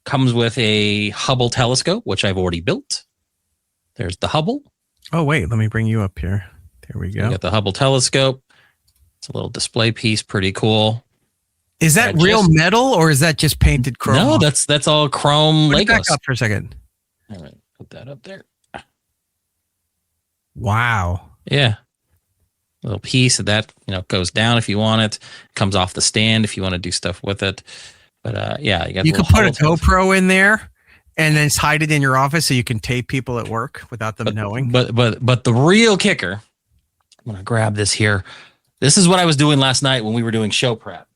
comes with a Hubble telescope, which I've already built. There's the Hubble. Oh, wait, let me bring you up here. There we go. You got the Hubble telescope. It's a little display piece, pretty cool. Is that real metal or is that just painted chrome? No, that's all chrome Put it Legos. back up for a second. All right, put that up there. Wow. Yeah. A little piece of that, goes down if you want it. Comes off the stand if you want to do stuff with it. But yeah, you could put a GoPro in there and then hide it in your office so you can tape people at work without them knowing. But the real kicker, I'm gonna grab this here. This is what I was doing last night when we were doing show prep.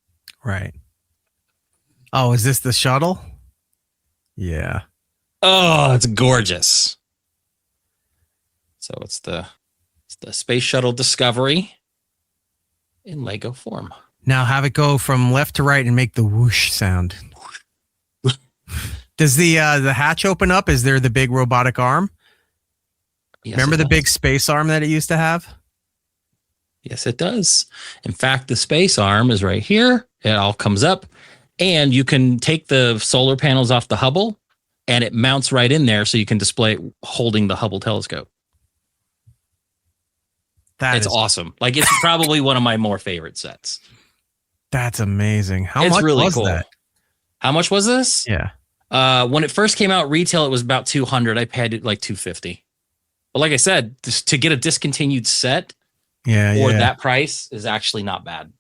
Right. Oh, is this the shuttle? Yeah. Oh, it's gorgeous. So it's the Space Shuttle Discovery in Lego form. Now have it go from left to right and make the whoosh sound. Does the hatch open up? Is there the big robotic arm? Yes, remember the big space arm that it used to have? Yes, it does. In fact, the space arm is right here. It all comes up, and you can take the solar panels off the Hubble, and it mounts right in there, so you can display it holding the Hubble telescope. It's awesome. Like, it's probably one of my more favorite sets. That's amazing. How It's much really was cool. that? How much was this? Yeah. When it first came out retail, it was about $200. I paid it like $250. But like I said, just to get a discontinued set for that price is actually not bad,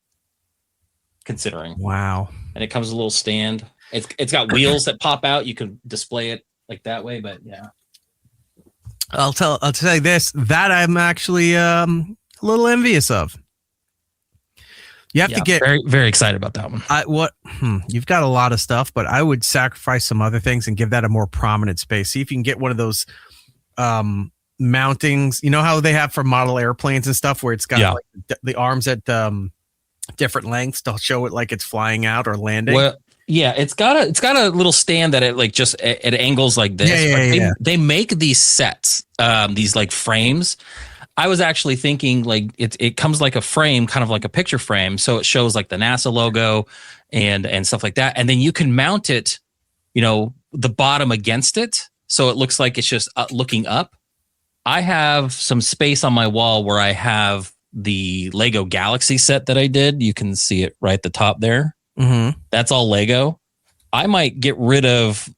considering. Wow. And it comes with a little stand. It's got wheels that pop out. You can display it like that way, but yeah. I'll tell you this, that I'm actually a little envious of. You have to get very, very excited about that one. You've got a lot of stuff, but I would sacrifice some other things and give that a more prominent space. See if you can get one of those mountings. You know how they have for model airplanes and stuff, where it's got like the arms at different lengths to show it like it's flying out or landing. Well, yeah, it's got a little stand that it like just at angles like this. They make these sets, these like frames. I was actually thinking like it comes like a frame, kind of like a picture frame, so it shows like the NASA logo and stuff like that, and then you can mount it, the bottom against it, so it looks like it's just looking up. I have some space on my wall where I have the Lego Galaxy set that I did. You can see it right at the top there. Mm-hmm. That's all Lego. I might get rid of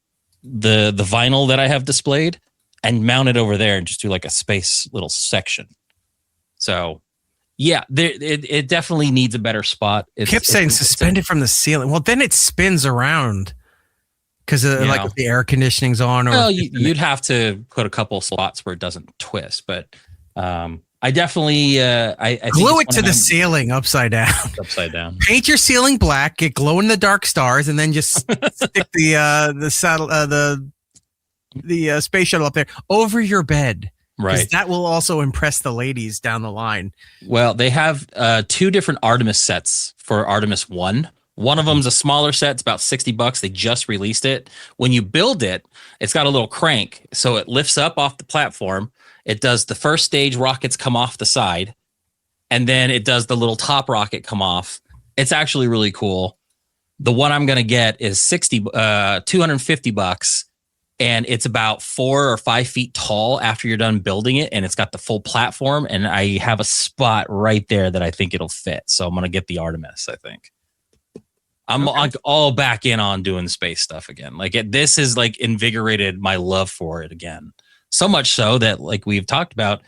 the vinyl that I have displayed and mount it over there and just do like a space little section. So, yeah, it definitely needs a better spot. Kept saying suspended from the ceiling. Well, then it spins around because like if the air conditioning's on. Or well, you'd have to put a couple spots where it doesn't twist, but I definitely I glue it to the ceiling upside down. Upside down. Paint your ceiling black, get glow in the dark stars, and then just stick the space shuttle up there over your bed. Right. That will also impress the ladies down the line. Well, they have 2 different Artemis sets for Artemis 1. One of them's a smaller set. It's about $60. They just released it. When you build it, it's got a little crank. So it lifts up off the platform. It does the first stage rockets come off the side. And then it does the little top rocket come off. It's actually really cool. The one I'm going to get is $250. And it's about 4 or 5 feet tall after you're done building it. And it's got the full platform. And I have a spot right there that I think it'll fit. So I'm going to get the Artemis, I think. I'm like all back in on doing space stuff again. Like this has like invigorated my love for it again. So much so that like we've talked about,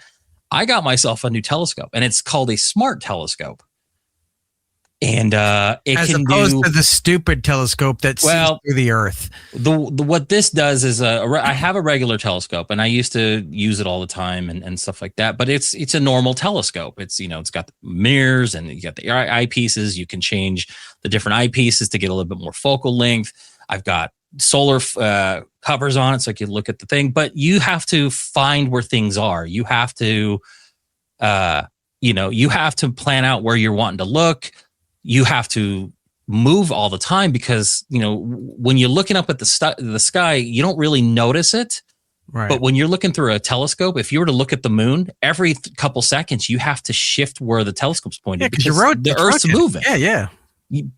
I got myself a new telescope and it's called a smart telescope. And it as can opposed do to the stupid telescope that sees through the Earth. What this does is I have a regular telescope, and I used to use it all the time and stuff like that. But it's a normal telescope. It's it's got mirrors and you got the eyepieces. You can change the different eyepieces to get a little bit more focal length. I've got solar covers on it, so I can look at the thing. But you have to find where things are. You have to, you have to plan out where you're wanting to look. You have to move all the time because, when you're looking up at the sky, you don't really notice it. Right. But when you're looking through a telescope, if you were to look at the moon, every couple seconds, you have to shift where the telescope's pointed because the Earth's moving. Yeah.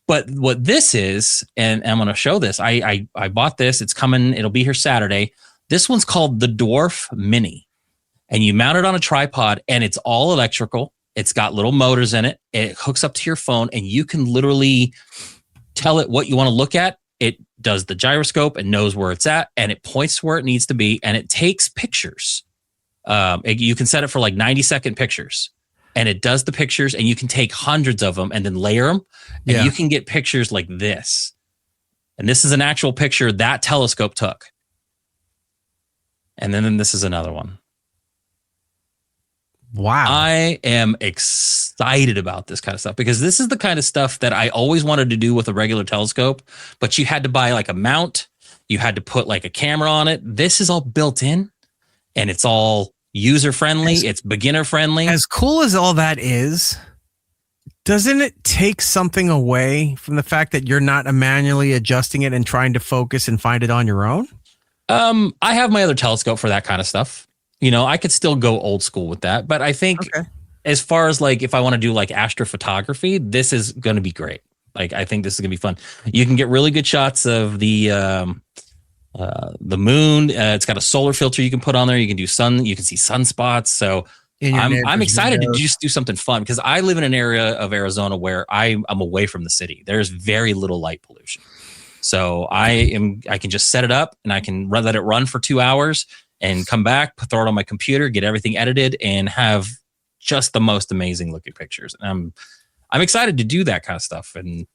But what this is, and I'm going to show this, I bought this. It's coming. It'll be here Saturday. This one's called the Dwarf Mini. And you mount it on a tripod, and it's all electrical. It's got little motors in it. It hooks up to your phone, and you can literally tell it what you want to look at. It does the gyroscope and knows where it's at, and it points to where it needs to be, and it takes pictures. You can set it for like 90-second pictures, and it does the pictures, and you can take hundreds of them and then layer them, and you can get pictures like this. And this is an actual picture that telescope took. And then this is another one. Wow. I am excited about this kind of stuff because this is the kind of stuff that I always wanted to do with a regular telescope, but you had to buy like a mount. You had to put like a camera on it. This is all built in and it's all user friendly. It's beginner friendly. As cool as all that is, doesn't it take something away from the fact that you're not manually adjusting it and trying to focus and find it on your own? I have my other telescope for that kind of stuff. I could still go old school with that, but I think as far as like, if I want to do like astrophotography, this is going to be great. Like, I think this is gonna be fun. You can get really good shots of the moon. It's got a solar filter you can put on there. You can do you can see sunspots. So I'm excited to just do something fun because I live in an area of Arizona where I'm away from the city. There's very little light pollution. So I can just set it up and I can let it run for 2 hours and come back, throw it on my computer, get everything edited, and have just the most amazing looking pictures. And I'm excited to do that kind of stuff. And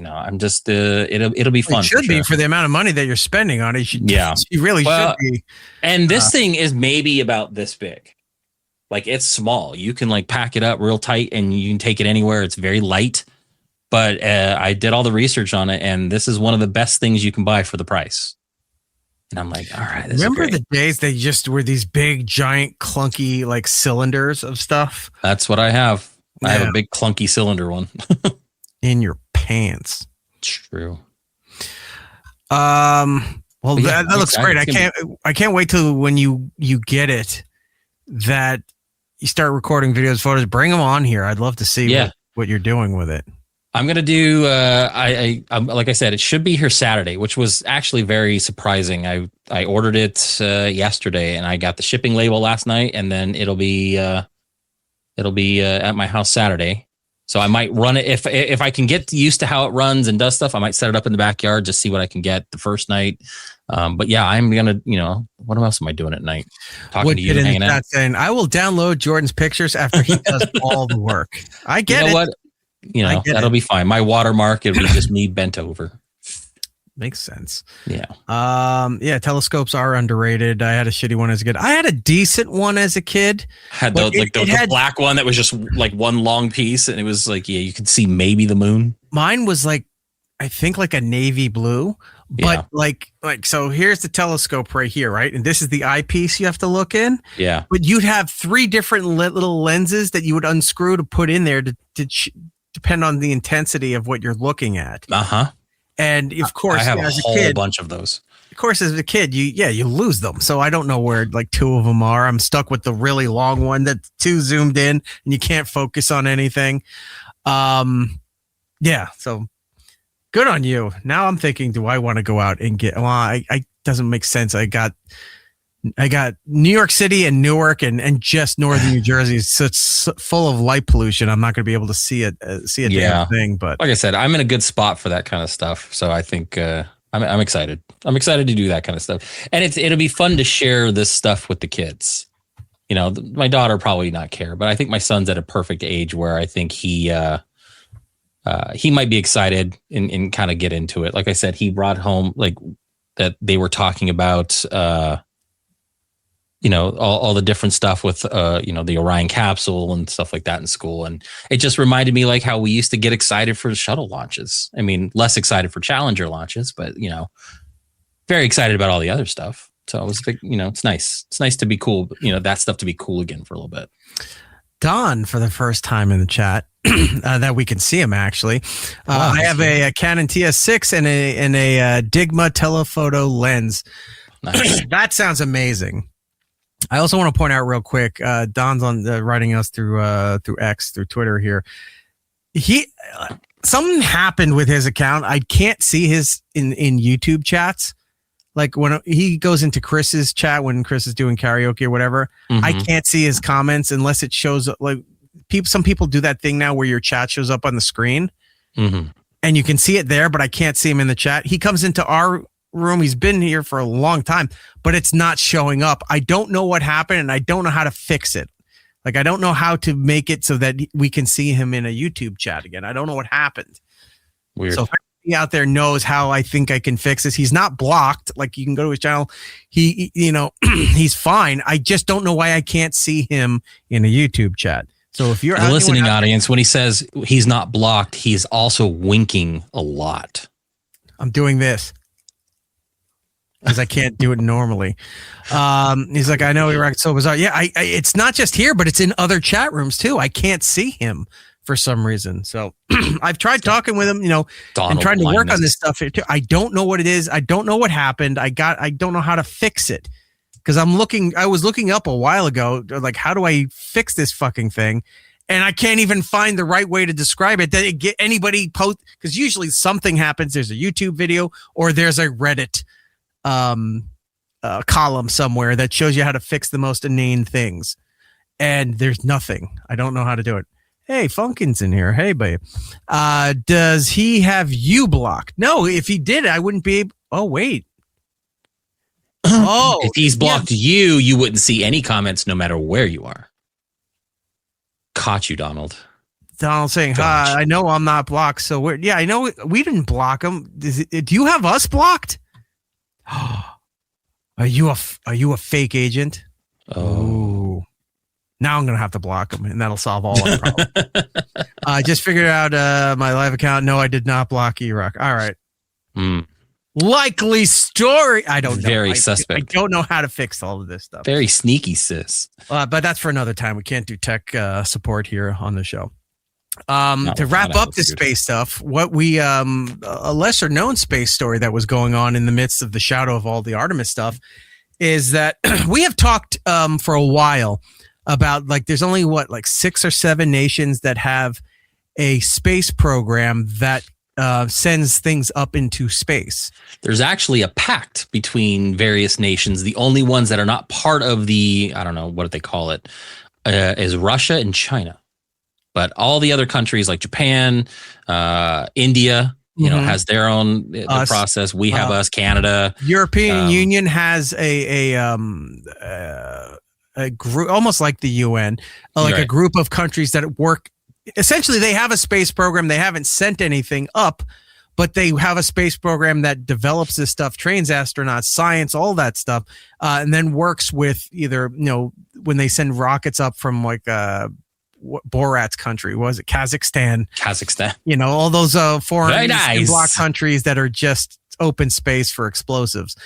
I'm just it'll be fun. It should be for the amount of money that you're spending on it. You really should be. And this thing is maybe about this big. Like, it's small. You can like pack it up real tight and you can take it anywhere. It's very light. But I did all the research on it, and this is one of the best things you can buy for the price. And I'm like, all right. Remember the days they just were these big, giant, clunky like cylinders of stuff? That's what I have. I have a big, clunky cylinder one. In your pants. It's true. Well, that looks great. I can't wait till when you get it, that you start recording videos, photos. Bring them on here. I'd love to see what you're doing with it. I'm going to do, I'm like I said, it should be here Saturday, which was actually very surprising. I ordered it yesterday and I got the shipping label last night, and then it'll be at my house Saturday. So I might run it. If I can get used to how it runs and does stuff, I might set it up in the backyard, just see what I can get the first night. But yeah, I'm going to, what else am I doing at night? Talking to you and hanging out. Saying, I will download Jordan's pictures after he does all the work. I get it. What? That'll be fine. My watermark, it'll be just me bent over. Makes sense. Yeah. Telescopes are underrated. I had a shitty one as a kid. I had a decent one as a kid. Had the black one that was just like one long piece, and it was like, you could see maybe the moon. Mine was like, I think like a navy blue, but like so here's the telescope right here, right? And this is the eyepiece you have to look in. Yeah. But you'd have 3 different little lenses that you would unscrew to put in there to depend on the intensity of what you're looking at. Uh-huh. And of course, I have as a whole bunch of those. Of course, as a kid, you lose them. So I don't know where like 2 of them are. I'm stuck with the really long one that's too zoomed in and you can't focus on anything. So good on you. Now I'm thinking, do I want to go out and get, I doesn't make sense. I got New York City and Newark and just northern New Jersey. So it's full of light pollution. I'm not going to be able to see a damn thing. But like I said, I'm in a good spot for that kind of stuff. So I think I'm excited. I'm excited to do that kind of stuff. And it'll be fun to share this stuff with the kids. My daughter probably not care, but I think my son's at a perfect age where I think he he might be excited and kind of get into it. Like I said, he brought home like that they were talking about, all the different stuff with, the Orion capsule and stuff like that in school. And it just reminded me like how we used to get excited for the shuttle launches. I mean, less excited for Challenger launches, but, very excited about all the other stuff. So it was, it's nice. It's nice to be cool, that stuff to be cool again for a little bit. Don, for the first time in the chat, that we can see him actually. I have a Canon TS6 and a Digma telephoto lens. Nice. That sounds amazing. I also want to point out real quick, Don's on writing us through X, through Twitter here. Something happened with his account. I can't see his in YouTube chats. Like when he goes into Chris's chat when Chris is doing karaoke or whatever, I can't see his comments unless it shows up. Like some people do that thing now where your chat shows up on the screen and you can see it there, but I can't see him in the chat. He comes into our room. He's been here for a long time, but it's not showing up. I don't know what happened and I don't know how to fix it. Like I don't know how to make it so that we can see him in a YouTube chat again. I don't know what happened. Weird. So if anybody out there knows how I think I can fix this, he's not blocked. Like you can go to his channel. He, he's fine. I just don't know why I can't see him in a YouTube chat. So if you're the listening audience, when he says he's not blocked, he's also winking a lot. I'm doing this because I can't do it normally. He's like, I know Iraq so bizarre. Yeah, I it's not just here, but it's in other chat rooms too. I can't see him for some reason. So I've tried talking with him, and trying to work on this stuff here too. I don't know what it is. I don't know what happened. I don't know how to fix it because I was looking up a while ago, like, how do I fix this fucking thing? And I can't even find the right way to describe it. That it get anybody post, because usually something happens. There's a YouTube video or there's a Reddit column somewhere that shows you how to fix the most inane things. And there's nothing. I don't know how to do it. Hey, Funkin's in here. Hey, babe. Does he have you blocked? No, if he did, I wouldn't be able. Oh, wait. Oh, if he's blocked you, you wouldn't see any comments no matter where you are. Caught you, Donald. Donald saying, hi, I know I'm not blocked. So we're, yeah, I know we didn't block him. Do you have us blocked? Are you a fake agent? Oh. Now I'm going to have to block him, and that'll solve all our problems. I just figured out my live account. No, I did not block E-Rock. All right. Likely story. I don't know. Very suspect. I don't know how to fix all of this stuff. Very sneaky, sis. But that's for another time. We can't do tech support here on the show. To wrap up the space stuff, what we a lesser known space story that was going on in the midst of the shadow of all the Artemis stuff is that we have talked for a while about, like, there's only 6 or 7 nations that have a space program that sends things up into space. There's actually a pact between various nations. The only ones that are not part of the, I don't know what they call it, is Russia and China. But all the other countries like Japan, India, has their own process. We have us, Canada. European Union has a group, almost like the UN, a group of countries that work. Essentially, they have a space program. They haven't sent anything up, but they have a space program that develops this stuff, trains astronauts, science, all that stuff, and then works with either, when they send rockets up from Borat's country, was it Kazakhstan, all those foreign bloc countries that are just open space for explosives.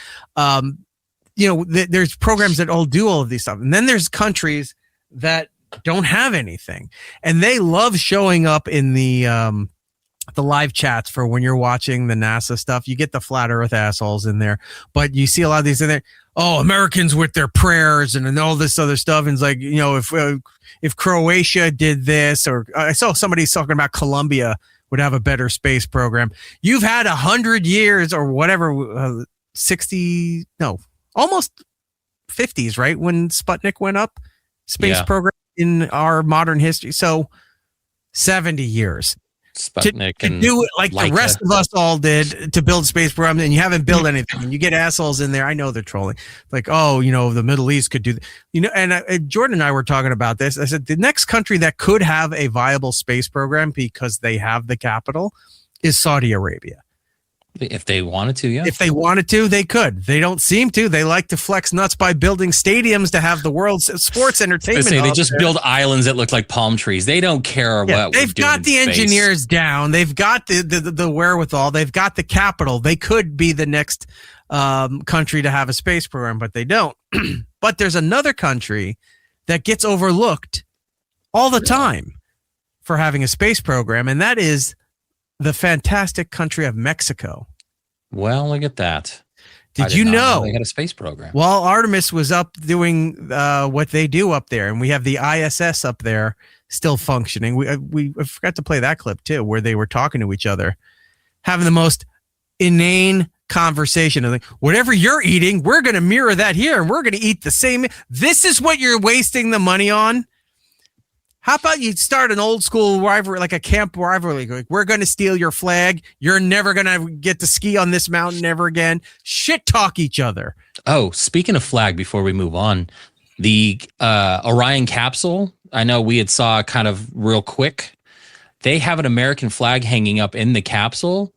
There's programs that all do all of these stuff, and then there's countries that don't have anything, and they love showing up in the live chats for when you're watching the NASA stuff. You get the flat Earth assholes in there, but you see a lot of these in there. Oh, Americans with their prayers and all this other stuff. And it's like, if Croatia did this, or I saw somebody talking about Colombia would have a better space program. You've had 100 years or whatever, almost 50s, right? When Sputnik went up, space program in our modern history. So 70 years. Sputnik to do it like Leica. the rest of us all did to build space program, and you haven't built anything. And you get assholes in there. I know they're trolling. Like, oh, the Middle East could do, and Jordan and I were talking about this. I said the next country that could have a viable space program because they have the capital is Saudi Arabia. If they wanted to, yeah. If they wanted to, they could. They don't seem to. They like to flex nuts by building stadiums to have the world's sports entertainment. They just build islands that look like palm trees. They don't care what they've got the engineers down. They've got the wherewithal. They've got the capital. They could be the next country to have a space program, but they don't. But there's another country that gets overlooked all the time for having a space program, and that is the fantastic country of Mexico. Well, look at that. Did you know they had a space program? Well, Artemis was up doing what they do up there, and we have the ISS up there still functioning. We forgot to play that clip too, where they were talking to each other, having the most inane conversation. Like, whatever you're eating, we're going to mirror that here, and we're going to eat the same. This is what you're wasting the money on. How about you start an old school rivalry, like a camp rivalry? Like, we're going to steal your flag. You're never going to get to ski on this mountain ever again. Shit talk each other. Oh, speaking of flag, before we move on, the Orion capsule, I know we had saw kind of real quick. They have an American flag hanging up in the capsule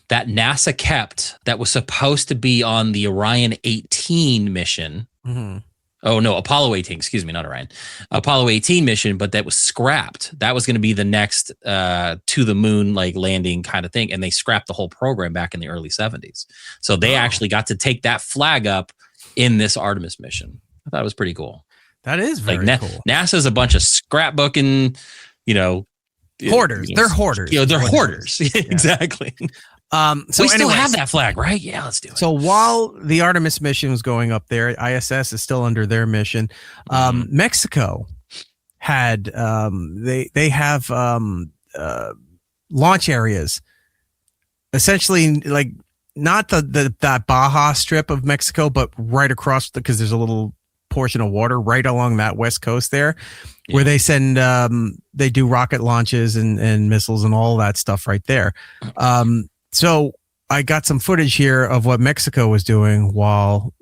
that NASA kept that was supposed to be on the Orion 18 mission. Mm-hmm. Oh, no, Apollo 18, excuse me, not Orion. Apollo 18 mission, but that was scrapped. That was going to be the next to the moon like landing kind of thing. And they scrapped the whole program back in the early 70s. So they actually got to take that flag up in this Artemis mission. I thought it was pretty cool. That is very cool. NASA's a bunch of scrapbooking, hoarders. They're hoarders. They're hoarders. Yeah. Exactly. So we still have that flag, right? Yeah, let's do it. So while the Artemis mission was going up there, ISS is still under their mission. Mexico had they have launch areas, essentially like not that Baja strip of Mexico, but right across because there's a little portion of water right along that west coast there, where they send they do rocket launches and missiles and all that stuff right there. So I got some footage here of what Mexico was doing while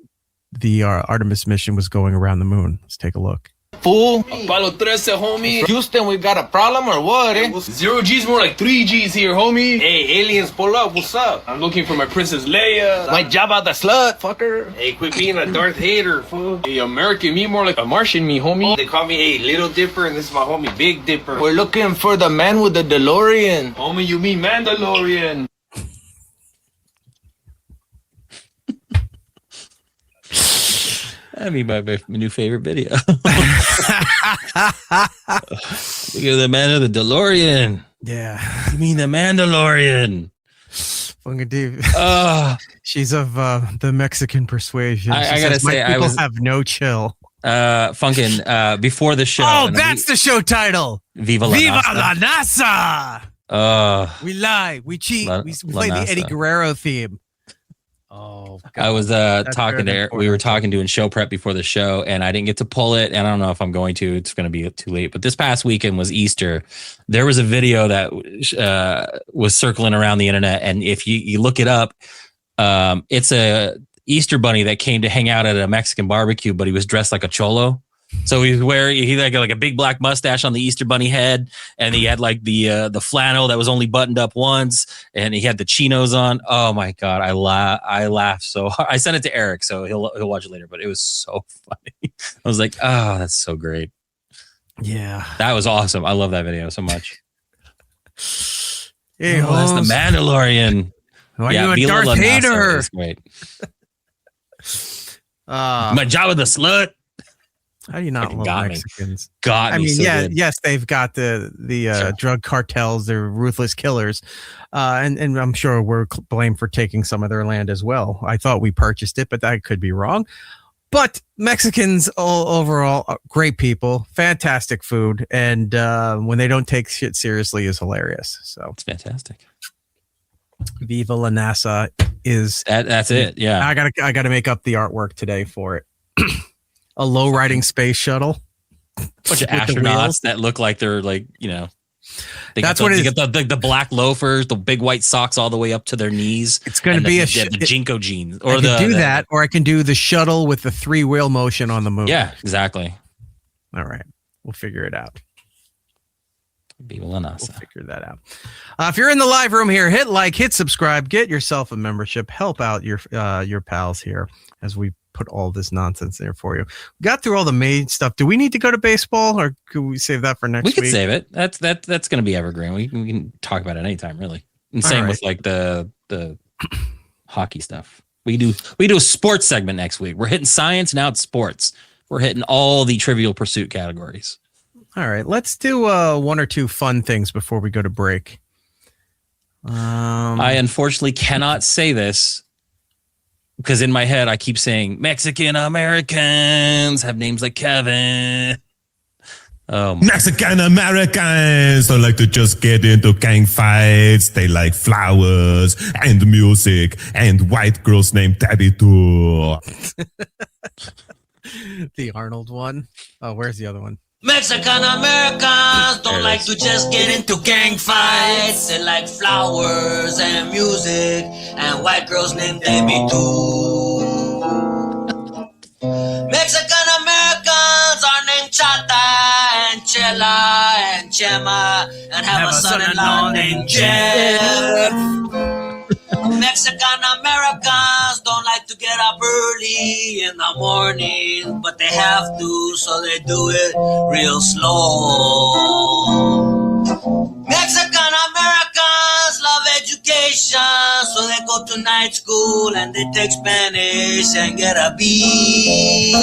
the Artemis mission was going around the moon. Let's take a look. Fool, Apollo 13, homie. Houston, we got a problem or what, eh? 0 G's, more like 3 G's here, homie. Hey, aliens, pull up, what's up? I'm looking for my Princess Leia. My Jabba the slut, fucker. Hey, quit being a Darth hater, fool. Hey, American me, more like a Martian me, homie. They call me, hey, Little Dipper, and this is my homie, Big Dipper. We're looking for the man with the DeLorean. Homie, you mean Mandalorian. I mean, my new favorite video. Look at the man of the DeLorean. Yeah. You mean the Mandalorian? Fucking dude. She's of the Mexican persuasion. I gotta say, people have no chill. Funkin', before the show. Oh, that's the show title. Viva La NASA. We lie. We cheat. We play the Eddie Guerrero theme. Oh, God. I was talking to Eric. We were talking doing show prep before the show, and I didn't get to pull it. And I don't know if I'm going to. It's going to be too late. But this past weekend was Easter. There was a video that was circling around the internet, and if you look it up, it's a Easter bunny that came to hang out at a Mexican barbecue, but he was dressed like a cholo. So he had like a big black mustache on the Easter bunny head, and he had like the flannel that was only buttoned up once, and he had the chinos on. Oh my God, I laughed so hard. I sent it to Eric, so he'll watch it later. But it was so funny. I was like, oh, that's so great. Yeah, that was awesome. I love that video so much. Hey, that's the Mandalorian. Why are you a Darth hater? That's great. My Jabba the slut. How do you not love Mexicans? I mean, so yes, they've got the drug cartels. They're ruthless killers, and I'm sure we're blamed for taking some of their land as well. I thought we purchased it, but that could be wrong. But Mexicans overall, great people, fantastic food, and when they don't take shit seriously, is hilarious. So it's fantastic. Viva La NASA is that's it. Yeah, I gotta make up the artwork today for it. A low riding space shuttle. Bunch of astronauts that look like they're like, That's what it is. You get the black loafers, the big white socks all the way up to their knees. It's going to be the Jinko jeans. Or I can do that, or I can do the shuttle with the 3-wheel motion on the moon. Yeah, exactly. All right. We'll figure it out. Viva La NASA. We'll figure that out. If you're in the live room here, hit like, hit subscribe, get yourself a membership, help out your pals here as we put all this nonsense there for you. We got through all the main stuff. Do we need to go to baseball, or could we save that for next week? We could save it. That's going to be evergreen. We can talk about it anytime, really. And same with like the hockey stuff. We do a sports segment next week. We're hitting science, now it's sports. We're hitting all the Trivial Pursuit categories. All right, let's do one or two fun things before we go to break. I unfortunately cannot say this because in my head I keep saying Mexican Americans have names like Kevin. Mexican Americans don't like to just get into gang fights. They like flowers and music and white girls named Debbie too. The Arnold one. Oh, where's the other one? Mexican Americans don't like to just get into gang fights. They like flowers and music and white girls named Debbie too. Mexican Americans are named Chata and Chela and Chema and have a son-in-law named Jeff. Mexican Americans don't like to get up early in the morning, but they have to, so they do it real slow. Mexican Americans love education, so they go to night school and they take Spanish and get a B.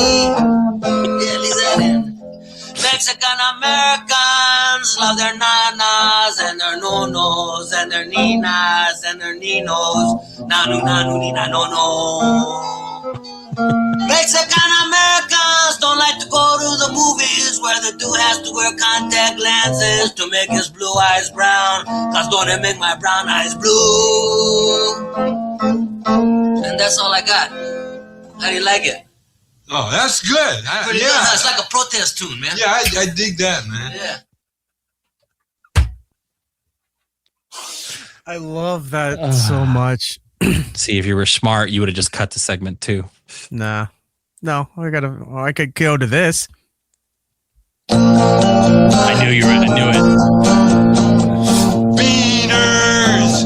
Mexican Americans love their nanas and their nonos and their ninas and their ninos. Nanu, nanu, nina, no, no. Mexican Americans don't like to go to the movies where the dude has to wear contact lenses to make his blue eyes brown, cause don't it make my brown eyes blue? And that's all I got. How do you like it? Oh, that's good. Pretty good. Huh? It's like a protest tune, man. Yeah, I dig that, man. Yeah. I love that so much. See, if you were smart, you would have just cut to segment 2. Nah. No, I could go to this. I knew you were. I knew it. Beaners!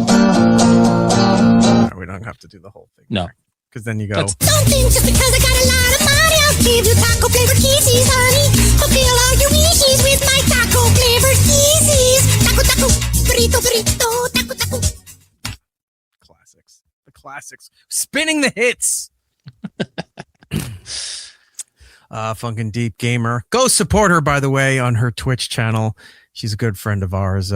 No, we don't have to do the whole thing. No. Because then you go. Don't think just because I got a lot of money, I'll give you taco flavored kisses, honey. I'll fill all your wishes with my taco flavored kisses. Taco, taco, burrito, burrito, taco, taco. Classics. The classics. Spinning the hits. Funkin' Deep Gamer. Go support her, by the way, on her Twitch channel. She's a good friend of ours.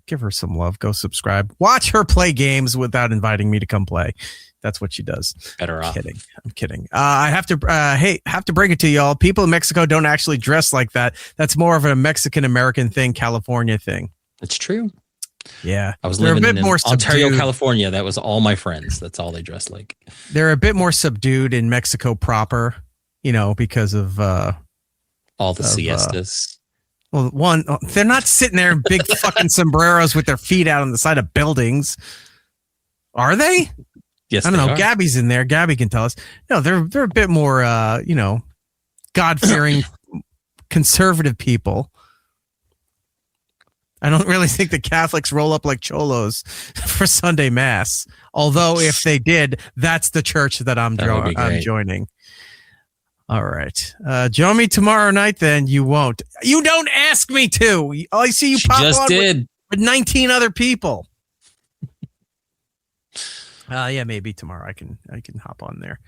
Give her some love. Go subscribe. Watch her play games without inviting me to come play. That's what she does. Better off. I'm kidding. I have to break it to y'all. People in Mexico don't actually dress like that. That's more of a Mexican American thing, California thing. It's true. Yeah. I was living in more Ontario, subdued. California. That was all my friends. That's all they dressed like. They're a bit more subdued in Mexico proper, because of all the siestas. Well, they're not sitting there in big fucking sombreros with their feet out on the side of buildings. Are they? Yes, I don't know. are. Gabby's in there. Gabby can tell us. No, they're a bit more, God-fearing, conservative people. I don't really think the Catholics roll up like cholos for Sunday Mass. Although, if they did, that's the church that I'm joining. All right. Join me tomorrow night, then. You won't. You don't ask me to. I see you pop just on did. With 19 other people. Yeah, maybe tomorrow I can hop on there.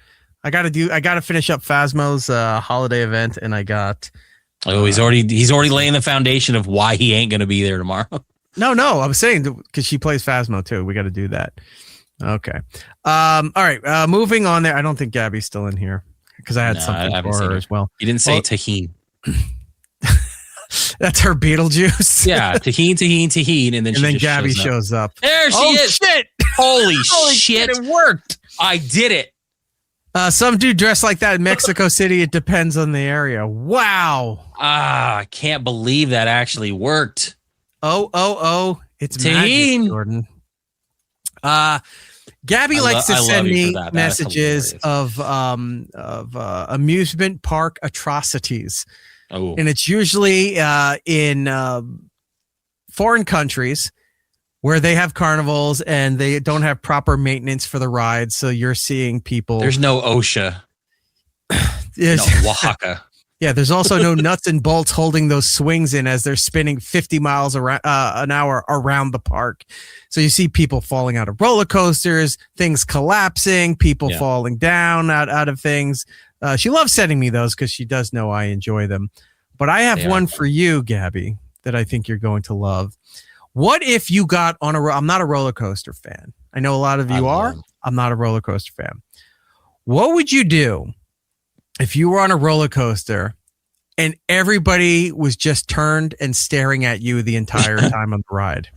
I gotta finish up Phasmo's holiday event, and I got. He's already laying the foundation of why he ain't gonna be there tomorrow. No, I was saying because she plays Phasmo too. We got to do that. Okay. All right. Moving on there. I don't think Gabby's still in here because I had something for her as well. You didn't say tahini. That's her Beetlejuice. Yeah, tahini, and then Gabby shows up. There she is. Shit! Holy shit! It worked. I did it. Some dude dressed like that in Mexico City. It depends on the area. Wow. I can't believe that actually worked. It's magic, Jordan. Gabby likes to send me messages of amusement park atrocities. Oh. And it's usually in foreign countries where they have carnivals and they don't have proper maintenance for the rides. So you're seeing people. There's no OSHA. No Oaxaca. Yeah, there's also no nuts and bolts holding those swings in as they're spinning 50 miles an hour around the park. So you see people falling out of roller coasters, things collapsing, people falling down out of things. She loves sending me those because she does know I enjoy them. But I have one for you, Gabby, that I think you're going to love. What if you got on I'm not a roller coaster fan. I know a lot of you are. I'm not a roller coaster fan. What would you do if you were on a roller coaster and everybody was just turned and staring at you the entire time on the ride?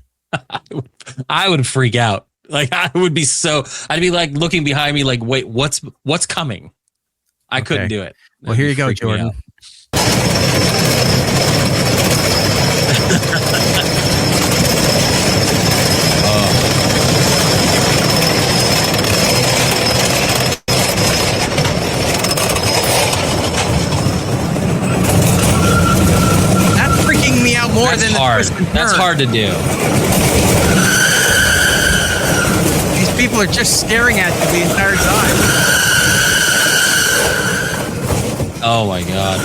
I would freak out. Like I'd be like looking behind me like, wait, what's coming? I couldn't do it. Well, here you go, Jordan. More That's than hard. That's hard to do. These people are just staring at you the entire time. Oh my god.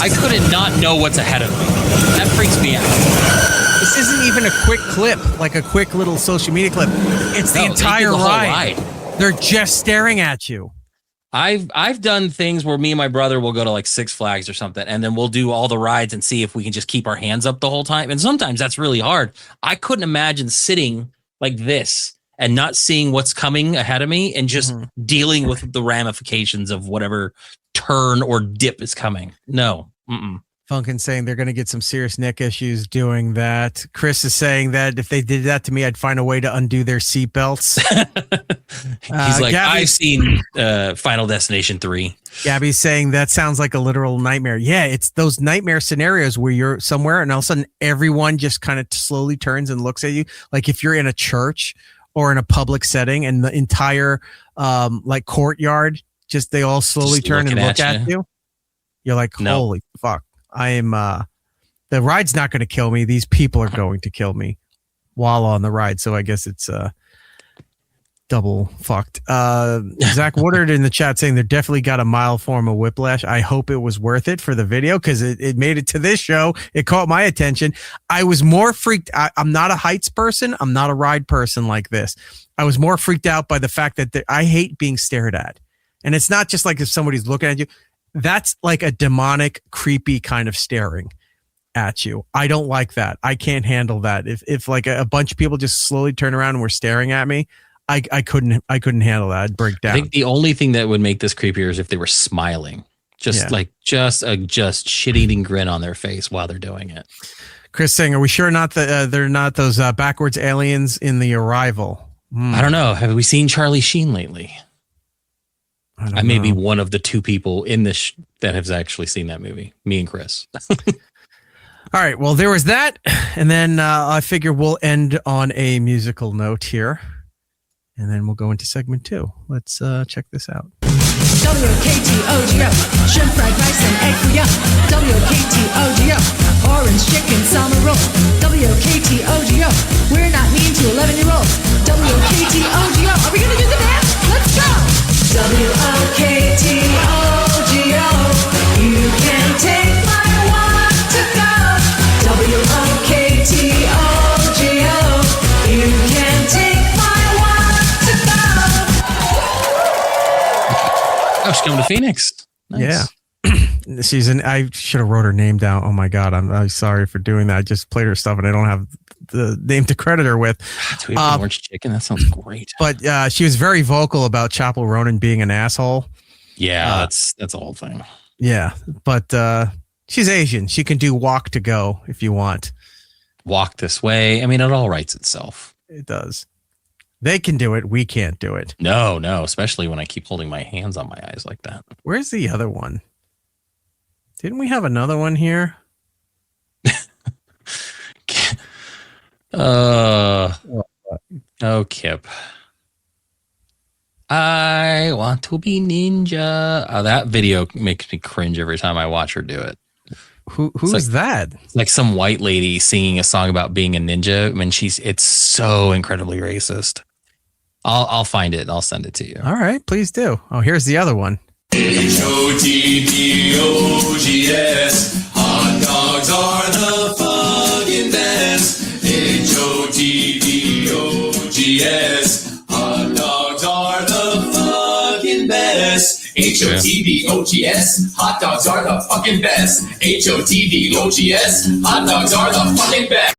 I couldn't not know what's ahead of me. That freaks me out. This isn't even a quick clip, like a quick little social media clip. It's the entire ride. They're just staring at you. I've done things where me and my brother will go to like Six Flags or something, and then we'll do all the rides and see if we can just keep our hands up the whole time. And sometimes that's really hard. I couldn't imagine sitting like this and not seeing what's coming ahead of me and just dealing with the ramifications of whatever turn or dip is coming. No. Funkin' saying they're going to get some serious neck issues doing that. Chris is saying that if they did that to me, I'd find a way to undo their seatbelts. He's like, I've seen Final Destination 3. Gabby's saying that sounds like a literal nightmare. Yeah, it's those nightmare scenarios where you're somewhere and all of a sudden everyone just kind of slowly turns and looks at you. Like if you're in a church or in a public setting and the entire like courtyard, just they all slowly turn and look at you. You're like, holy fuck. I am the ride's not going to kill me. These people are going to kill me while on the ride. So I guess it's double fucked. Zach Woodard in the chat saying they definitely got a mild form of whiplash. I hope it was worth it for the video because it made it to this show. It caught my attention. I was more freaked. I'm not a heights person. I'm not a ride person like this. I was more freaked out by the fact that I hate being stared at. And it's not just like if somebody's looking at you. That's like a demonic, creepy kind of staring at you. I don't like that. I can't handle that. If like a bunch of people just slowly turn around and were staring at me, I couldn't handle that. I'd break down. I think the only thing that would make this creepier is if they were smiling, just a shit-eating grin on their face while they're doing it. Chris saying, are we sure they're not those backwards aliens in The Arrival? I don't know. Have we seen Charlie Sheen lately? I may be one of the two people in this that has actually seen that movie. Me and Chris. All right. Well, there was that. And then I figure we'll end on a musical note here. And then we'll go into segment 2. Let's check this out. WKTOGO, shrimp fried rice and egg foo young. WKTOGO, orange chicken summer roll. WKTOGO, we're not mean to 11-year-olds. WKTOGO, are we going to do the dance? Let's go! WOKTOGO, you can take my Wok To Go. WOKTOGO, you can take my Wok To Go. Oh, she's coming to Phoenix. Nice. Yeah. I should have wrote her name down. Oh my God. I'm sorry for doing that. I just played her stuff and I don't have the name to credit her with. Orange chicken. That sounds great. But she was very vocal about Chappell Ronan being an asshole. Yeah, that's the whole thing. Yeah, but she's Asian. She can do Wok To Go if you want. Walk this way. I mean, it all writes itself. It does. They can do it. We can't do it. No, especially when I keep holding my hands on my eyes like that. Where's the other one? Didn't we have another one here? Kip. I want to be ninja. Oh, that video makes me cringe every time I watch her do it. Who's that? It's like some white lady singing a song about being a ninja. I mean, it's so incredibly racist. I'll find it and I'll send it to you. All right, please do. Oh, here's the other one. HOTDOGS. Hot dogs are the fucking best. HOTDOGS. Hot dogs are the fucking best. HOTDOGS. Hot dogs are the fucking best. HOTDOGS. Hot dogs are the fucking best.